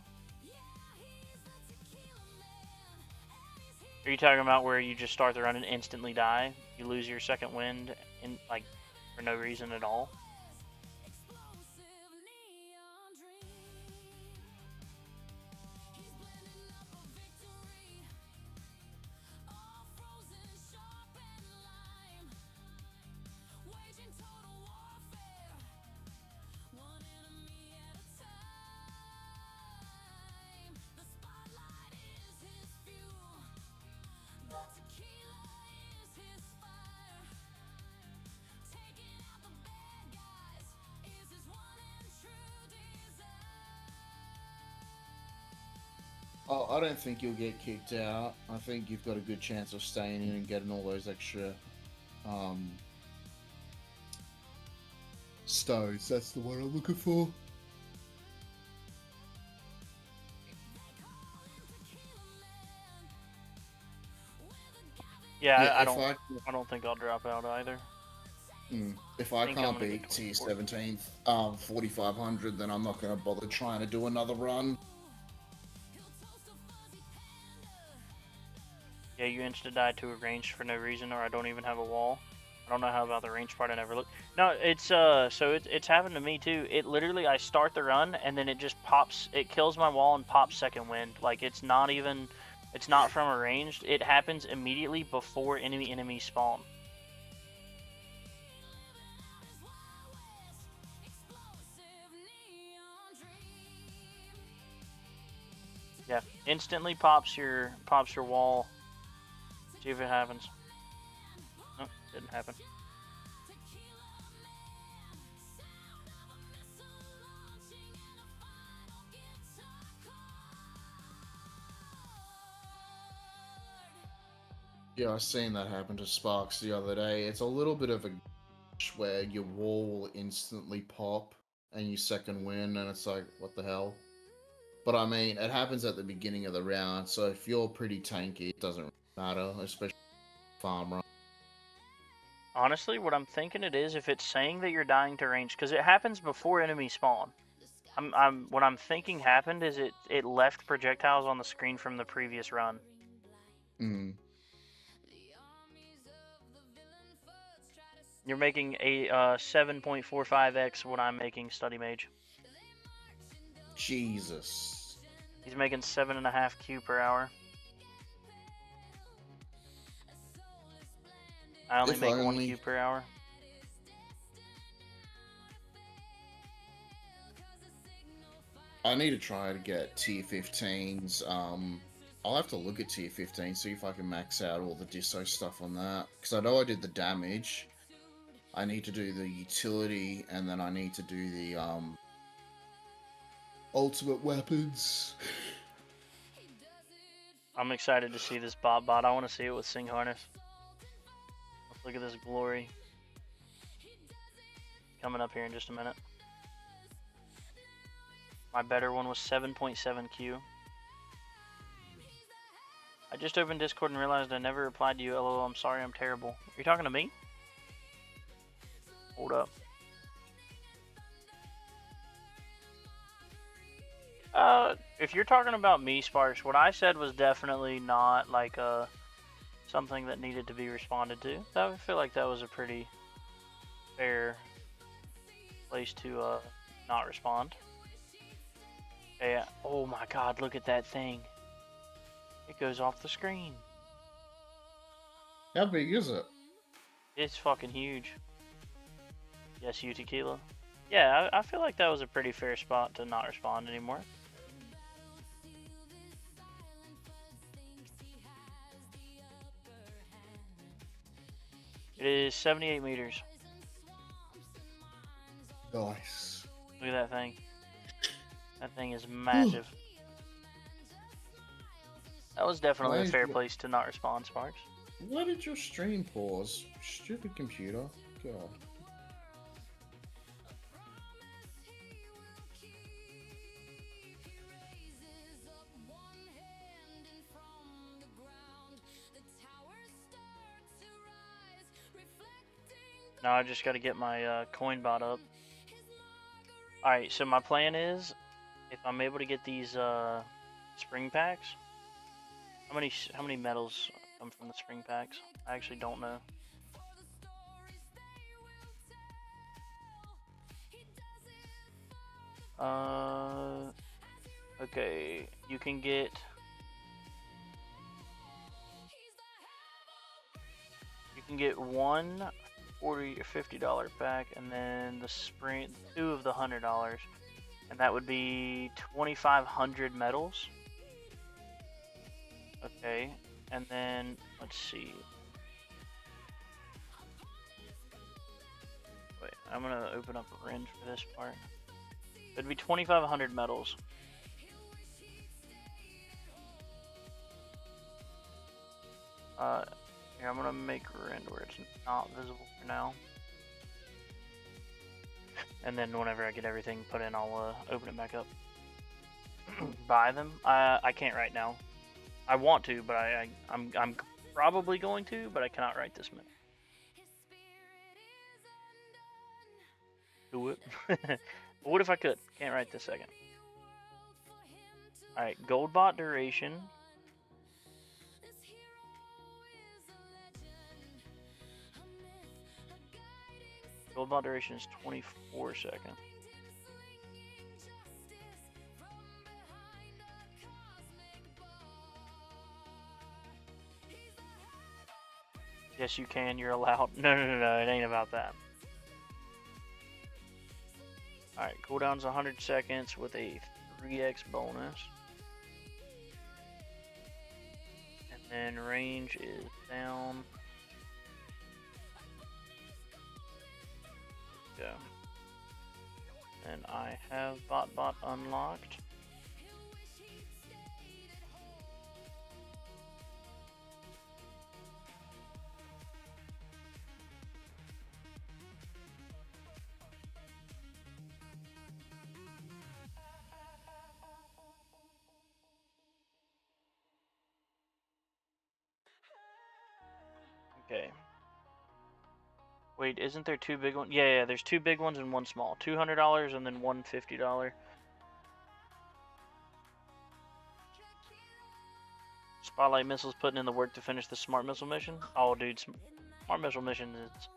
Are you talking about where you just start the run and instantly die? You lose your second wind in like for no reason at all? Oh, I don't think you'll get kicked out. I think you've got a good chance of staying in and getting all those extra stones. That's the one I'm looking for. Yeah, I don't think I'll drop out either. If I can't beat T17 4500, then I'm not going to bother trying to do another run. Yeah, you insta-die to a range for no reason, or I don't even have a wall. I don't know how about the range part, I never looked. No, it's it's happened to me too. It literally, I start the run, and then it just pops, it kills my wall and pops second wind. Like, it's not from a ranged, it happens immediately before enemies spawn. Yeah, instantly pops your wall. See if it happens. Nope, didn't happen. Yeah, I seen that happen to Sparks the other day. It's a little bit of a where your wall will instantly pop and you second win, and it's like, what the hell? But I mean, it happens at the beginning of the round, so if you're pretty tanky, it doesn't really matter, especially farm run. Honestly, what I'm thinking it is, if it's saying that you're dying to range, because it happens before enemies spawn. What I'm thinking happened is it left projectiles on the screen from the previous run. Mm. You're making a 7.45x what I'm making Study Mage. Jesus. He's making 7.5 Q per hour. I only If make only. 1 Q per hour. I need to try to get tier 15s. I'll have to look at tier 15, see if I can max out all the disso stuff on that. Because I know I did the damage. I need to do the utility, and then I need to do the ultimate weapons. I'm excited to see this bot. I want to see it with Sing Harness. Let's look at this glory. Coming up here in just a minute. My better one was 7.7 Q. I just opened Discord and realized I never replied to you. LOL, I'm sorry, I'm terrible. Are you talking to me? Hold up. If you're talking about me, Sparks, what I said was definitely not like something that needed to be responded to. I feel like that was a pretty fair place to not respond. Yeah. Oh my God! Look at that thing. It goes off the screen. How big is it? It's fucking huge. Yes, you tequila. Yeah, I feel like that was a pretty fair spot to not respond anymore. It is 78 meters. Nice. Look at that thing. That thing is massive. That was definitely a fair place to not respond, Sparks. Why did your stream pause? Stupid computer. God. Now I just got to get my coin bot up. Alright, so my plan is, if I'm able to get these spring packs, how many medals come from the spring packs? I actually don't know. Okay, you can get one $40 or $50 pack, and then the spring, two of the $100, and that would be 2,500 medals. Okay, and then let's see. Wait, I'm gonna open up a rend for this part. It'd be 2,500 medals. Here, I'm gonna make a rend where it's not visible for now. And then whenever I get everything put in, I'll open it back up. Buy them? I can't right now. I want to, but I'm probably going to, but I cannot right this minute. Do it. What if I could? Can't right this second. Alright, gold bot duration. Gold bot duration is 24 seconds. Yes, you can. You're allowed. No, it ain't about that. Alright, cooldown's 100 seconds with a 3x bonus. And then range is down. Go. And I have bot unlocked. Okay. Wait, isn't there 2 big ones? Yeah, there's 2 big ones and 1 small. $200 and then one $50. Spotlight Missile's putting in the work to finish the Smart Missile mission. Oh, dude, Smart Missile mission has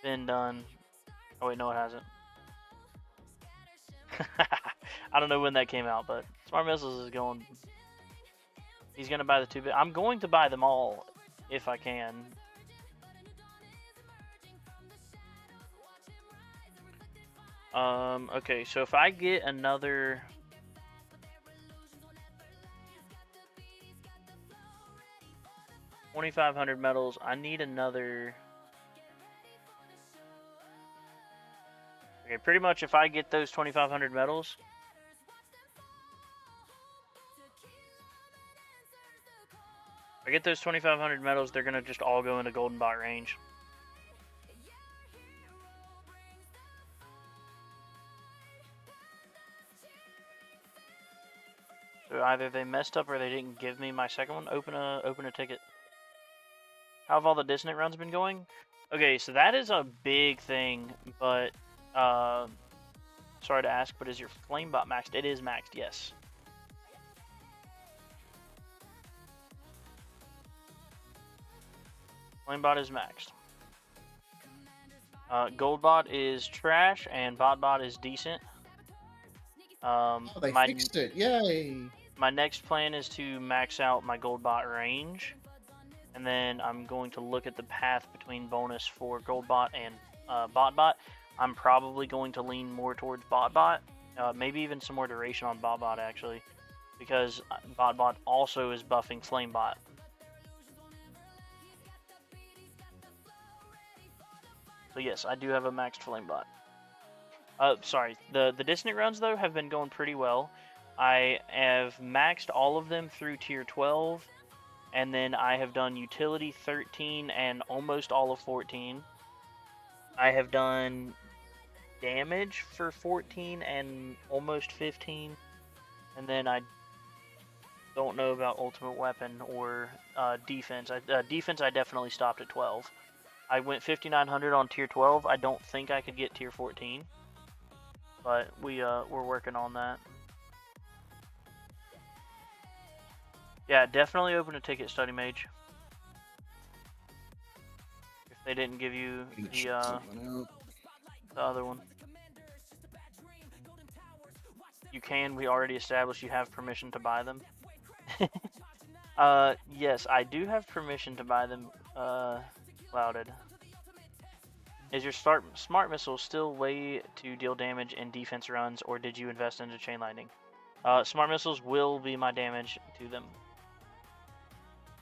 been done. Oh wait, no, it hasn't. I don't know when that came out, but Smart Missiles is going. He's gonna buy the 2 big. I'm going to buy them all if I can. Okay, so if I get another 2,500 medals, I need another. Okay, pretty much if I get those 2,500 medals, if I get those 2,500 medals, they're gonna just all go into golden bot range. So either they messed up or they didn't give me my second one. Open a ticket. How have all the dissonant runs been going? Okay, so that is a big thing, but sorry to ask, but is your flamebot maxed? It is maxed, yes. Flamebot is maxed. Goldbot is trash and botbot is decent. They fixed it! Yay! My next plan is to max out my Goldbot range, and then I'm going to look at the path between bonus for Goldbot and botbot. I'm probably going to lean more towards botbot, maybe even some more duration on botbot actually, because botbot also is buffing flamebot. So yes, I do have a maxed flamebot. Sorry, the dissonant runs though have been going pretty well. I have maxed all of them through tier 12, and then I have done utility 13 and almost all of 14. I have done damage for 14 and almost 15, and then I don't know about ultimate weapon or defense. Defense I definitely stopped at 12. I went 5,900 on tier 12. I don't think I could get tier 14, but we're working on that. Yeah, definitely open a ticket, Study Mage. If they didn't give you the other one. You can, we already established you have permission to buy them. Yes, I do have permission to buy them, Clouded. Is your smart missile still way to deal damage in defense runs, or did you invest into chain lightning? Smart missiles will be my damage to them.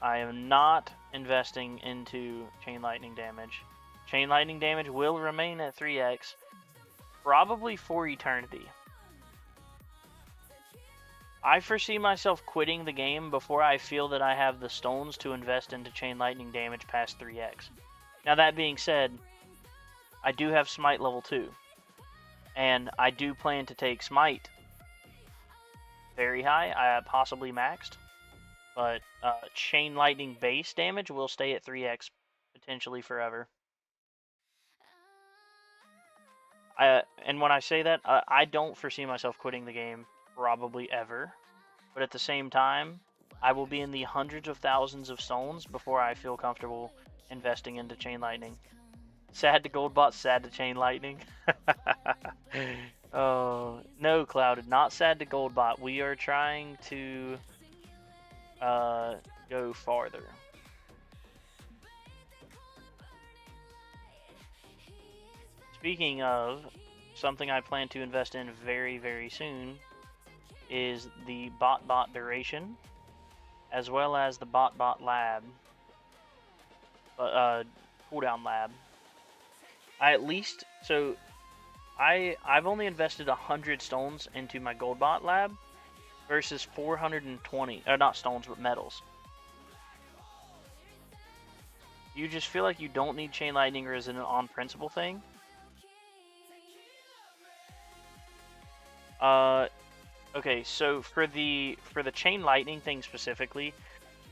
I am not investing into chain lightning damage. Chain lightning damage will remain at 3x, probably for eternity. I foresee myself quitting the game before I feel that I have the stones to invest into chain lightning damage past 3x. Now that being said, I do have Smite level 2, and I do plan to take Smite very high, possibly maxed, but chain lightning base damage will stay at 3x potentially forever. And when I say that, I don't foresee myself quitting the game probably ever, but at the same time, I will be in the hundreds of thousands of stones before I feel comfortable investing into chain lightning. Sad to Goldbot, sad to chain lightning. Oh no, Clouded, not sad to Goldbot. We are trying to go farther. Speaking of something I plan to invest in very, very soon is the bot duration, as well as the bot lab, cooldown lab. I've only invested 100 stones into my Goldbot lab versus 420, not stones, but metals. You just feel like you don't need chain lightning, or is it an on principle thing? Okay, so for the chain lightning thing specifically,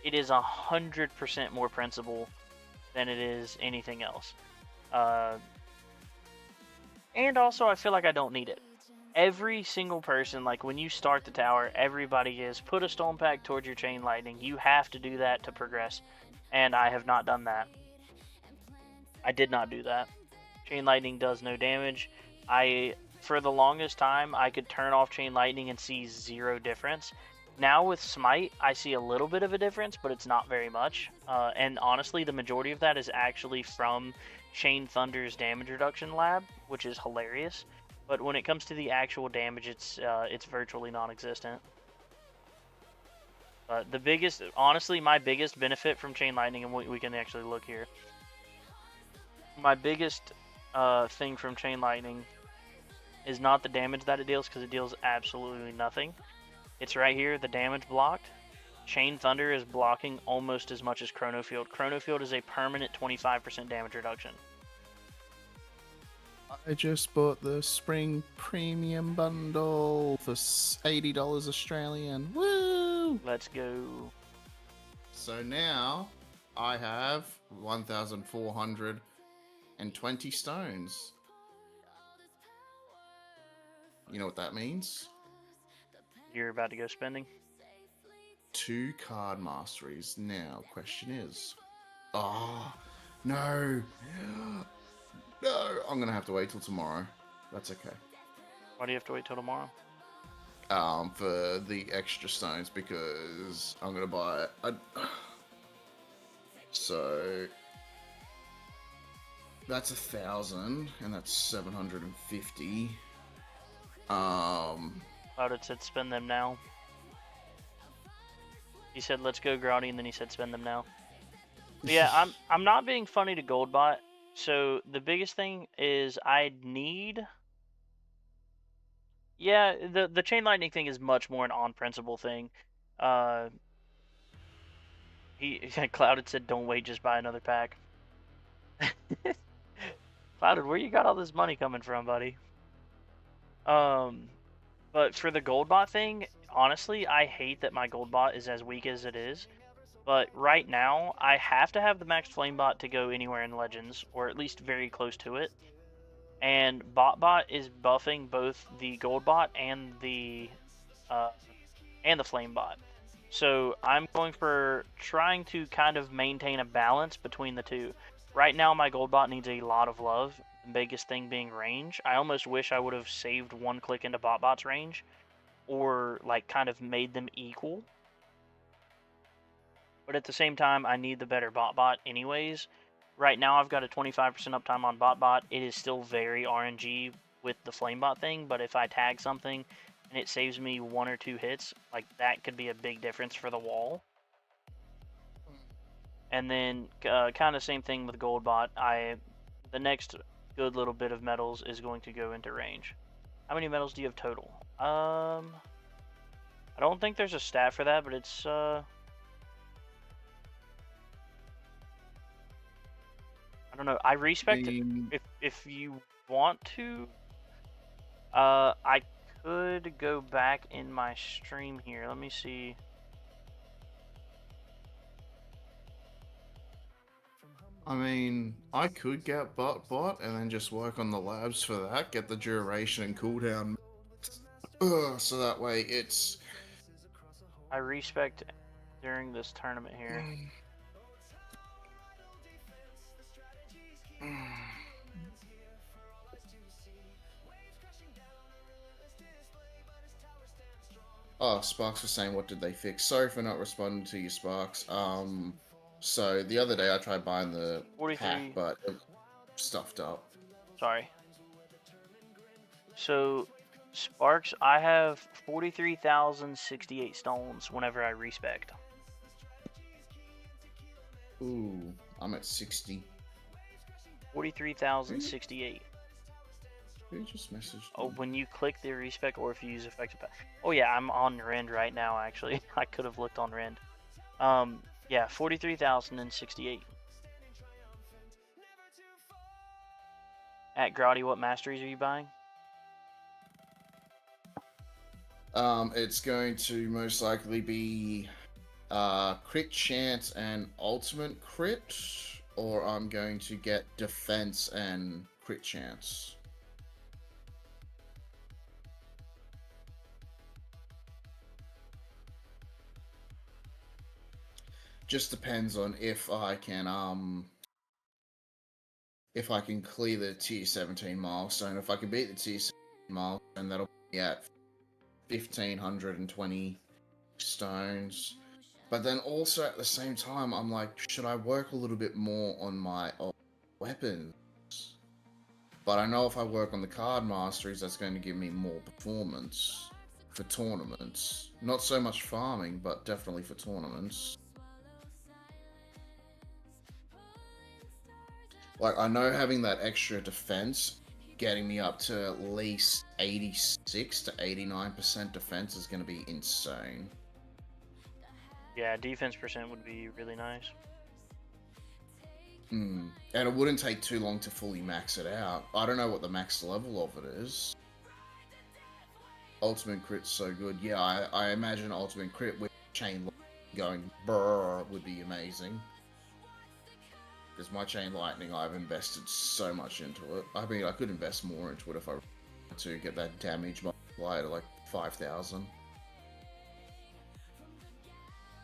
it is 100% more principle than it is anything else. And also, I feel like I don't need it. Every single person, like when you start the tower, everybody is put a stone pack towards your chain lightning. You have to do that to progress, and I have not done that. I did not do that. Chain lightning does no damage. For the longest time, I could turn off chain lightning and see zero difference. Now with smite, I see a little bit of a difference, but it's not very much. And honestly, the majority of that is actually from Chain Thunder's damage reduction lab, which is hilarious. But when it comes to the actual damage, it's virtually non-existent. But the biggest, honestly, my biggest benefit from Chain Lightning, and we can actually look here. My biggest thing from Chain Lightning is not the damage that it deals, because it deals absolutely nothing. It's right here, the damage blocked. Chain Thunder is blocking almost as much as Chrono Field. Chrono Field is a permanent 25% damage reduction. I just bought the Spring Premium Bundle for $80 Australian. Woo! Let's go. So now I have 1,420 stones. You know what that means? You're about to go spending? 2 card masteries. Now, question is... Oh, no. No, I'm going to have to wait till tomorrow. That's okay. Why do you have to wait till tomorrow? For the extra stones, because I'm going to buy it. So... That's 1,000, and that's 750. Clouded said spend them now. He said let's go Grotty, and then he said spend them now. But yeah, I'm not being funny to Goldbot. So the biggest thing is I need... Yeah, the chain lightning thing is much more an on principle thing. Clouded said don't wait, just buy another pack. Clouded, where you got all this money coming from, buddy? But for the Goldbot thing, honestly, I hate that my Goldbot is as weak as it is. But right now, I have to have the maxed Flamebot to go anywhere in Legends, or at least very close to it. And BotBot is buffing both the Goldbot and the Flamebot. So I'm going for trying to kind of maintain a balance between the two. Right now, my Goldbot needs a lot of love. The biggest thing being range. I almost wish I would have saved one click into BotBot's range, or like kind of made them equal. But at the same time, I need the better BotBot anyways. Right now, I've got a 25% uptime on BotBot. It is still very RNG with the Flamebot thing, but if I tag something and it saves me 1 or 2 hits, like that could be a big difference for the wall. And then kind of same thing with Goldbot. The next good little bit of metals is going to go into range. How many metals do you have total? I don't think there's a stat for that, but it's I don't know. I respect it. If you want to, I could go back in my stream here. Let me see. I mean, I could get bot and then just work on the labs for that, get the duration and cooldown. So that way it's... I respect during this tournament here. Oh, Sparks was saying, what did they fix? Sorry for not responding to you, Sparks. So the other day I tried buying the 43. pack, but it stuffed up. Sorry. So, Sparks, I have 43,068 stones whenever I respect. Ooh, I'm at 60. 43,068. Who just messaged me? Oh, when you click the respec or if you use effective pack. Oh yeah, I'm on Rend right now actually. I could have looked on Rend. Yeah, 43,068. At Grotty, what masteries are you buying? It's going to most likely be crit chance and ultimate crit, or I'm going to get defense and crit chance. Just depends on if I can clear the tier 17 milestone. If I can beat the tier 17 milestone, that'll be at 1,520 stones. But then also at the same time, I'm like, should I work a little bit more on my weapons? But I know if I work on the card masteries, that's going to give me more performance for tournaments. Not so much farming, but definitely for tournaments. Like, I know having that extra defense, getting me up to at least 86 to 89% defense is going to be insane. Yeah, defense percent would be really nice. And it wouldn't take too long to fully max it out. I don't know what the max level of it is. Ultimate crit's so good. Yeah, I imagine ultimate crit with chain going brrr would be amazing. Because my chain lightning, I've invested so much into it. I mean, I could invest more into it if I wanted to get that damage multiplier to like 5,000.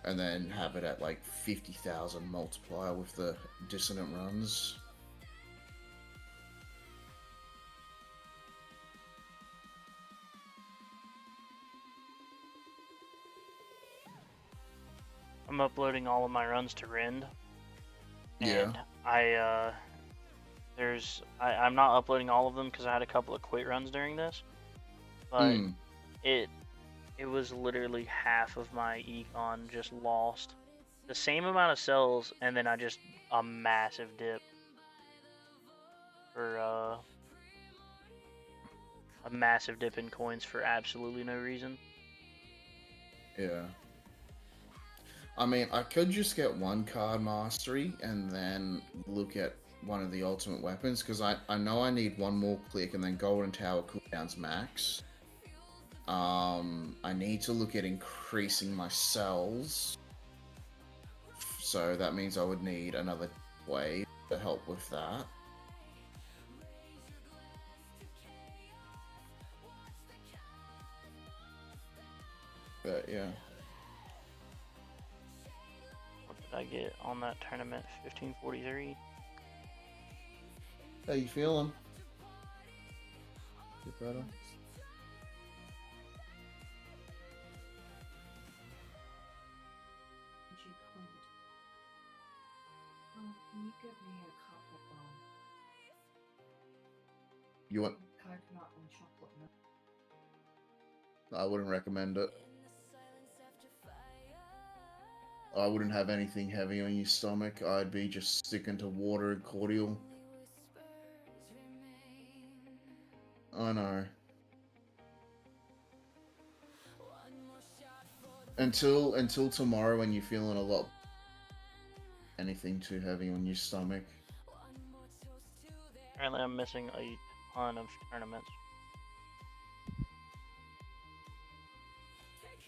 And then have it at like 50,000 multiplier with the dissonant runs. I'm uploading all of my runs to Rend. And Yeah. I'm not uploading all of them because I had a couple of quit runs during this. But it was literally half of my econ just lost. The same amount of cells, and then a massive dip for a massive dip in coins for absolutely no reason. Yeah. I mean, I could just get one card mastery and then look at one of the ultimate weapons, because I know I need one more click and then Golden Tower cooldowns max. I need to look at increasing my cells. So that means I would need another wave to help with that. But yeah. What did I get on that tournament? 1543. How you feeling? Get better? Can you give me a cup of You want? coconut and chocolate milk? I wouldn't recommend it. I wouldn't have anything heavy on your stomach. I'd be just sticking to water and cordial. I know. Until tomorrow, when you're feeling a lot. Anything too heavy on your stomach. Apparently, I'm missing a ton of tournaments.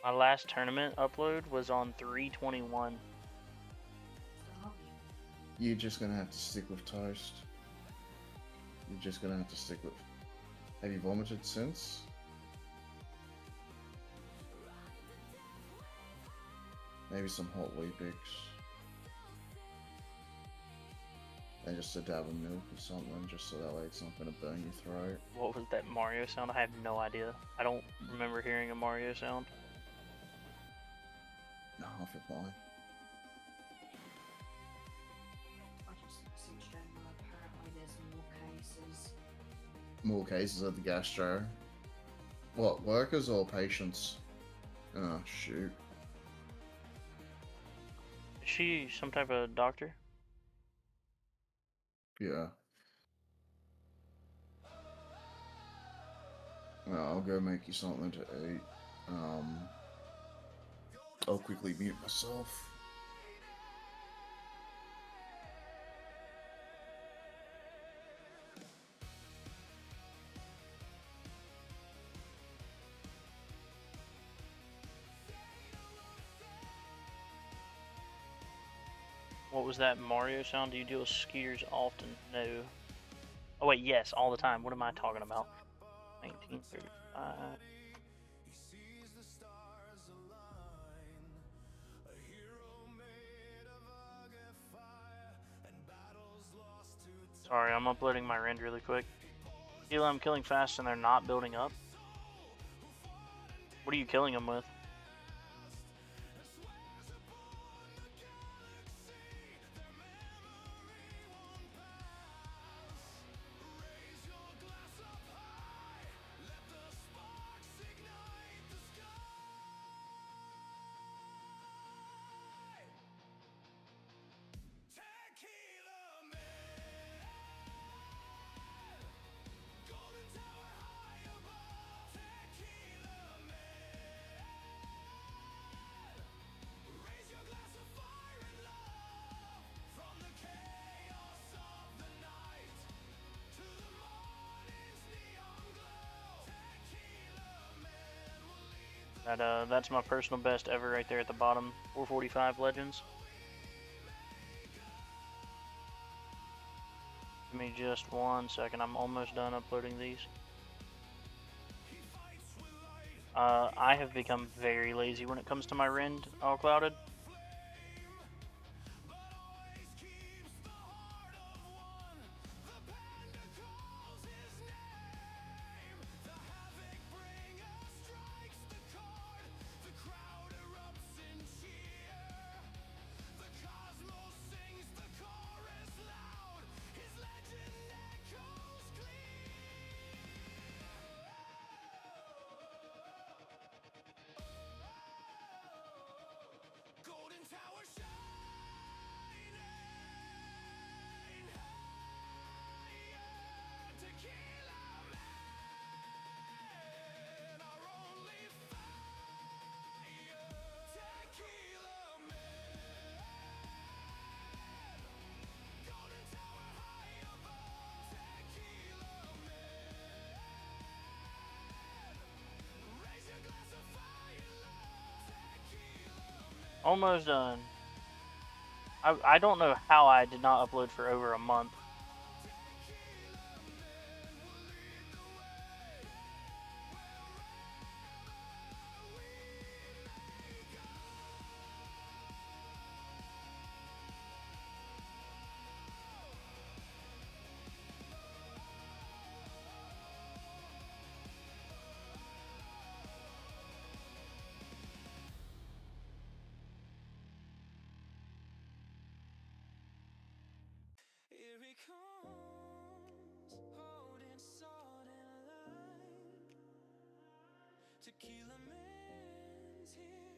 My last tournament upload was on 3/21. You're just gonna have to stick with toast. You're just gonna have to stick with. Have you vomited since? Maybe some hot Weet-Bix. And just a dab of milk or something, just so that way it's not gonna burn your throat. What was that Mario sound? I have no idea. I don't remember hearing a Mario sound. No, I feel fine. I just messaged him. Apparently, there's more cases. More cases of the gastro. What, workers or patients? Oh, shoot. Is she some type of doctor? Yeah. Well, I'll go make you something to eat. I'll quickly mute myself. What was that Mario sound? Do you deal with skeeters often? No. Oh wait, yes, all the time. What am I talking about? 1935. Sorry, I'm uploading my rend really quick. Sheila, I'm killing fast and they're not building up. What are you killing them with? That's my personal best ever right there at the bottom. 445 Legends. Give me just 1 second. I'm almost done uploading these. I have become very lazy when it comes to my rend all clouded. Almost done. I don't know how I did not upload for over a month. Tequila man's here.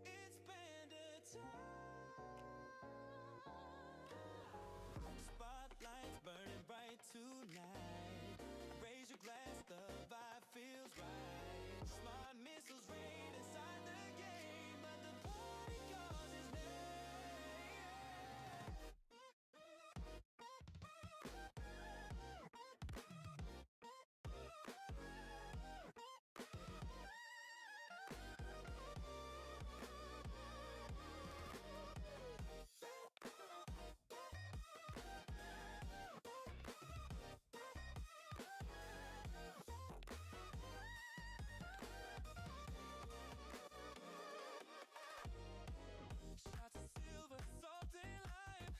It's bandit time. Spotlights burning bright tonight. Raise your glass, the vibe feels right. Smart missiles rain inside the game, but the party calls his name. Shots of silver, salt and lime.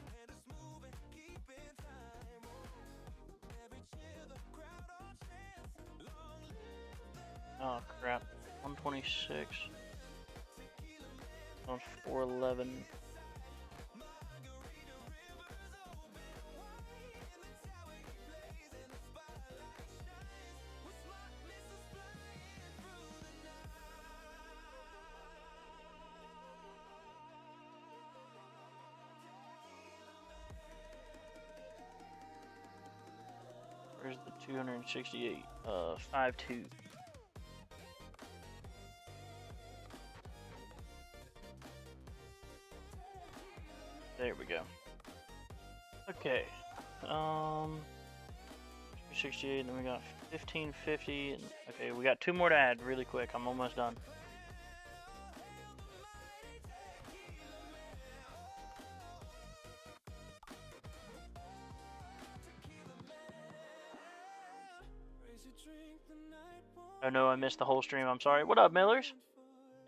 And it's moving, keeping time. Every cheer, the crowd all chants. Long live the Oh crap. 126. On 411. margarita rivers open wide in the tower he plays, and the spotlight shines with smart missiles flying through the night. Where's the 268? 5.2. There we go. Okay. 268, then we got 1550. Okay, we got 2 more to add really quick. I'm almost done. Oh no, I missed the whole stream. I'm sorry. What up, Millers?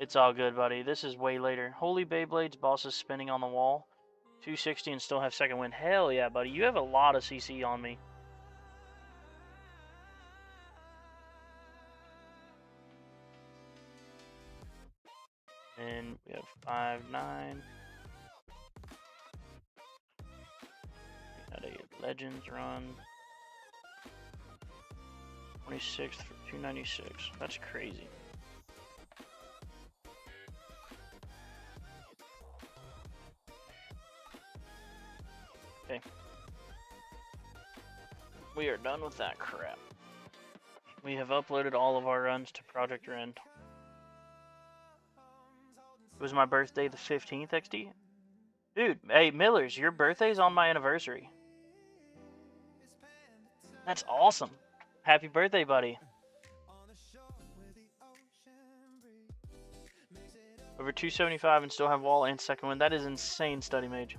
It's all good, buddy. This is way later. Holy Beyblades, boss is spinning on the wall. 260 and still have second win. Hell yeah, buddy. You have a lot of CC on me. And we have 5-9. We had a Legends run. 26th for 296. That's crazy. Okay. We are done with that crap. We have uploaded all of our runs to Project Rend. It was my birthday the 15th, XD. Dude, hey, Millers, your birthday's on my anniversary. That's awesome. Happy birthday, buddy. Over 275 and still have wall and second win. That is insane, Study Mage.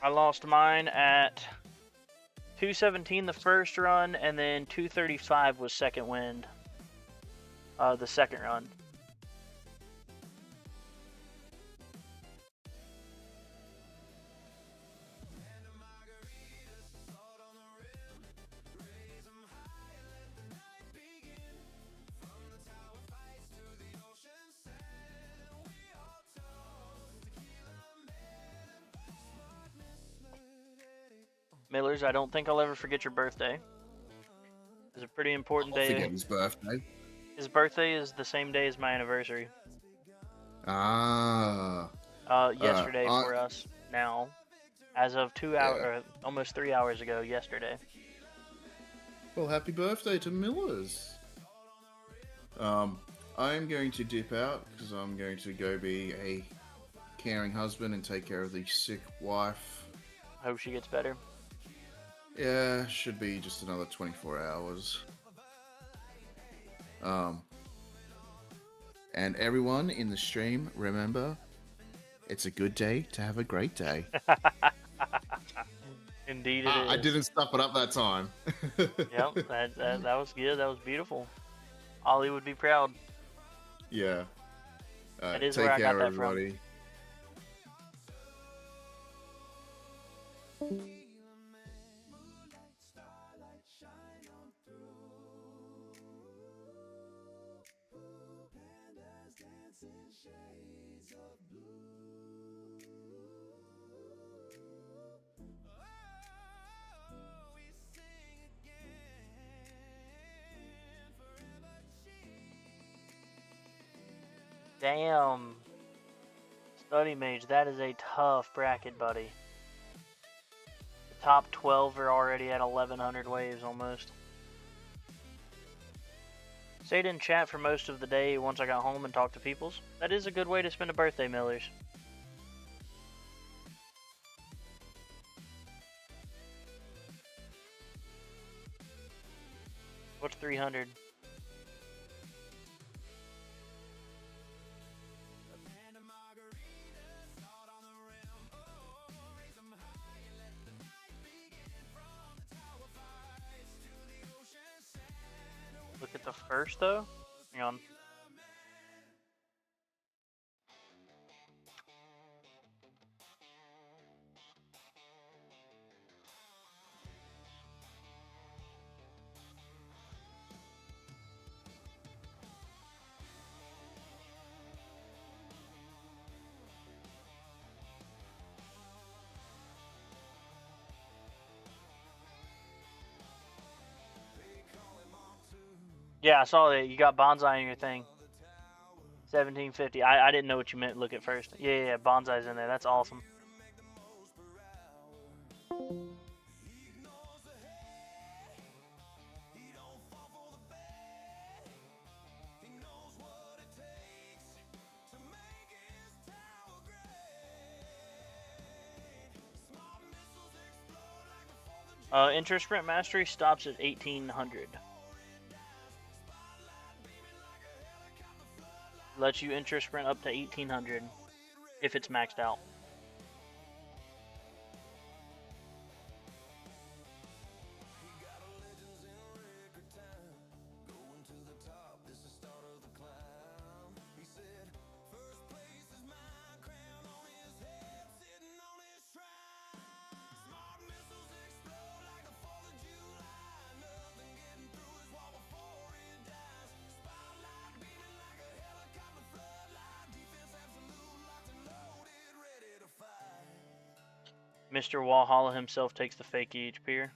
I lost mine at 217 the first run, and then 235 was second wind. The second run. Millers, I don't think I'll ever forget your birthday. It's a pretty important I'll day. forget his birthday. His birthday is the same day as my anniversary. Ah. Yesterday for us now. As of 2 hours, or almost 3 hours ago, yesterday. Well, happy birthday to Millers. I'm going to dip out because I'm going to go be a caring husband and take care of the sick wife. Hope she gets better. Yeah, should be just another 24 hours. And everyone in the stream, remember, it's a good day to have a great day. Indeed it is. I didn't stuff it up that time. Yep, that was good. That was beautiful. Ollie would be proud. Yeah. That is take where I got care, that from. everybody. Damn. Study Mage, that is a tough bracket, buddy. The top 12 are already at 1100 waves almost. Stayed in chat for most of the day once I got home and talked to peoples. That is a good way to spend a birthday, Millers. What's 300? Look at the first though. Hang on. Yeah, I saw that you got bonsai in your thing. 1750. I didn't know what you meant. Look at first. Yeah, bonsai's in there. That's awesome. Inter Sprint Mastery stops at 1800. Lets you inter sprint up to 1800 if it's maxed out. Mr. Walhalla himself takes the fake EHP.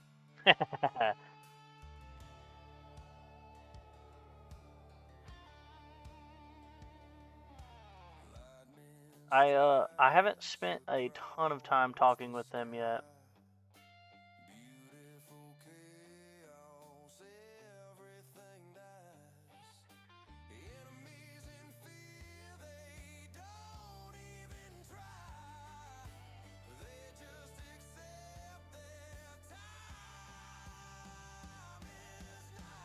I haven't spent a ton of time talking with them yet. Beautiful chaos, everything dies. Enemies in fear, they don't even try. They just accept their time is nigh.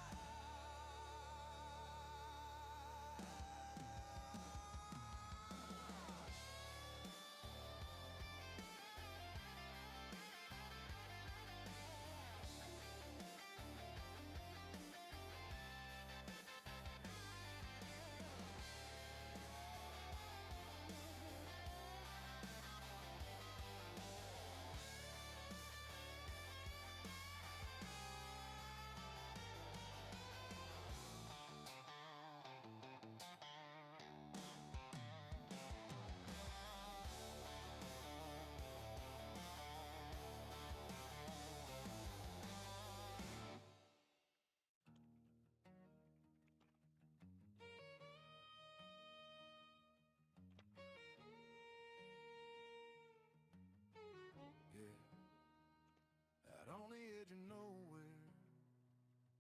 Out on the edge of nowhere,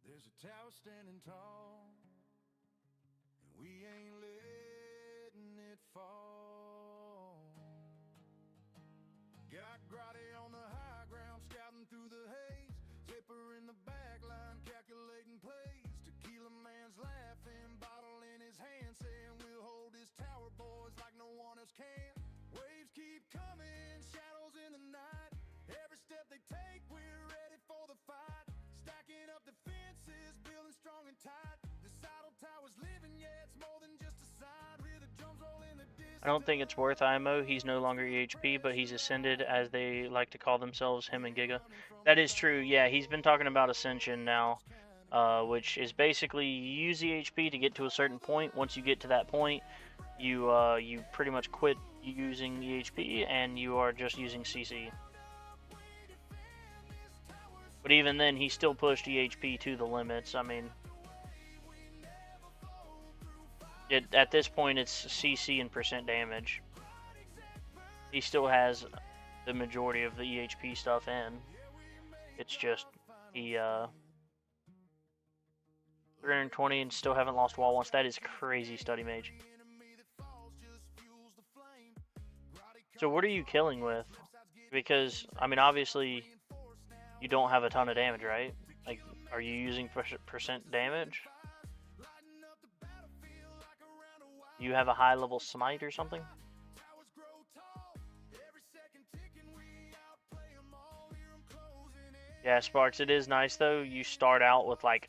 there's a tower standing tall, and we ain't letting it fall. Got Grotty on the high ground, scouting through the haze. Zipper in the back line, calculating plays. Tequila man's laughing, bottle in his hand, saying we'll hold this tower, boys, like no one else can. Waves keep coming, shadows in the night. Every step they take, we're ready for the fight. Stacking up defenses, building strong and tight. This idle tower's living, yeah, it's more than just a sign. Hear the drums roll in the distance. I don't think it's worth IMO. He's no longer EHP, but he's ascended, as they like to call themselves, him and Giga. That is true. Yeah, he's been talking about ascension now, which is basically you use EHP to get to a certain point. Once you get to that point, you pretty much quit using EHP and you are just using CC. But even then, he still pushed EHP to the limits. I mean, at this point, it's CC and percent damage. He still has the majority of the EHP stuff in. It's just he 320 and still haven't lost wall once. That is crazy, Study Mage. So what are you killing with? Because, I mean, obviously, you don't have a ton of damage, right? Like, are you using percent damage? You have a high level smite or something? Yeah, Sparks, it is nice though. You start out with like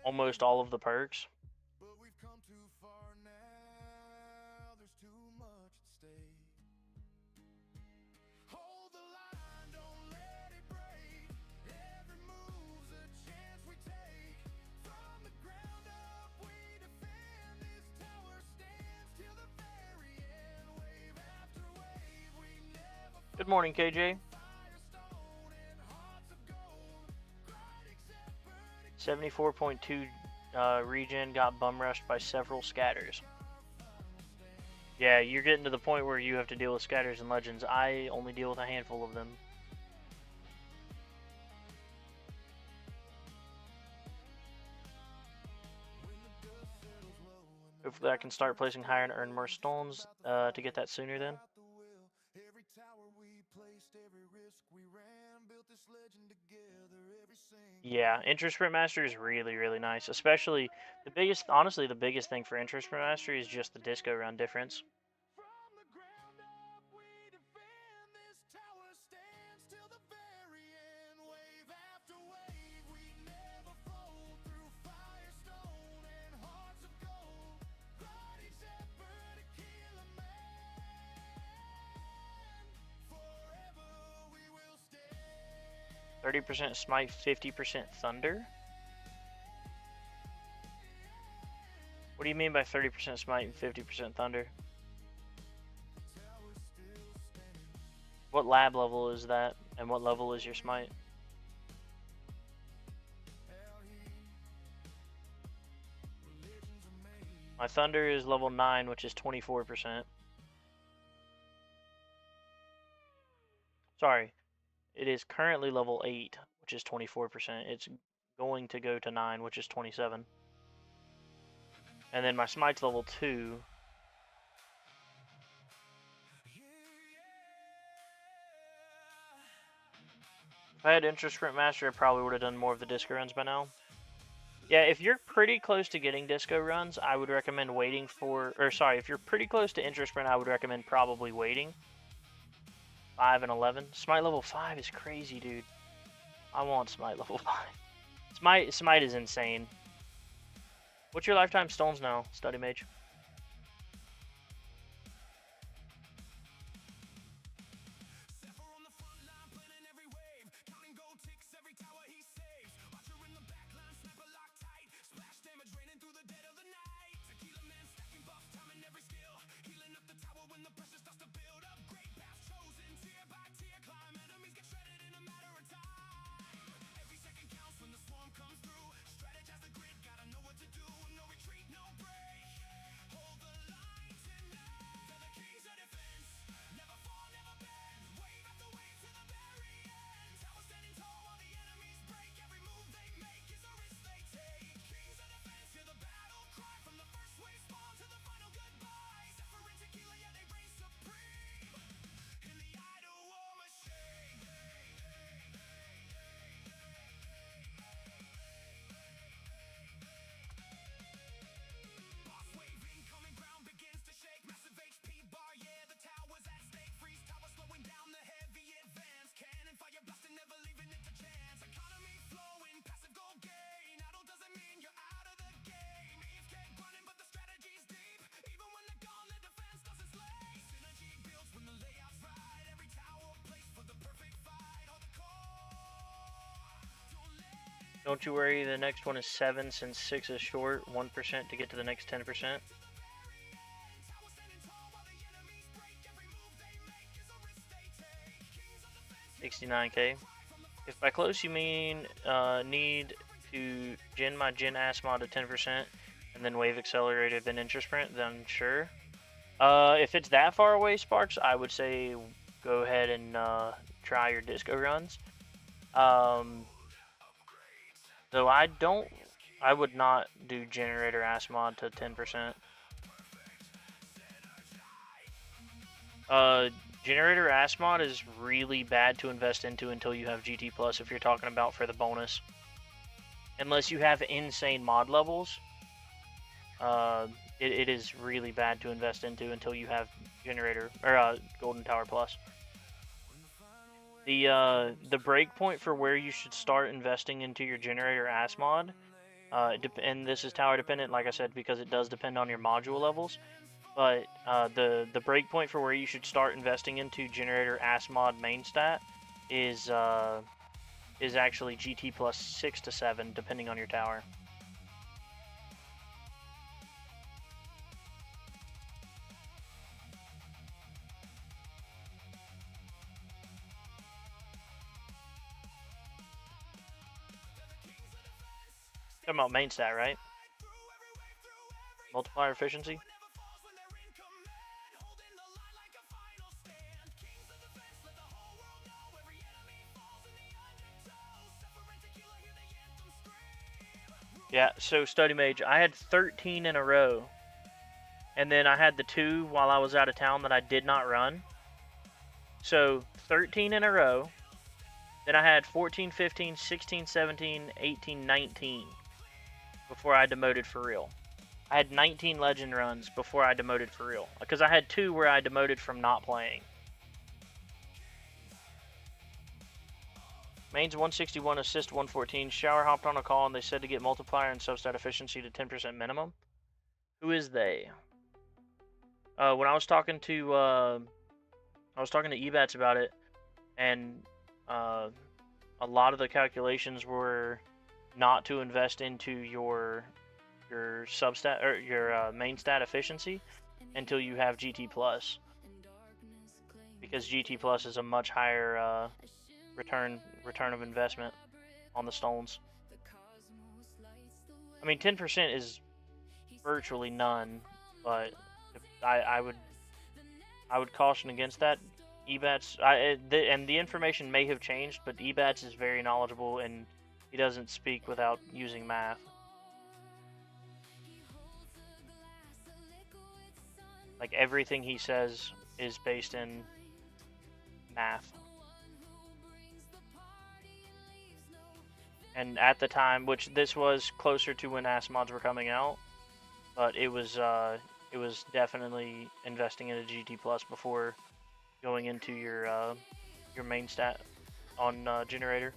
almost all of the perks. Good morning, KJ. 74.2 regen got bum rushed by several scatters. Yeah, you're getting to the point where you have to deal with scatters and legends. I only deal with a handful of them. Hopefully I can start placing higher and earn more stones to get that sooner then. Yeah, Interest Sprint Master is really, really nice. Especially, honestly, the biggest thing for Interest Sprint Master is just the disco run difference. %30 smite, 50% thunder? What do you mean by 30% smite and 50% thunder? What lab level is that? And what level is your smite? My thunder is level 9, which is 24%. Sorry, it is currently level 8, which is 24%. It's going to go to 9, which is 27. And then my smite's level 2. If I had Interest Sprint Master, I probably would have done more of the disco runs by now. Yeah, if you're pretty close to getting disco runs, I would recommend waiting for... Or sorry, if you're pretty close to Interest Sprint, I would recommend probably waiting. 5 and 11. Smite level 5 is crazy, dude. I want Smite level 5. Smite is insane. What's your lifetime stones now, Study Mage? Don't you worry, the next one is 7 since 6 is short, 1% to get to the next 10%. $69K. If by close you mean need to gen my gen ass mod to 10% and then wave accelerator then interest sprint, then sure. If it's that far away, Sparks, I would say go ahead and try your disco runs. Though I would not do generator ass mod to 10%. Generator ass mod is really bad to invest into until you have GT Plus if you're talking about for the bonus. Unless you have insane mod levels, it is really bad to invest into until you have generator or Golden Tower Plus. The break point for where you should start investing into your generator ass mod, and this is tower dependent, like I said, because it does depend on your module levels. But the break point for where you should start investing into generator ass mod main stat is actually GT plus 6 to 7, depending on your tower. Talking about main stat, right? Multiplier efficiency. Yeah, so Study Mage, I had 13 in a row. And then I had the 2 while I was out of town that I did not run. So 13 in a row. Then I had 14, 15, 16, 17, 18, 19 before I demoted for real. I had 19 legend runs before I demoted for real. Because I had 2 where I demoted from not playing. Main's 161, assist 114. Shower hopped on a call and they said to get multiplier and substat efficiency to 10% minimum. Who is they? When I was talking to Ebats about it, and a lot of the calculations were not to invest into your substat or your main stat efficiency until you have GT Plus, because GT Plus is a much higher return of investment on the stones. I mean, 10% is virtually none, but I would caution against that. Ebats, and the information may have changed, but Ebats is very knowledgeable and he doesn't speak without using math. Like everything he says is based in math. And at the time, which this was closer to when AS mods were coming out, but it was definitely investing in a GT Plus before going into your main stat on generator.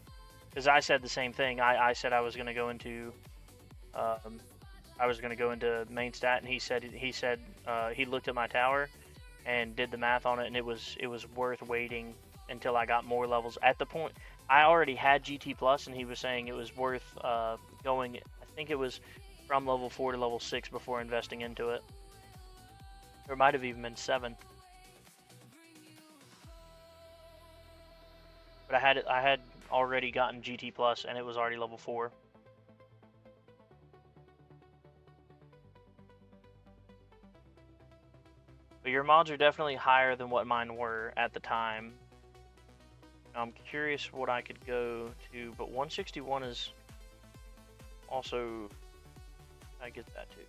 Because I said the same thing. I said I was gonna go into main stat, and he said he looked at my tower and did the math on it, and it was worth waiting until I got more levels. At the point I already had GT Plus, and he was saying it was worth going. I think it was from level 4 to level 6 before investing into it. Or might have even been 7. But I had already gotten GT Plus, and it was already level 4. But your mods are definitely higher than what mine were at the time. I'm curious what I could go to, but 161 is also, I get that too.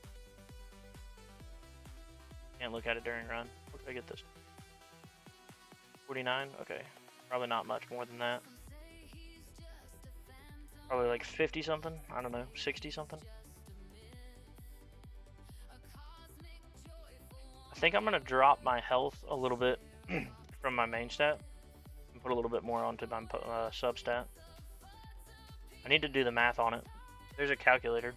Can't look at it during run. What did I get this? 49? Okay. Probably not much more than that. Probably like 50 something? I don't know, 60 something? I think I'm gonna drop my health a little bit from my main stat and put a little bit more onto my sub stat. I need to do the math on it. There's a calculator.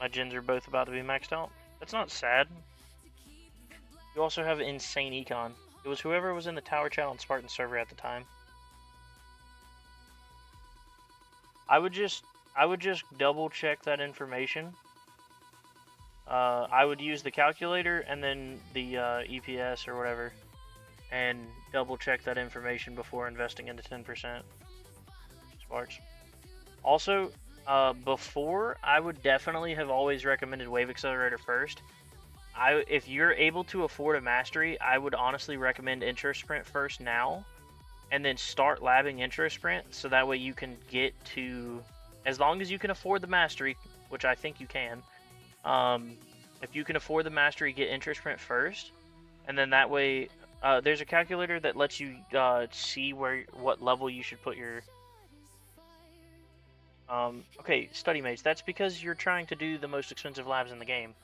My gens are both about to be maxed out. That's not sad. You also have insane econ. It was whoever was in the tower chat on Spartan server at the time. I would just double check that information. I would use the calculator and then the EPS or whatever, and double check that information before investing into 10% Sparks. Also, before, I would definitely have always recommended Wave Accelerator first. If you're able to afford a mastery, I would honestly recommend Intro Sprint first now, and then start labbing Intro Sprint, so that way you can get to, as long as you can afford the mastery, which I think you can. If you can afford the mastery, get Intro Sprint first, and then that way, there's a calculator that lets you see what level you should put your. Okay, study mates. That's because you're trying to do the most expensive labs in the game.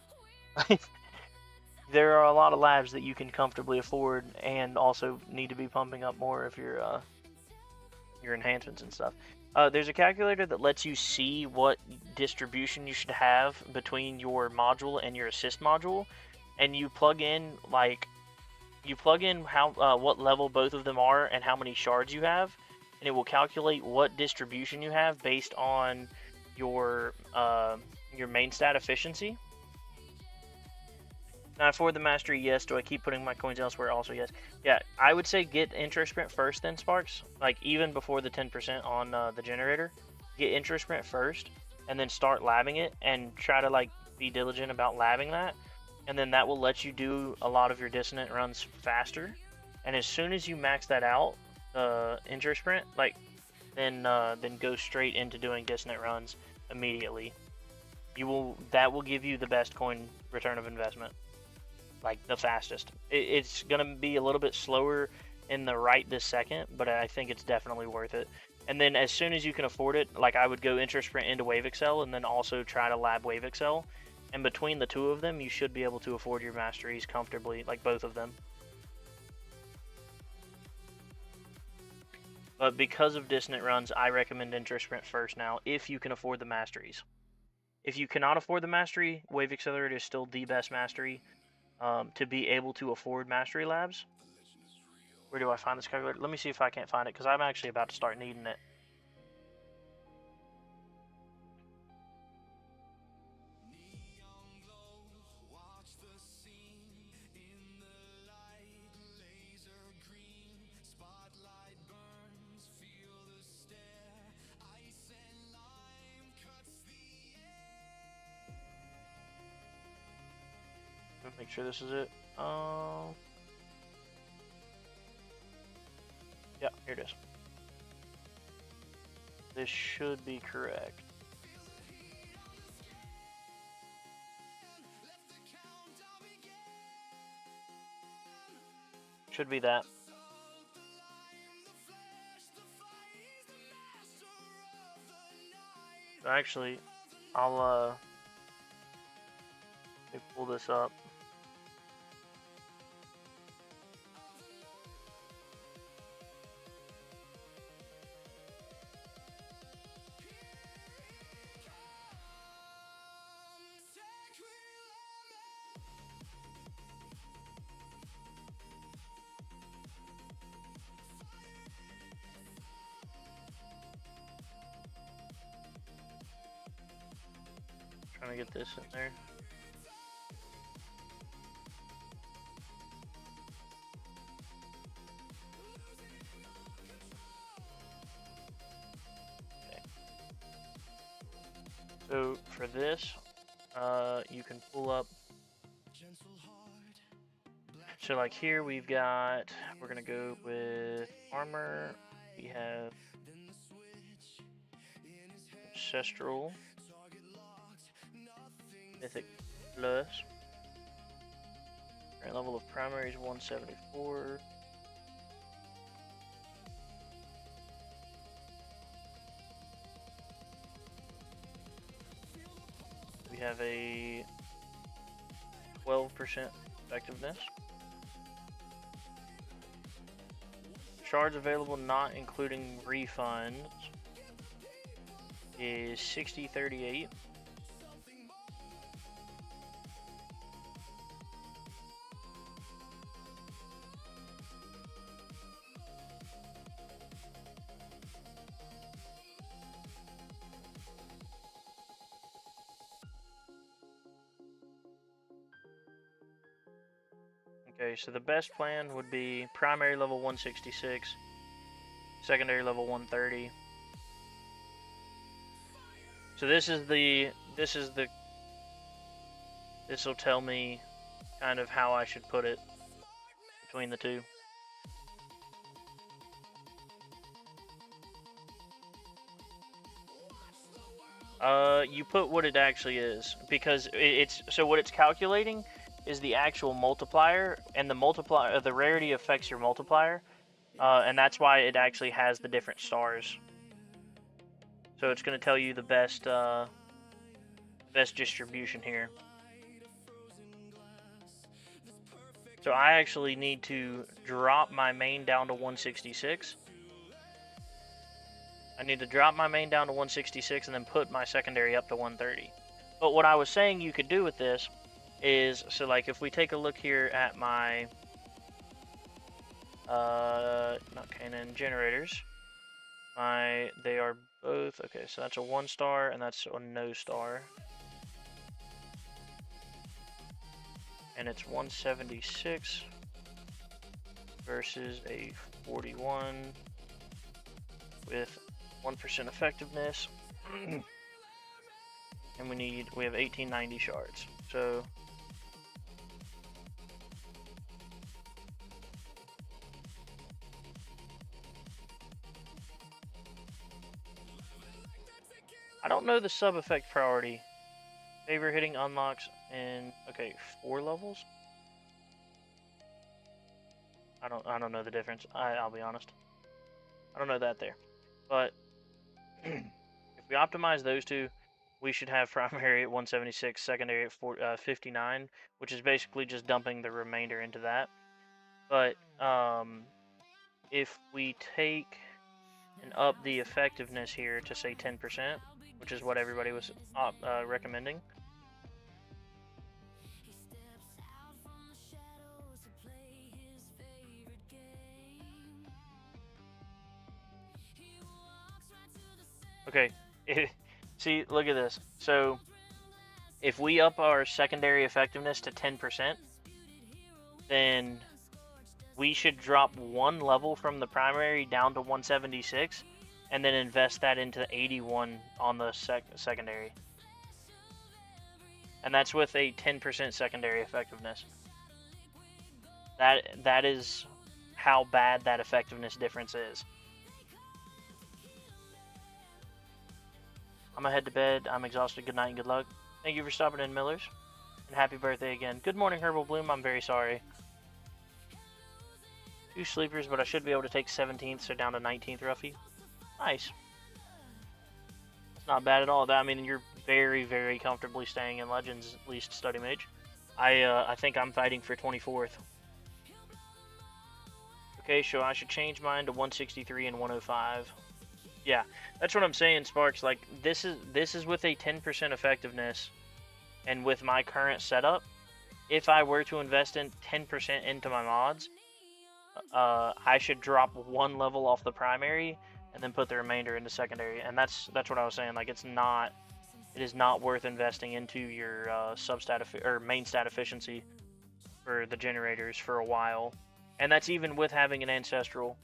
There are a lot of labs that you can comfortably afford, and also need to be pumping up more if your enhancements and stuff. There's a calculator that lets you see what distribution you should have between your module and your assist module, and you plug in how what level both of them are and how many shards you have, and it will calculate what distribution you have based on your main stat efficiency. Now, for the mastery, yes. Do I keep putting my coins elsewhere? Also, yes. Yeah, I would say get Intro Sprint first, then Sparks. Like, even before the 10% on the generator. Get Intro Sprint first, and then start labbing it, and try to, like, be diligent about labbing that. And then that will let you do a lot of your dissonant runs faster. And as soon as you max that out, Intro Sprint, like, then go straight into doing dissonant runs immediately. That will give you the best coin return of investment. Like, the fastest. It's gonna be a little bit slower in the right this second, but I think it's definitely worth it. And then as soon as you can afford it, like, I would go Intro Sprint into Wave Excel, and then also try to lab Wave Excel. And between the two of them, you should be able to afford your masteries comfortably, like both of them. But because of dissonant runs, I recommend Intro Sprint first now, if you can afford the masteries. If you cannot afford the mastery, Wave Accelerator is still the best mastery. To be able to afford mastery labs. Where do I find this calculator? Let me see if I can't find it, because I'm actually about to start needing it. Make sure this is it. Yeah, here it is. This should be correct. Should be that. Actually, I'll let me pull this up. Trying to get this in there. Okay. So for this, you can pull up. So like here we've got, we're gonna go with armor. We have ancestral, mythic plus. Current level of primary is 174. We have a 12% effectiveness. Shards available not including refunds is 6038. Okay, so the best plan would be primary level 166, secondary level 130. So this will tell me kind of how I should put it between the two. You put what it actually is, because it's so what it's calculating is the actual multiplier, and the rarity affects your multiplier, and that's why it actually has the different stars. So it's going to tell you the best distribution here. So I actually need to drop my main down to 166. I need to drop my main down to 166 and then put my secondary up to 130. But what I was saying you could do with this is, so like if we take a look here at my not Canaan generators, they are both okay, so that's a 1 star and that's a no star. And it's 176 versus a 41 with 1% effectiveness. And we have 1890 shards. So I don't know the sub effect priority. Favor hitting unlocks in 4 levels. I don't know the difference. I'll be honest. I don't know that there. But if we optimize those two, we should have primary at 176, secondary at 59, which is basically just dumping the remainder into that. But if we take and up the effectiveness here to say 10%, which is what everybody was recommending. Okay, see, look at this. So, if we up our secondary effectiveness to 10%, then we should drop 1 level from the primary down to 176, and then invest that into 81 on the secondary. and that's with a 10% secondary effectiveness. That is how bad that effectiveness difference is. I'm gonna head to bed. I'm exhausted. Good night and good luck. Thank you for stopping in, Millers. And happy birthday again. Good morning, Herbal Bloom. I'm very sorry. 2 sleepers, but I should be able to take 17th, so down to 19th, Ruffy. Nice. It's not bad at all. I mean, you're very, very comfortably staying in Legends, at least Study Mage. I think I'm fighting for 24th. Okay, so I should change mine to 163 and 105. Yeah, that's what I'm saying, Sparks. Like, this is with a 10% effectiveness, and with my current setup, if I were to invest in 10% into my mods, I should drop 1 level off the primary and then put the remainder into secondary. And that's what I was saying. Like, it is not worth investing into your or main stat efficiency for the generators for a while. And that's even with having an ancestral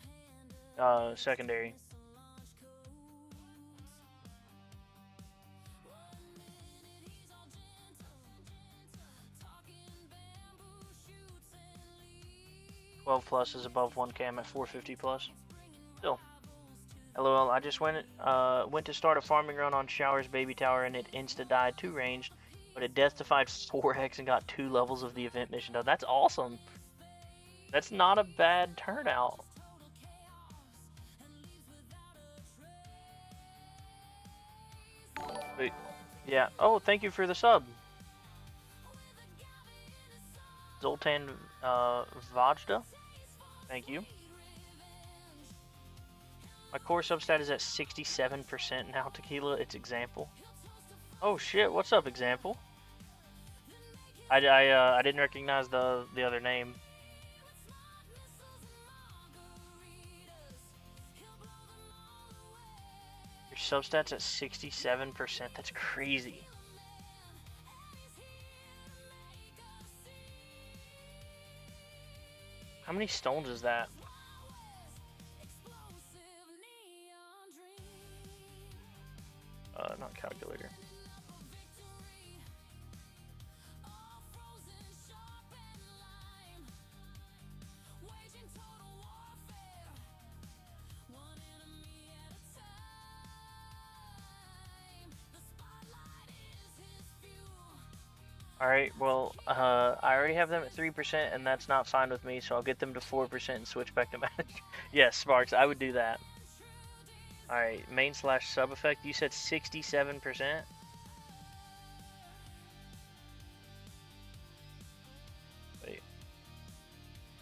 secondary. +12 is above 1k. I'm at 450 plus. Still. LOL, I just went to start a farming run on Shower's baby tower and it insta died 2 ranged, but it death defied 4x and got 2 levels of the event mission done. That's awesome. That's not a bad turnout. Wait, yeah. Oh, thank you for the sub. Zoltan Vajda. Thank you. My core substat is at 67% now, Tequila. It's Example. Oh shit, what's up, Example? I didn't recognize the other name. Your substat's at 67%. That's crazy. How many stones is that? Not calculator. Alright, well, I already have them at 3%, and that's not fine with me, so I'll get them to 4% and switch back to manage. Yes, Sparks, I would do that. Alright, main / sub effect, you said 67%? Wait.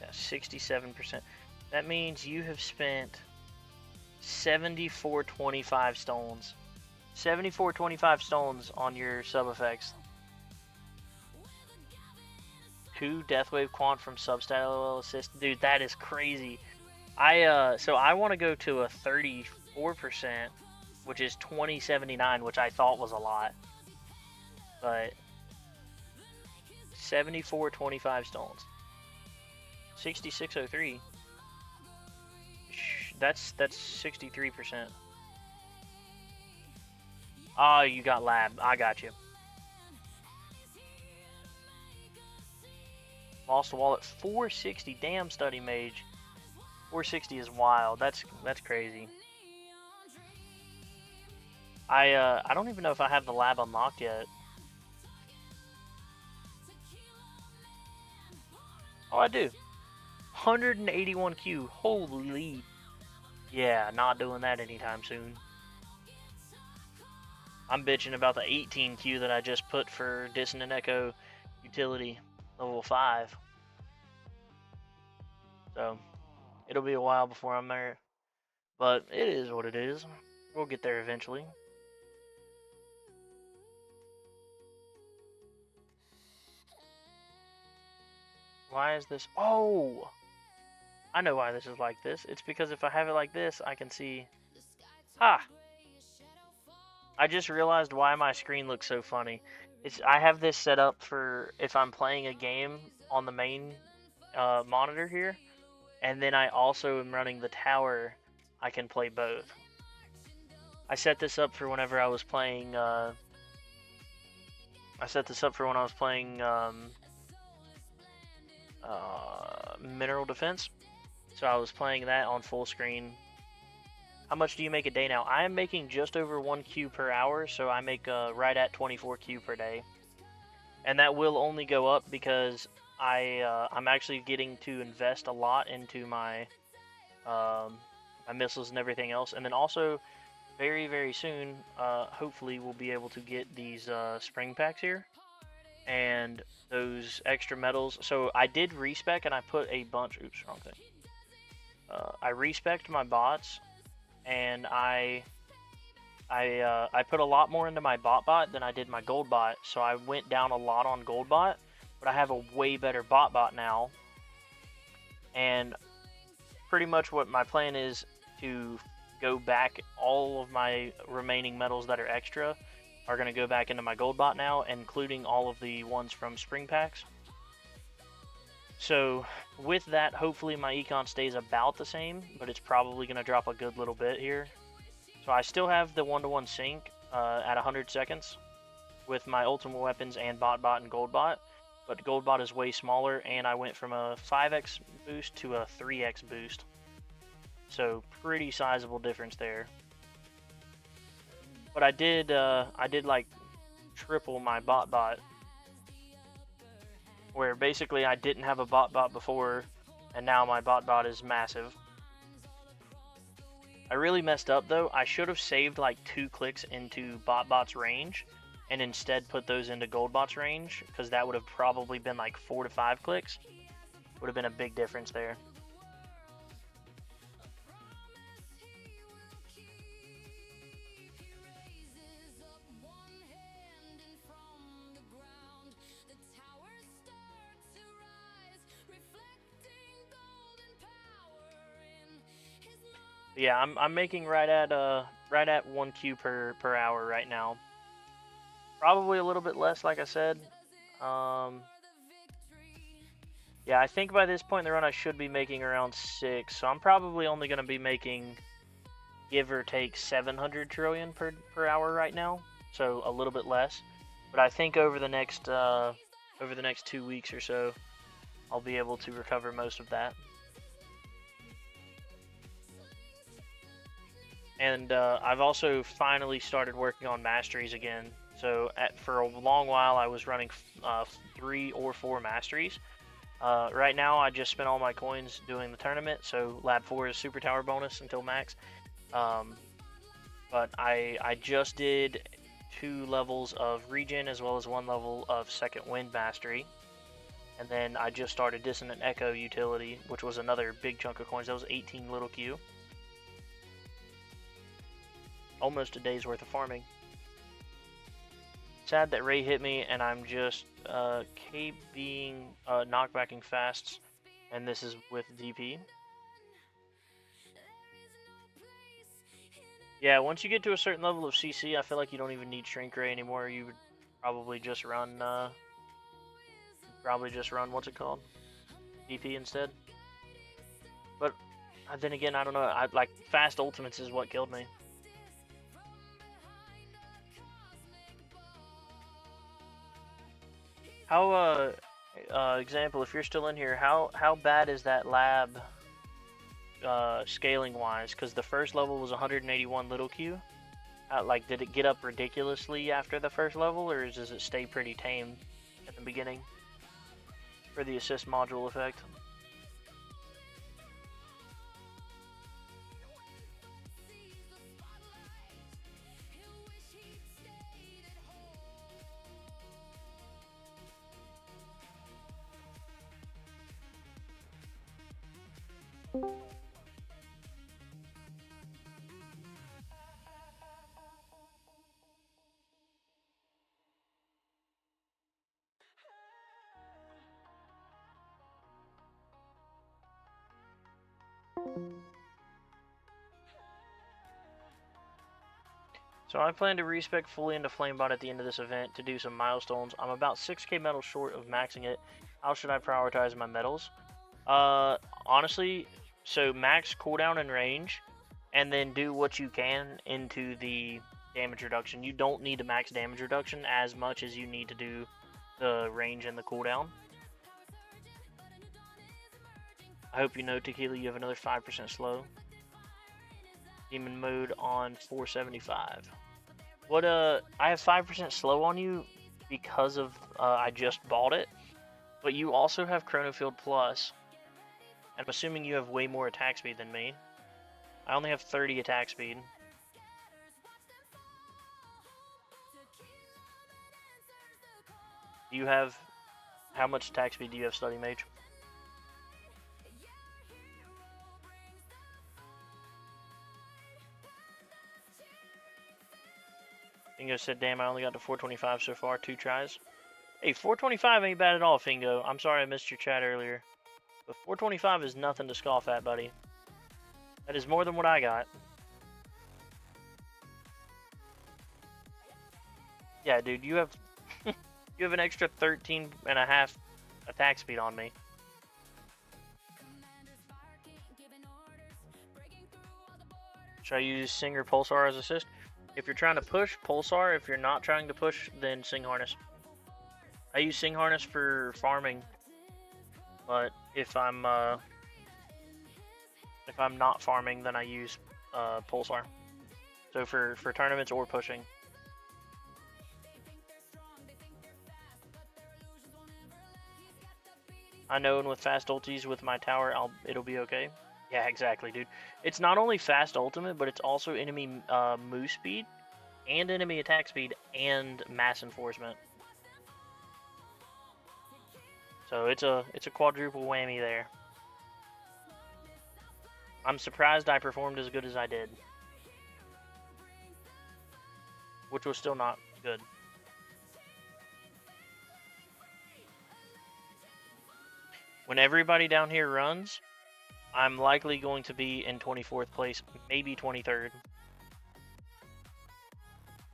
Yeah, 67%. That means you have spent 7425 stones. 7425 stones on your sub effects. 2 Deathwave Quant from Substat LOL assist. Dude, that is crazy. So I want to go to a 34%, which is 2079, which I thought was a lot. But 7425 stones. 6603. That's 63%. Oh, you got lab. I got you. Lost a wallet 460. Damn, Study Mage. 460 is wild. That's crazy. I don't even know if I have the lab unlocked yet. Oh, I do. 181Q. Holy. Yeah, not doing that anytime soon. I'm bitching about the 18Q that I just put for Dissonant Echo utility. Level 5. So, it'll be a while before I'm there. But it is what it is. We'll get there eventually. Why is this? Oh! I know why this is like this. It's because if I have it like this, I can see... Ha! I just realized why my screen looks so funny. I have this set up for if I'm playing a game on the main monitor here, and then I also am running the tower. I can play both. I set this up for whenever I was playing I set this up for when I was playing Mineral Defense. So I was playing that on full screen. How much do you make a day now? I am making just over 1 Q per hour, so I make right at 24 Q per day. And that will only go up because I'm actually getting to invest a lot into my my missiles and everything else. And then also, very, very soon, hopefully we'll be able to get these spring packs here. And those extra medals. So I did respec and I put a bunch. Oops, wrong thing. I respec'd my bots, and I put a lot more into my bot than I did my gold bot. So I went down a lot on gold bot, but I have a way better bot now. And pretty much what my plan is to go back. All of my remaining medals that are extra are going to go back into my gold bot now, including all of the ones from spring packs. So with that, hopefully my econ stays about the same, but it's probably going to drop a good little bit here. So I still have the 1-to-1 sync at 100 seconds with my ultimate weapons and bot and gold bot, but gold bot is way smaller, and I went from a 5x boost to a 3x boost. So pretty sizable difference there. But I did like triple my bot, where basically I didn't have a bot before, and now my bot is massive. I really messed up though. I should have saved like 2 clicks into bot's range, and instead put those into gold bot's range, because that would have probably been like 4 to 5 clicks. Would have been a big difference there. Yeah, I'm making right at 1 Q per hour right now. Probably a little bit less, like I said. Yeah, I think by this point in the run I should be making around 6. So I'm probably only going to be making, give or take, 700 trillion per hour right now. So a little bit less. But I think over the next 2 weeks or so, I'll be able to recover most of that. And I've also finally started working on masteries again. So for a long while I was running 3 or 4 masteries. Right now I just spent all my coins doing the tournament, so Lab 4 is super tower bonus until max. But I just did 2 levels of regen as well as 1 level of second wind mastery. And then I just started Dissonant Echo utility, which was another big chunk of coins. That was 18 little Q. Almost a day's worth of farming. Sad that Ray hit me, and I'm just KBing knockbacking fasts, and this is with DP. Yeah, once you get to a certain level of CC, I feel like you don't even need Shrink Ray anymore. You would probably just run what's it called? DP instead. But then again, I don't know. Like fast ultimates is what killed me. How example, if you're still in here, how bad is that lab scaling wise? Because the first level was 181 little Q. Like, did it get up ridiculously after the first level, or does it stay pretty tame at the beginning for the assist module effect? So I plan to respec fully into Flamebot at the end of this event to do some milestones. I'm about 6k medals short of maxing it. How should I prioritize my medals? Honestly, so max cooldown and range, and then do what you can into the damage reduction. You don't need to max damage reduction as much as you need to do the range and the cooldown. I hope you know, Tequila, you have another 5% slow. Demon mode on 475. What, I have 5% slow on you because of, I just bought it. But you also have Chronofield Plus. I'm assuming you have way more attack speed than me. I only have 30 attack speed. Do you have... How much attack speed do you have, Study Mage? Fingo said, damn, I only got to 425 so far, 2 tries. Hey, 425 ain't bad at all, Fingo. I'm sorry I missed your chat earlier. But 425 is nothing to scoff at, buddy. That is more than what I got. Yeah, dude, you have you have an extra 13.5 attack speed on me. Should I use Sing or Pulsar as assist? If you're trying to push, Pulsar. If you're not trying to push, then Sing Harness. I use Sing Harness for farming, but if I'm not farming, then I use Pulsar. So for tournaments or pushing. I know, and with fast ultis with my tower, it'll be okay. Yeah, exactly, dude. It's not only fast ultimate, but it's also enemy move speed, and enemy attack speed, and mass enforcement. So it's a quadruple whammy there. I'm surprised I performed as good as I did, which was still not good. When everybody down here runs, I'm likely going to be in 24th place, maybe 23rd.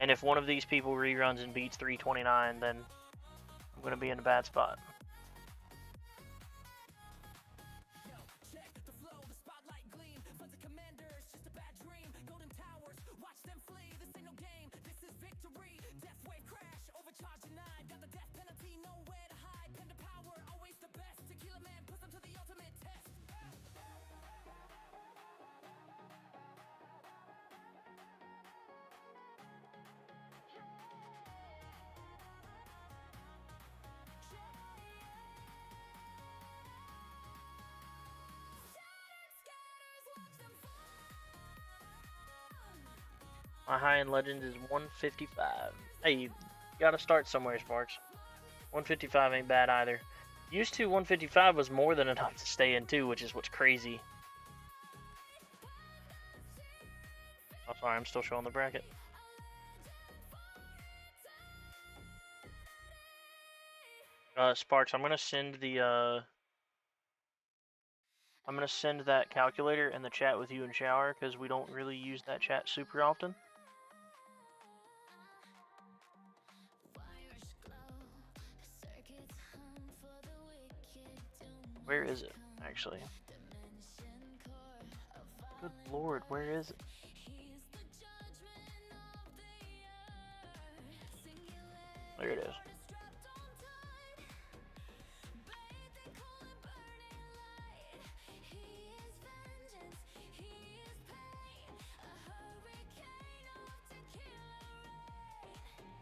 And if one of these people reruns and beats 329, then I'm going to be in a bad spot. My high-end legend is 155. Hey, you gotta start somewhere, Sparks. 155 ain't bad either. Used to 155 was more than enough to stay in too, which is what's crazy. Oh, sorry, I'm still showing the bracket. Sparks, I'm gonna send that calculator in the chat with you in shower because we don't really use that chat super often. Where is it, actually? Good lord, where is it? There it is.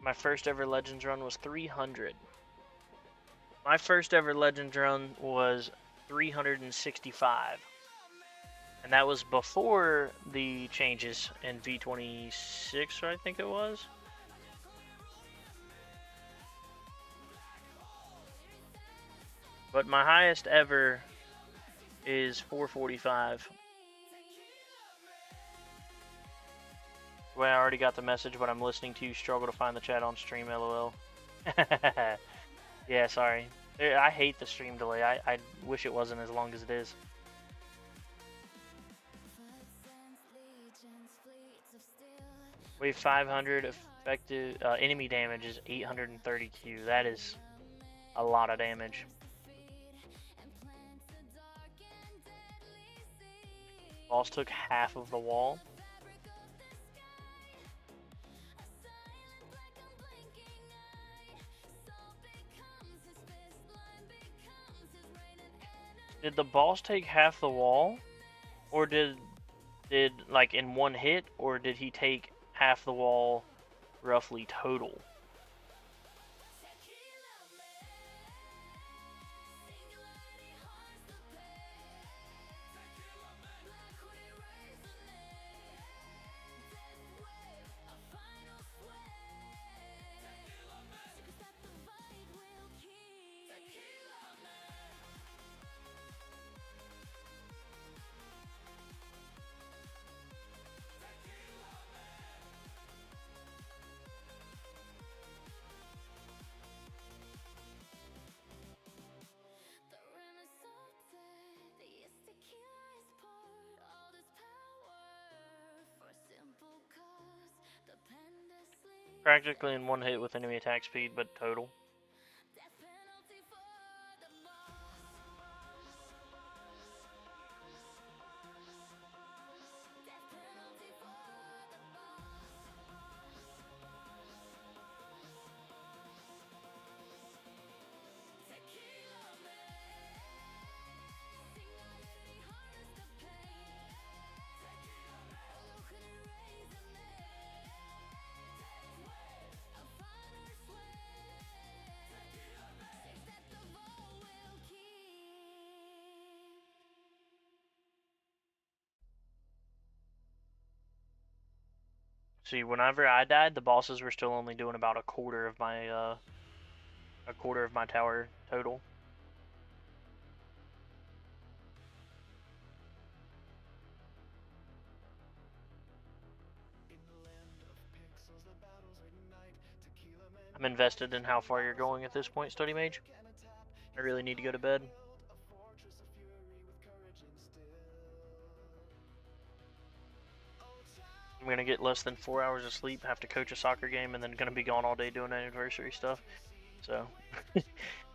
My first ever Legends run was 300. My first ever Legends run was 365. And that was before the changes in V26, I think it was. But my highest ever is 445. Well, I already got the message, but I'm listening to you struggle to find the chat on stream, lol. Yeah, sorry. I hate the stream delay. I wish it wasn't as long as it is. Wave 500 effective enemy damage is 830 Q. That is a lot of damage. Boss took half of the wall. Did the boss take half the wall, or did like in one hit, or did he take half the wall roughly total? Practically in one hit with enemy attack speed, but total. See, whenever I died, the bosses were still only doing about a quarter of my tower total. I'm invested in how far you're going at this point, Study Mage. I really need to go to bed. I'm gonna get less than 4 hours of sleep, have to coach a soccer game, and then gonna be gone all day doing anniversary stuff. So, it's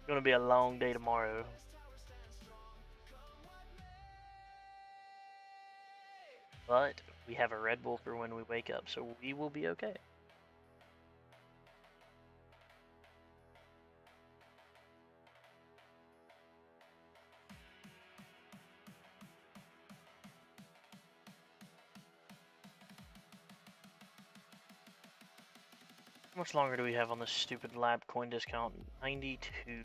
gonna be a long day tomorrow. But we have a Red Bull for when we wake up, so we will be okay. How much longer do we have on this stupid lab coin discount? 92.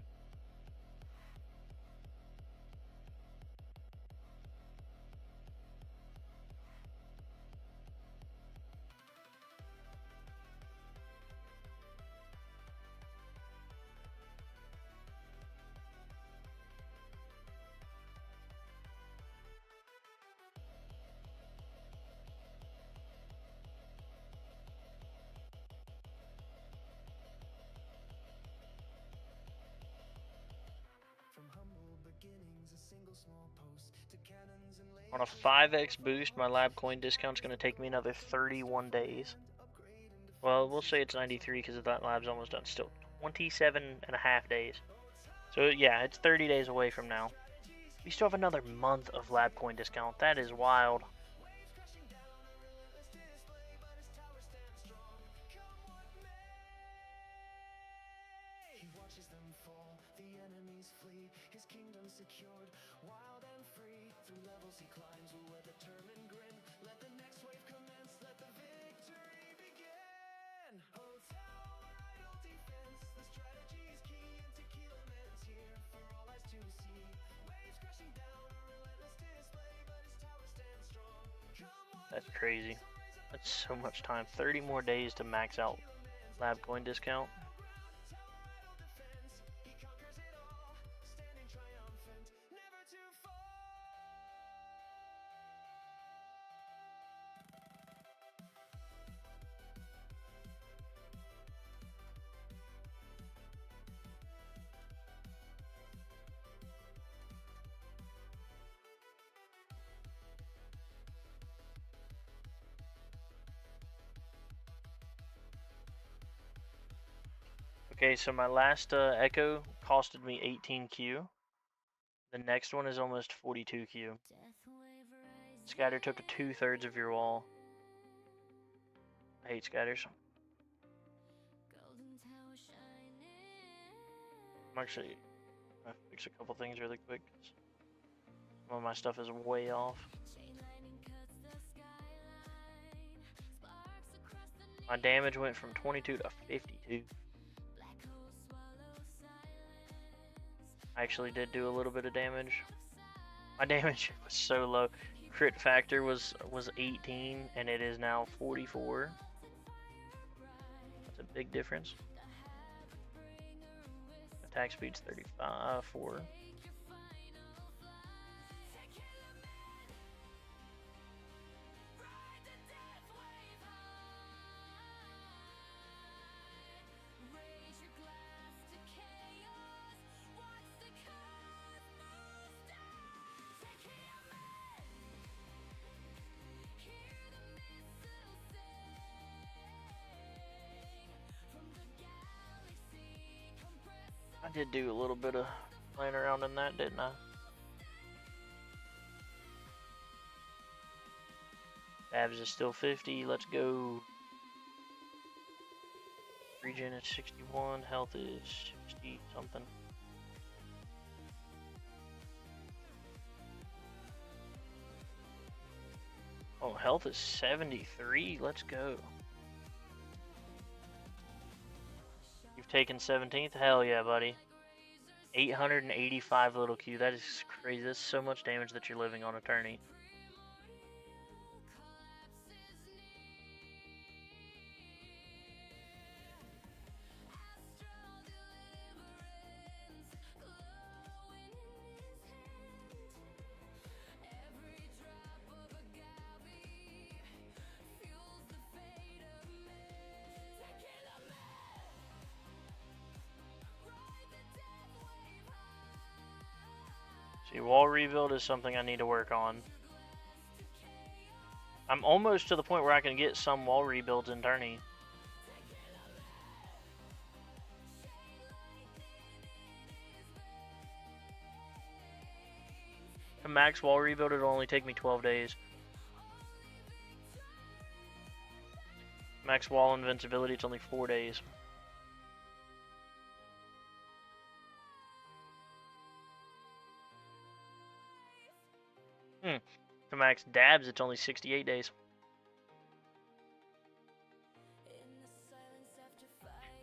On a 5x boost, my lab coin discount's going to take me another 31 days. Well, we'll say it's 93 because that lab's almost done. Still 27 and a half days. So yeah, it's 30 days away from now. We still have another month of lab coin discount. That is wild. That's crazy. That's so much time. 30 more days to max out lab coin discount. Okay, so my last Echo costed me 18Q. The next one is almost 42Q. Scatter took 2/3 of your wall. I hate scatters. I'm actually gonna fix a couple things really quick. Well, my stuff is way off. My damage went from 22 to 52. I actually did do a little bit of damage. My damage was so low. Crit factor was 18 and it is now 44. That's a big difference. Attack speed's 35, 4. I did do a little bit of playing around in that, didn't I? Dabs is still 50, let's go. Regen is 61, health is 60 something. Oh, health is 73, let's go. You've taken 17th? Hell yeah, buddy. 885 little Q, that is crazy. That's so much damage that you're living on a tourney. See, wall rebuild is something I need to work on. I'm almost to the point where I can get some wall rebuilds in Tourney. To max wall rebuild, it'll only take me 12 days. Max wall invincibility, it's only 4 days. To max dabs, it's only 68 days.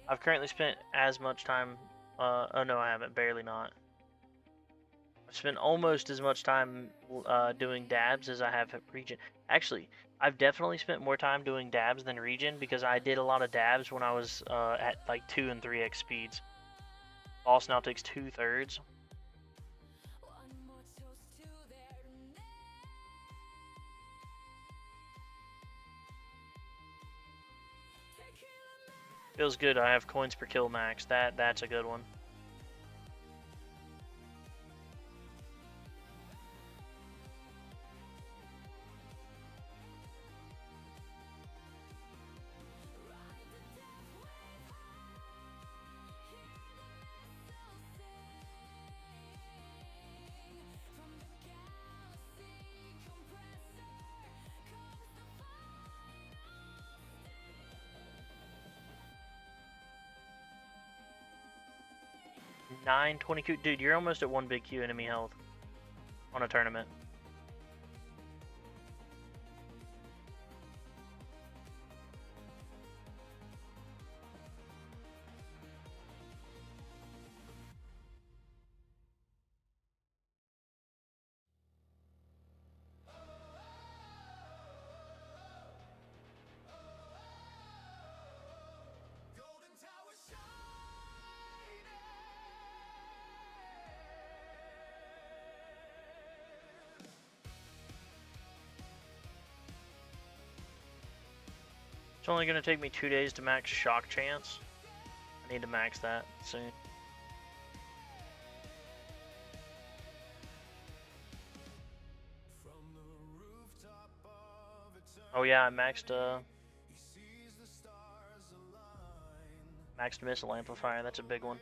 I've currently spent as much time, oh no I haven't, barely not. I've spent almost as much time doing dabs as I have at Regen. Actually, I've definitely spent more time doing dabs than Regen because I did a lot of dabs when I was at like 2 and 3x speeds. Boss now takes 2/3. Feels good. I have coins per kill max. That's a good one. $920 Q. Dude, you're almost at 1 big Q enemy health on a tournament. It's only going to take me 2 days to max shock chance. I need to max that soon. Oh yeah, I maxed missile amplifier. That's a big one.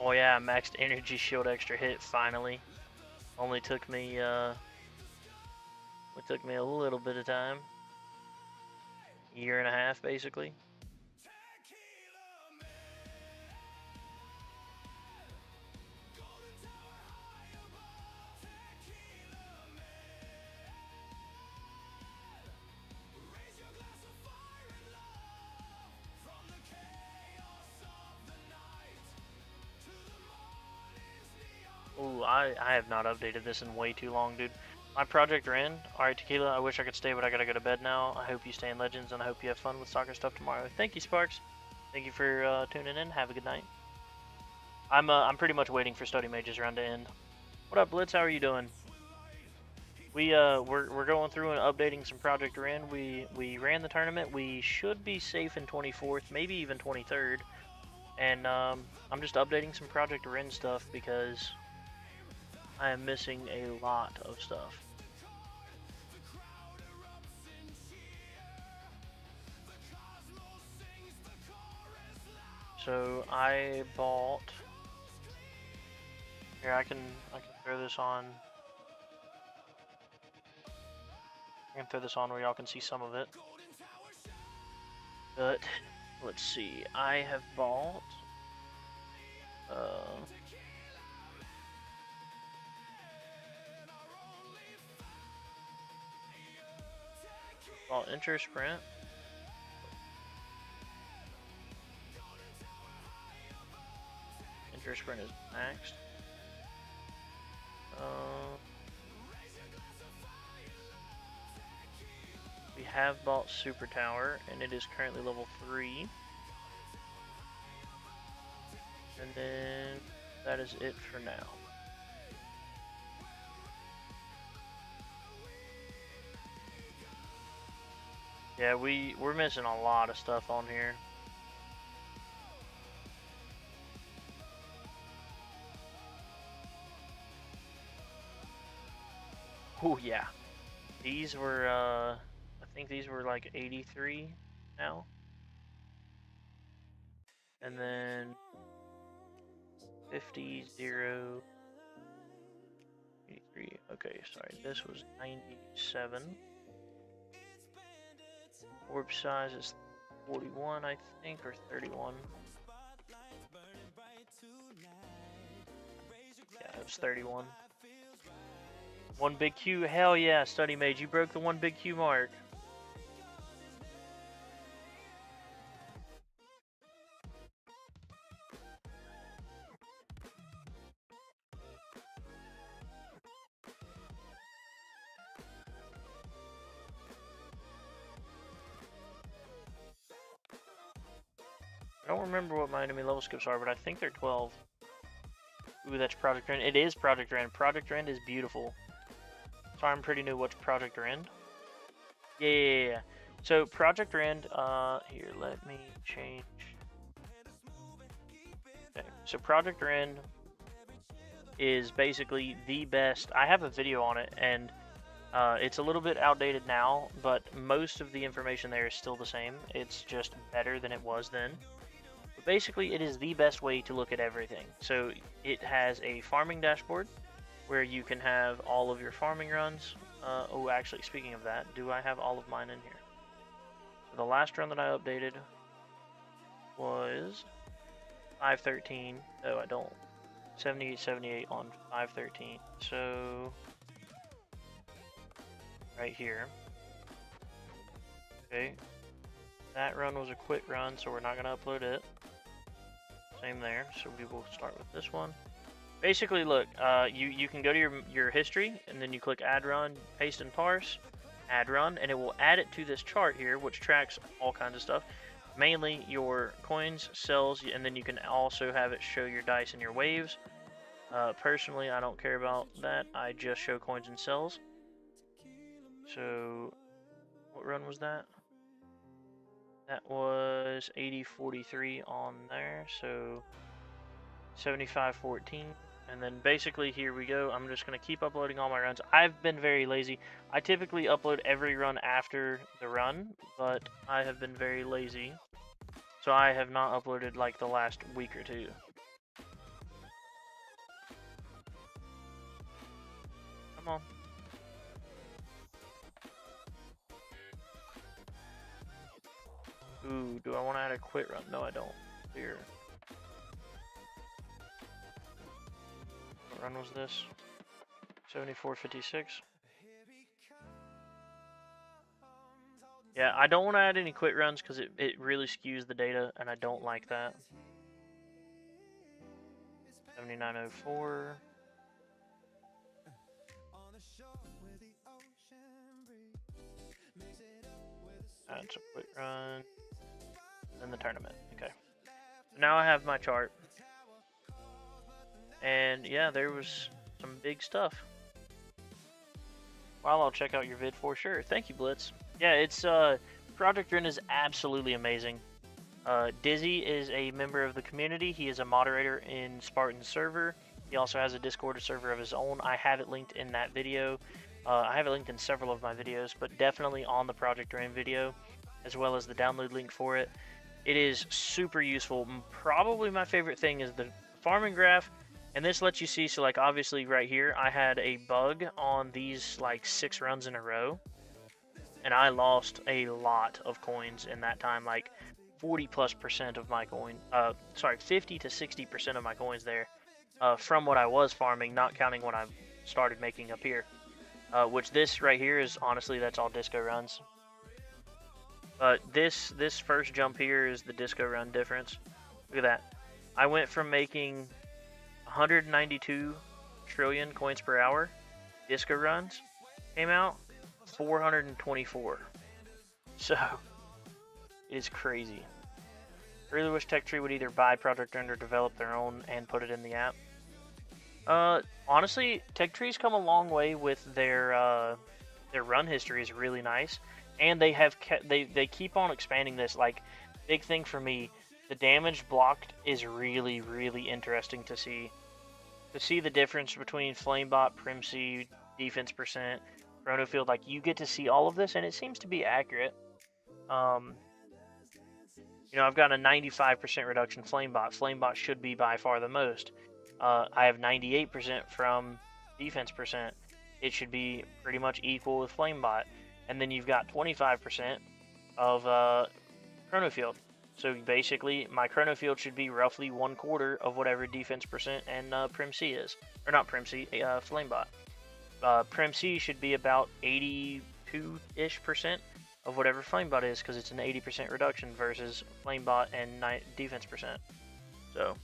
Oh yeah, maxed energy shield extra hit finally. Only took me it took me a little bit of time. Year and a half basically. Ooh, I have not updated this in way too long, dude. My project ran. Alright, Tequila, I wish I could stay, but I gotta go to bed now. I hope you stay in Legends, and I hope you have fun with soccer stuff tomorrow. Thank you, Sparks. Thank you for tuning in. Have a good night. I'm pretty much waiting for Study Mage's run to end. What up, Blitz? How are you doing? We're going through and updating some Project Ren. We ran the tournament. We should be safe in 24th, maybe even 23rd. And I'm just updating some Project Ren stuff because I am missing a lot of stuff. So I bought. Here I can throw this on. I can throw this on where y'all can see some of it. But let's see. I have bought. Bought Enter Sprint. Enter Sprint is maxed. We have bought Super Tower, and it is currently level 3. And then that is it for now. Yeah, we're missing a lot of stuff on here. Oh yeah, these were I think these were like 83 now, and then 50 0 83. Okay, sorry, this was 97. Orb size is 41, I think, or 31. Yeah, it was 31. One big Q, hell yeah, Study Mage, you broke the one big Q mark. I don't remember what my enemy level skips are, but I think they're 12. Ooh, that's Project Rend. It is Project Rend. Project Rend is beautiful. So I'm pretty new what's Project Rend. Yeah. So Project Rend, here, let me change. Okay, so Project Rend is basically the best. I have a video on it, and it's a little bit outdated now, but most of the information there is still the same. It's just better than it was then. But basically, it is the best way to look at everything. So it has a farming dashboard where you can have all of your farming runs. Oh, actually, speaking of that, do I have all of mine in here? So the last run that I updated was 513. No, I don't. 78 on 513. So right here. Okay. That run was a quick run, so we're not going to upload it. Same there. So we will start with this one. Basically, look, you can go to your history, and then you click Add Run, Paste and Parse, Add Run, and it will add it to this chart here, which tracks all kinds of stuff. Mainly your coins, cells, and then you can also have it show your dice and your waves. Personally, I don't care about that. I just show coins and cells. So, what run was that? That was 8043 on there, so 7514. And then basically here we go. I'm just going to keep uploading all my runs. I've been very lazy. I typically upload every run after the run, but I have been very lazy. So I have not uploaded like the last week or two. Come on. Ooh, do I want to add a quit run? No, I don't. Here. What run was this? 74.56. Yeah, I don't want to add any quit runs because it really skews the data, and I don't like that. 79.04. That's a quit run. And the tournament. Okay. So now I have my chart. And yeah, there was some big stuff. Well, I'll check out your vid for sure. Thank you, Blitz. Yeah, it's Project Rin is absolutely amazing. Dizzy is a member of the community. He is a moderator in Spartan's server. He also has a Discord server of his own. I have it linked in that video. I have it linked in several of my videos, but definitely on the Project Rin video, as well as the download link for it. It is super useful. Probably my favorite thing is the farming graph. And this lets you see, so like obviously right here, I had a bug on these like 6 runs in a row. And I lost a lot of coins in that time, like 40+% of my coin, 50 to 60% of my coins there, from what I was farming, not counting what I started making up here. Which this right here is, honestly, that's all disco runs. But this first jump here is the disco run difference. Look at that. I went from making 192 trillion coins per hour, disco runs came out 424. So it is crazy. I really wish TechTree would either buy Project Rin or develop their own and put it in the app. Honestly, TechTree's come a long way with their run history is really nice, and they have they keep on expanding this. Like, big thing for me, the damage blocked is really, really interesting to see. To see the difference between Flamebot, Primcy, defense percent, Chronofield, like you get to see all of this, and it seems to be accurate. You know, I've got a 95% reduction Flamebot. Flamebot should be by far the most. I have 98% from defense percent. It should be pretty much equal with Flamebot. And then you've got 25% of Chronofield. So basically, my Chronofield should be roughly 1/4 of whatever defense percent and Primcy is. Or not Primcy, Flamebot. Primcy should be about 82-ish% of whatever Flamebot is, because it's an 80% reduction versus Flamebot and defense percent. So,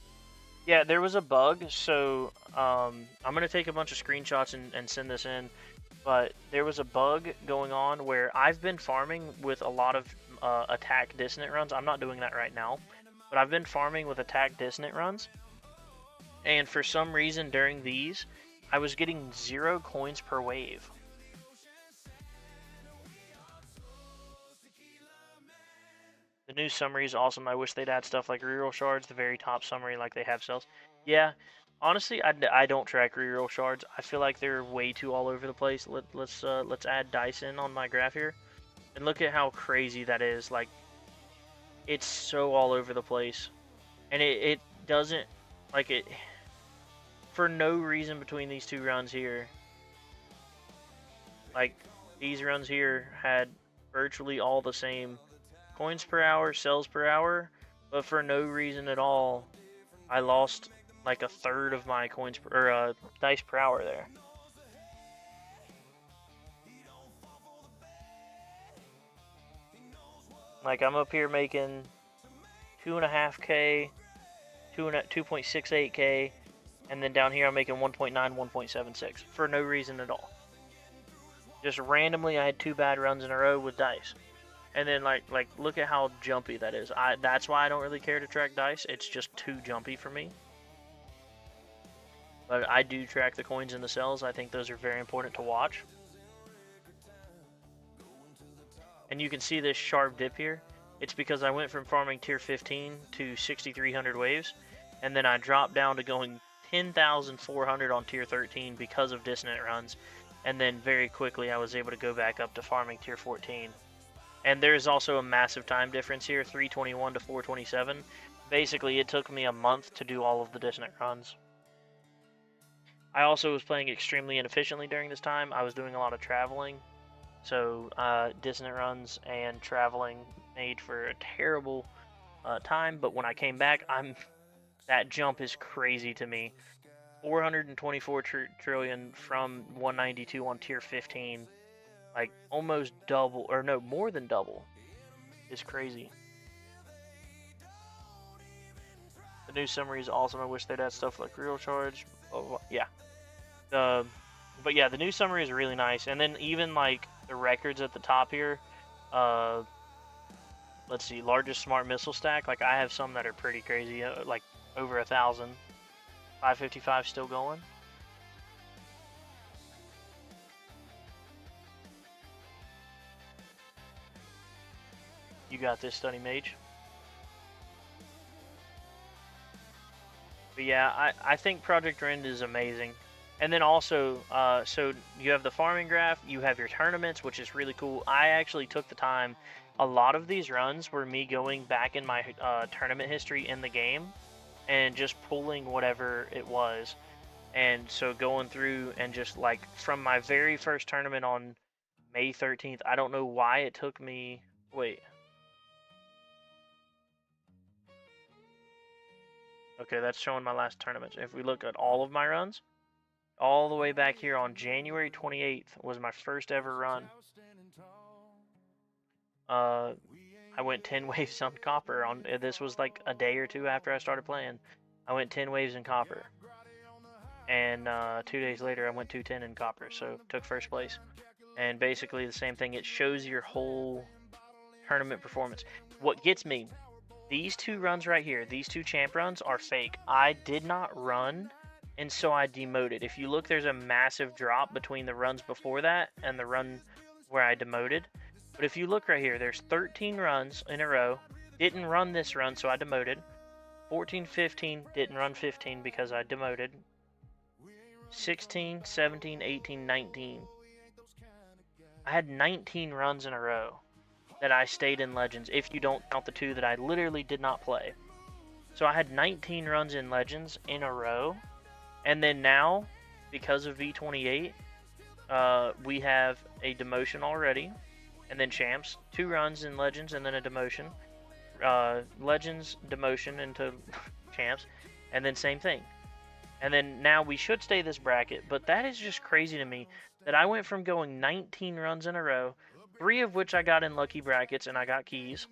yeah, there was a bug, so I'm going to take a bunch of screenshots and send this in. But there was a bug going on where I've been farming with a lot of attack dissonant runs. I'm not doing that right now, but I've been farming with attack dissonant runs, and for some reason during these I was getting 0 coins per wave. The new summary is awesome. I wish they'd add stuff like reroll shards, the very top summary, like they have cells. Yeah, honestly, I don't track reroll shards. I feel like they're way too all over the place. Let's add dice in on my graph here. And look at how crazy that is. Like, it's so all over the place. And it doesn't, like, it, for no reason between these 2 runs here. Like, these runs here had virtually all the same coins per hour, cells per hour, but for no reason at all, I lost like 1/3 of my coins per, or dice per hour there. Like, I'm up here making 2.5K, 2.68K, and then down here I'm making 1.9, 1.76 for no reason at all. Just randomly, I had 2 bad runs in a row with dice. And then, like look at how jumpy that is. That's why I don't really care to track dice. It's just too jumpy for me. But I do track the coins and the cells. I think those are very important to watch. And you can see this sharp dip here. It's because I went from farming tier 15 to 6,300 waves, and then I dropped down to going 10,400 on tier 13 because of dissonant runs, and then very quickly I was able to go back up to farming tier 14. And there's also a massive time difference here, 321 to 427. Basically, it took me a month to do all of the dissonant runs. I also was playing extremely inefficiently during this time. I was doing a lot of traveling, so dissonant runs and traveling made for a terrible time. But when I came back, that jump is crazy to me. 424 trillion from 192 on tier 15, like almost double, or no, more than double, is crazy. The new summary is awesome. I wish they'd add stuff like real charge. Oh, yeah. But yeah, the new summary is really nice. And then even like the records at the top here, let's see, largest smart missile stack. Like I have some that are pretty crazy, like over 1,000. 555 still going. You got this, Stunny Mage. But yeah, I think Project Rend is amazing. And then also, so you have the farming graph, you have your tournaments, which is really cool. I actually took the time. A lot of these runs were me going back in my tournament history in the game and just pulling whatever it was. And so going through and just like from my very first tournament on May 13th, I don't know why it took me. Wait. Okay, that's showing my last tournament. If we look at all of my runs, all the way back here on January 28th was my first ever run. I went 10 waves on copper. This was like a day or two after I started playing. I went 10 waves in copper. And 2 days later, I went 210 in copper, so took first place. And basically the same thing. It shows your whole tournament performance. What gets me, these two runs right here, these two champ runs are fake. I did not run, and so I demoted. If you look, there's a massive drop between the runs before that and the run where I demoted. But if you look right here, there's 13 runs in a row. Didn't run this run, so I demoted. 14, 15, didn't run 15 because I demoted. 16, 17, 18, 19. I had 19 runs in a row that I stayed in Legends, if you don't count the 2 that I literally did not play. So I had 19 runs in Legends in a row. And then now, because of V28, we have a demotion already. And then Champs, 2 runs in Legends and then a demotion. Legends, demotion into Champs. And then same thing. And then now we should stay this bracket, but that is just crazy to me that I went from going 19 runs in a row, 3 of which I got in lucky brackets and I got keys.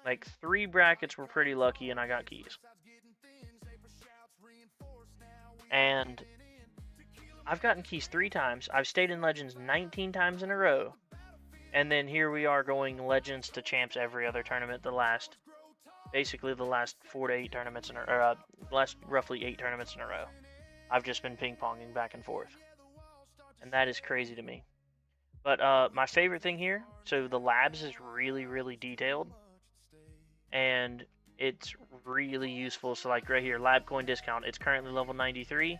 Like 3 brackets were pretty lucky and I got keys. And I've gotten keys 3 times. I've stayed in Legends 19 times in a row. And then here we are going Legends to Champs every other tournament basically the last 4 to 8 tournaments last roughly 8 tournaments in a row. I've just been ping-ponging back and forth. And that is crazy to me. But my favorite thing here, so the labs is really, really detailed. And it's really useful. So like right here, lab coin discount, it's currently level 93.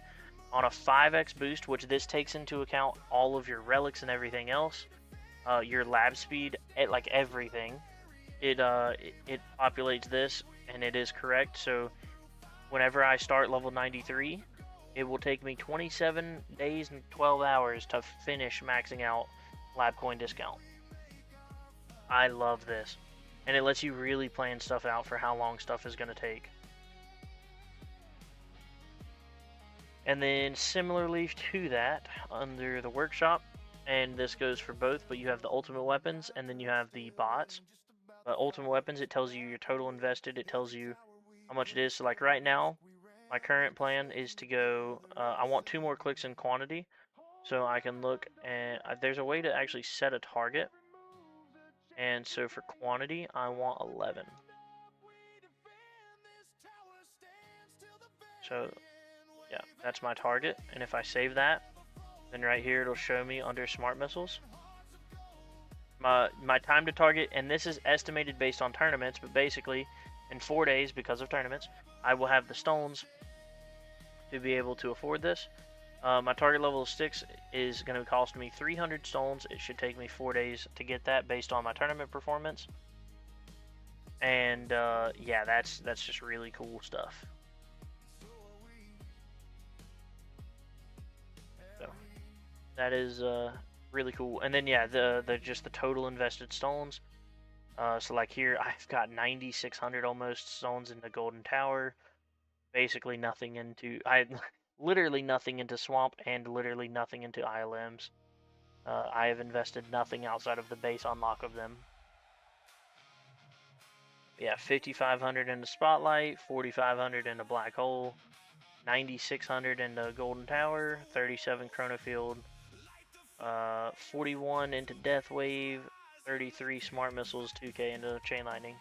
On a 5x boost, which this takes into account all of your relics and everything else. Your lab speed, like everything. It populates this, and it is correct. So whenever I start level 93, it will take me 27 days and 12 hours to finish maxing out lab coin discount. I love this. And it lets you really plan stuff out for how long stuff is going to take. And then similarly to that, under the workshop, and this goes for both, but you have the ultimate weapons and then you have the bots. Ultimate weapons, it tells you your total invested, it tells you how much it is. So like right now, my current plan is to go, I want 2 more clicks in quantity. So I can look, and there's a way to actually set a target. And so for quantity, I want 11. So yeah, that's my target. And if I save that, then right here it'll show me under smart missiles my time to target, and this is estimated based on tournaments, but basically in 4 days, because of tournaments, I will have the stones to be able to afford this. My target level of 6 is going to cost me 300 stones. It should take me 4 days to get that based on my tournament performance. And yeah, that's just really cool stuff. That is really cool. And then yeah, the just the total invested stones. So like here, I've got 9,600 almost stones in the Golden Tower. Basically nothing into literally nothing into Swamp and literally nothing into ILMs. I have invested nothing outside of the base unlock of them. Yeah, 5,500 into Spotlight, 4,500 into Black Hole, 9,600 into Golden Tower, 37 Chronofield, 41 into Death Wave, 33 Smart Missiles, 2K into Chain Lightning.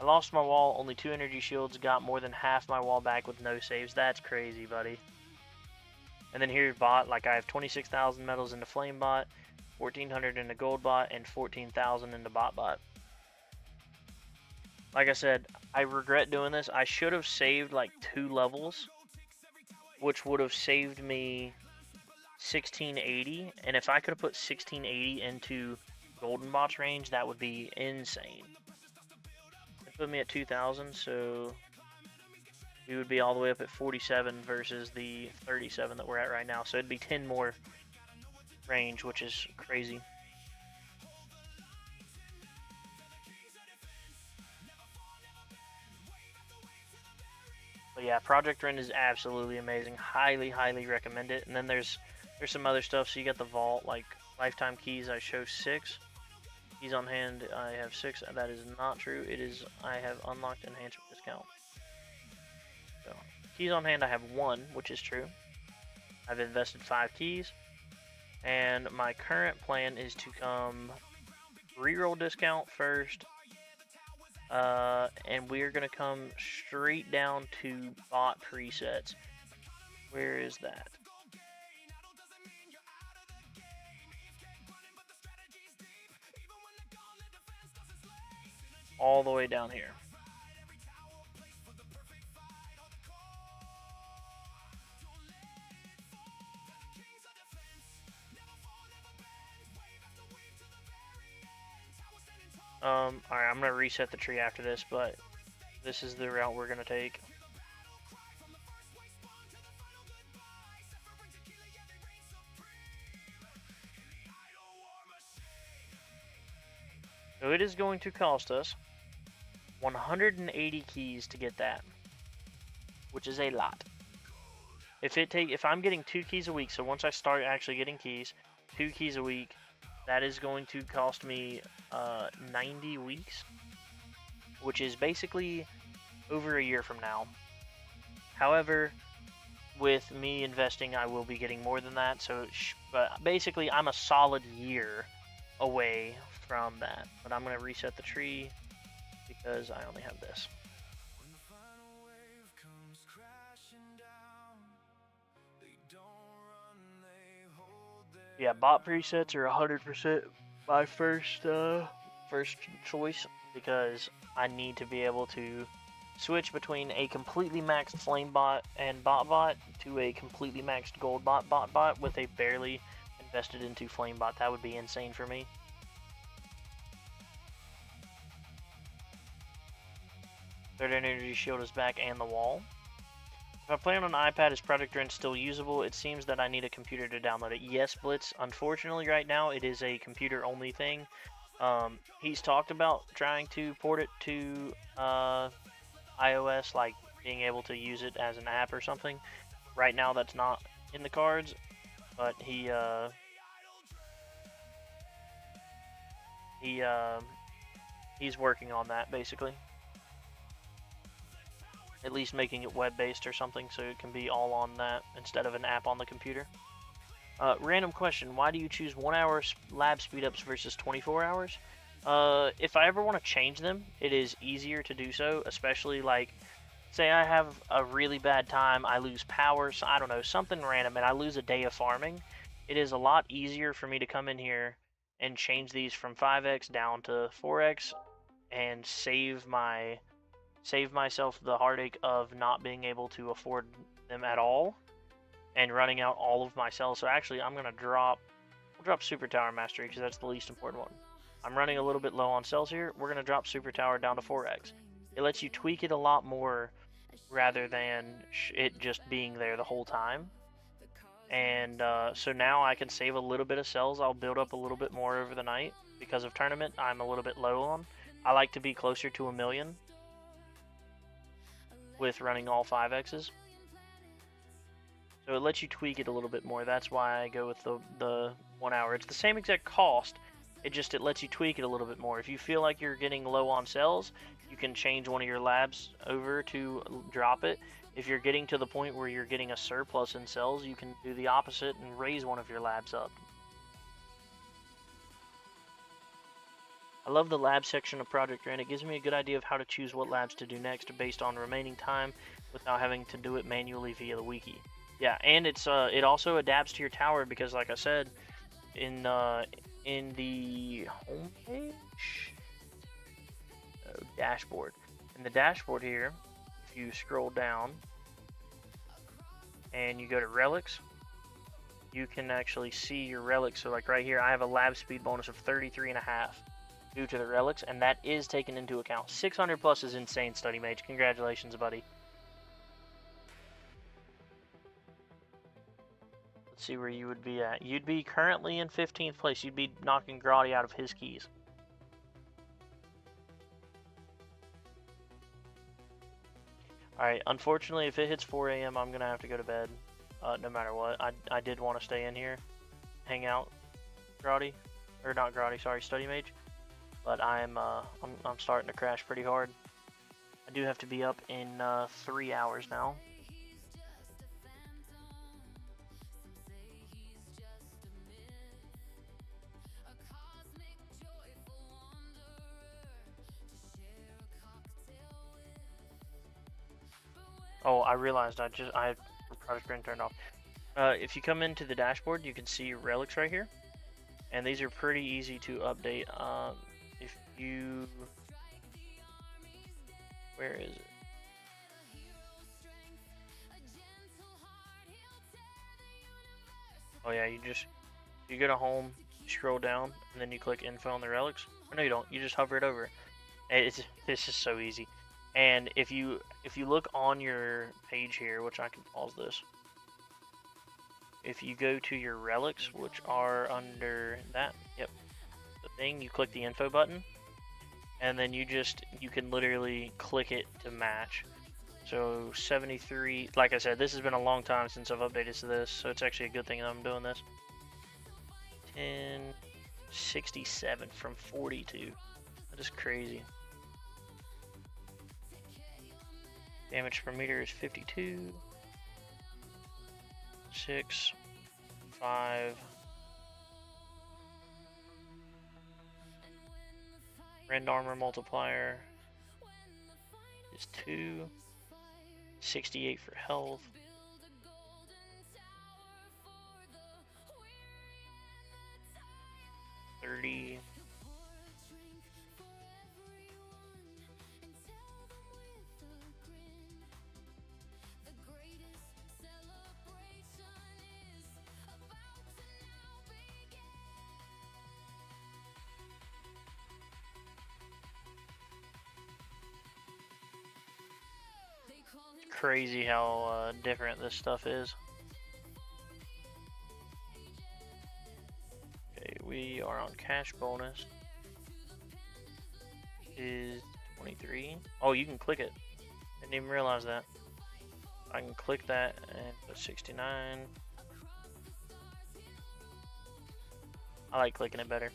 I lost my wall, only 2 energy shields, got more than half my wall back with no saves. That's crazy, buddy. And then here's bot, like I have 26,000 medals into Flame Bot, 1,400 into Gold Bot, and 14,000 into Bot Bot. Like I said, I regret doing this. I should have saved like 2 levels, which would have saved me 1680. And if I could have put 1680 into Golden Bot's range, that would be insane. It put me at 2,000, so we would be all the way up at 47 versus the 37 that we're at right now. So it'd be 10 more range, which is crazy. But yeah, Project Ren is absolutely amazing. Highly, highly recommend it. And then there's some other stuff. So you got the vault, like lifetime keys. I show 6 keys on hand. I have 6. That is not true. It is I have unlocked enhancement discount. So keys on hand, I have 1, which is true. I've invested 5 keys, and my current plan is to come reroll discount first. And we're gonna come straight down to bot presets. Where is that? All the way down here. Alright, I'm gonna reset the tree after this, but this is the route we're gonna take. So it is going to cost us 180 keys to get that, which is a lot. If I'm getting 2 keys a week, so once I start actually getting keys, 2 keys a week, that is going to cost me 90 weeks, which is basically over a year from now. However, with me investing, I will be getting more than that. So, but basically, I'm a solid year away from that. But I'm gonna reset the tree because I only have this. Yeah, bot presets are 100% my first choice, because I need to be able to switch between a completely maxed flame bot and bot to a completely maxed gold bot with a barely invested into flame bot. That would be insane for me. Third energy shield is back and the wall. If I play on an iPad, is Project Ren still usable? It seems that I need a computer to download it. Yes, Blitz. Unfortunately, right now, it is a computer-only thing. He's talked about trying to port it to iOS, like being able to use it as an app or something. Right now, that's not in the cards, but he's working on that, basically. At least making it web-based or something, so it can be all on that instead of an app on the computer. Random question: why do you choose 1 hour lab speedups versus 24 hours? If I ever want to change them, it is easier to do so. Especially like, say I have a really bad time, I lose power, so I don't know, something random, and I lose a day of farming. It is a lot easier for me to come in here and change these from 5x down to 4x and save myself the heartache of not being able to afford them at all and running out all of my cells. So actually, we'll drop Super Tower Mastery because that's the least important one. I'm running a little bit low on cells here. We're gonna drop Super Tower down to 4x. It lets you tweak it a lot more rather than it just being there the whole time. And so now I can save a little bit of cells. I'll build up a little bit more over the night because of tournament. I'm a little bit low on. I like to be closer to 1,000,000 with running all 5Xs. So it lets you tweak it a little bit more. That's why I go with the 1 hour. It's the same exact cost. It lets you tweak it a little bit more. If you feel like you're getting low on cells, you can change one of your labs over to drop it. If you're getting to the point where you're getting a surplus in cells, you can do the opposite and raise one of your labs up. I love the lab section of Project Ren. It gives me a good idea of how to choose what labs to do next based on remaining time without having to do it manually via the wiki. Yeah, and it also adapts to your tower because, like I said, in the homepage dashboard. In the dashboard here, if you scroll down and you go to relics, you can actually see your relics. So like right here, I have a lab speed bonus of 33.5 due to the relics, and that is taken into account. 600 plus is insane, Study Mage. Congratulations, buddy. Let's see where you would be at. You'd be currently in 15th place. You'd be knocking Grotti out of his keys. Alright, unfortunately, if it hits 4 a.m., I'm going to have to go to bed. No matter what. I did want to stay in here, hang out, Grotti. Or not Grotti, sorry, Study Mage. But I'm starting to crash pretty hard. I do have to be up in 3 hours now. Oh, I realized I had Project Ren turned off. If you come into the dashboard, you can see your relics right here, and these are pretty easy to update. If you, where is it? Oh yeah, you go to home, you scroll down, and then you click info on the relics. Or no, you don't. You just hover it over. This is so easy. And if you look on your page here, which I can pause this. If you go to your relics, which are under that, yep, the thing, you click the info button, and then you can literally click it to match. So 73, like I said, this has been a long time since I've updated to this, so it's actually a good thing that I'm doing this. 1067 from 42. That is crazy. Damage per meter is 52. 6, 5. Rend armor multiplier is 2. 68 for health. $30. Crazy how different this stuff is. Okay, we are on cash bonus. Is 23. Oh, you can click it. Didn't even realize that. I can click that and put 69. I like clicking it better.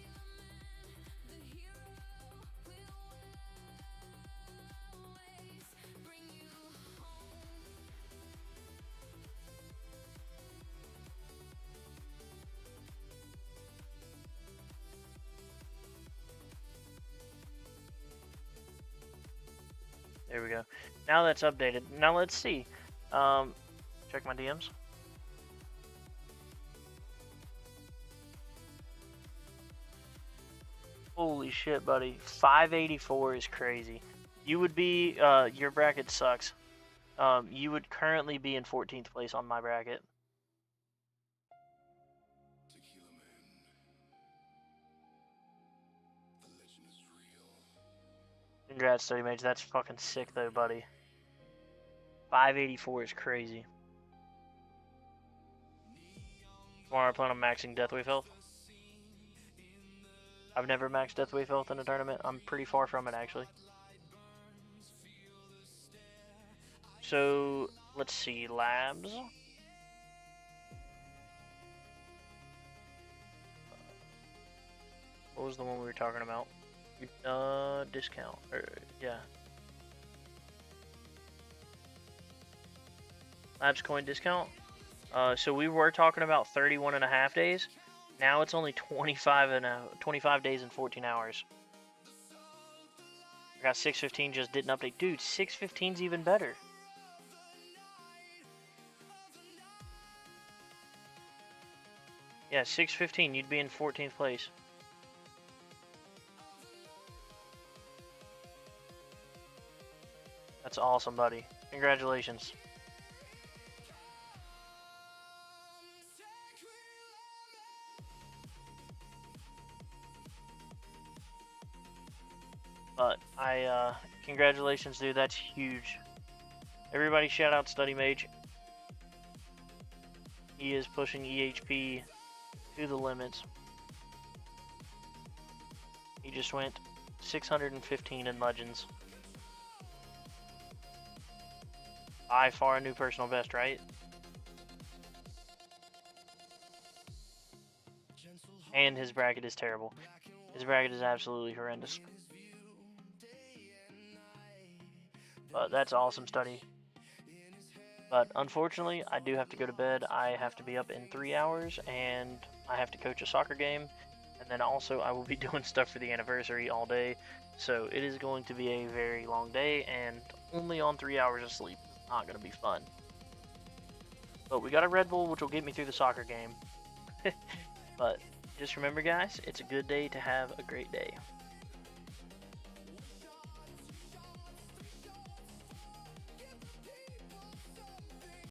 There we go. Now that's updated. Now let's see. Check my DMs. Holy shit, buddy. 584 is crazy. You would be, your bracket sucks. You would currently be in 14th place on my bracket. Congrats, Study Mage. That's fucking sick, though, buddy. 584 is crazy. Tomorrow I plan on maxing Death Wave health. I've never maxed Death Wave health in a tournament. I'm pretty far from it, actually. So, let's see. Labs. What was the one we were talking about? Discount. Yeah. Labs coin discount. So we were talking about 31.5 days. Now it's only 25 days and 14 hours. I got 615 just didn't update. Dude, 615's even better. Yeah, 615, you'd be in 14th place. That's awesome, buddy. Congratulations. But congratulations, dude. That's huge. Everybody shout out Study Mage. He is pushing EHP to the limits. He just went 615 in Legends. By far a new personal best, right? And his bracket is terrible. His bracket is absolutely horrendous. But that's awesome, Study. But unfortunately, I do have to go to bed. I have to be up in 3 hours, and I have to coach a soccer game. And then also, I will be doing stuff for the anniversary all day. So it is going to be a very long day, and only on 3 hours of sleep. Not going to be fun. But we got a Red Bull, which will get me through the soccer game. But just remember, guys, it's a good day to have a great day.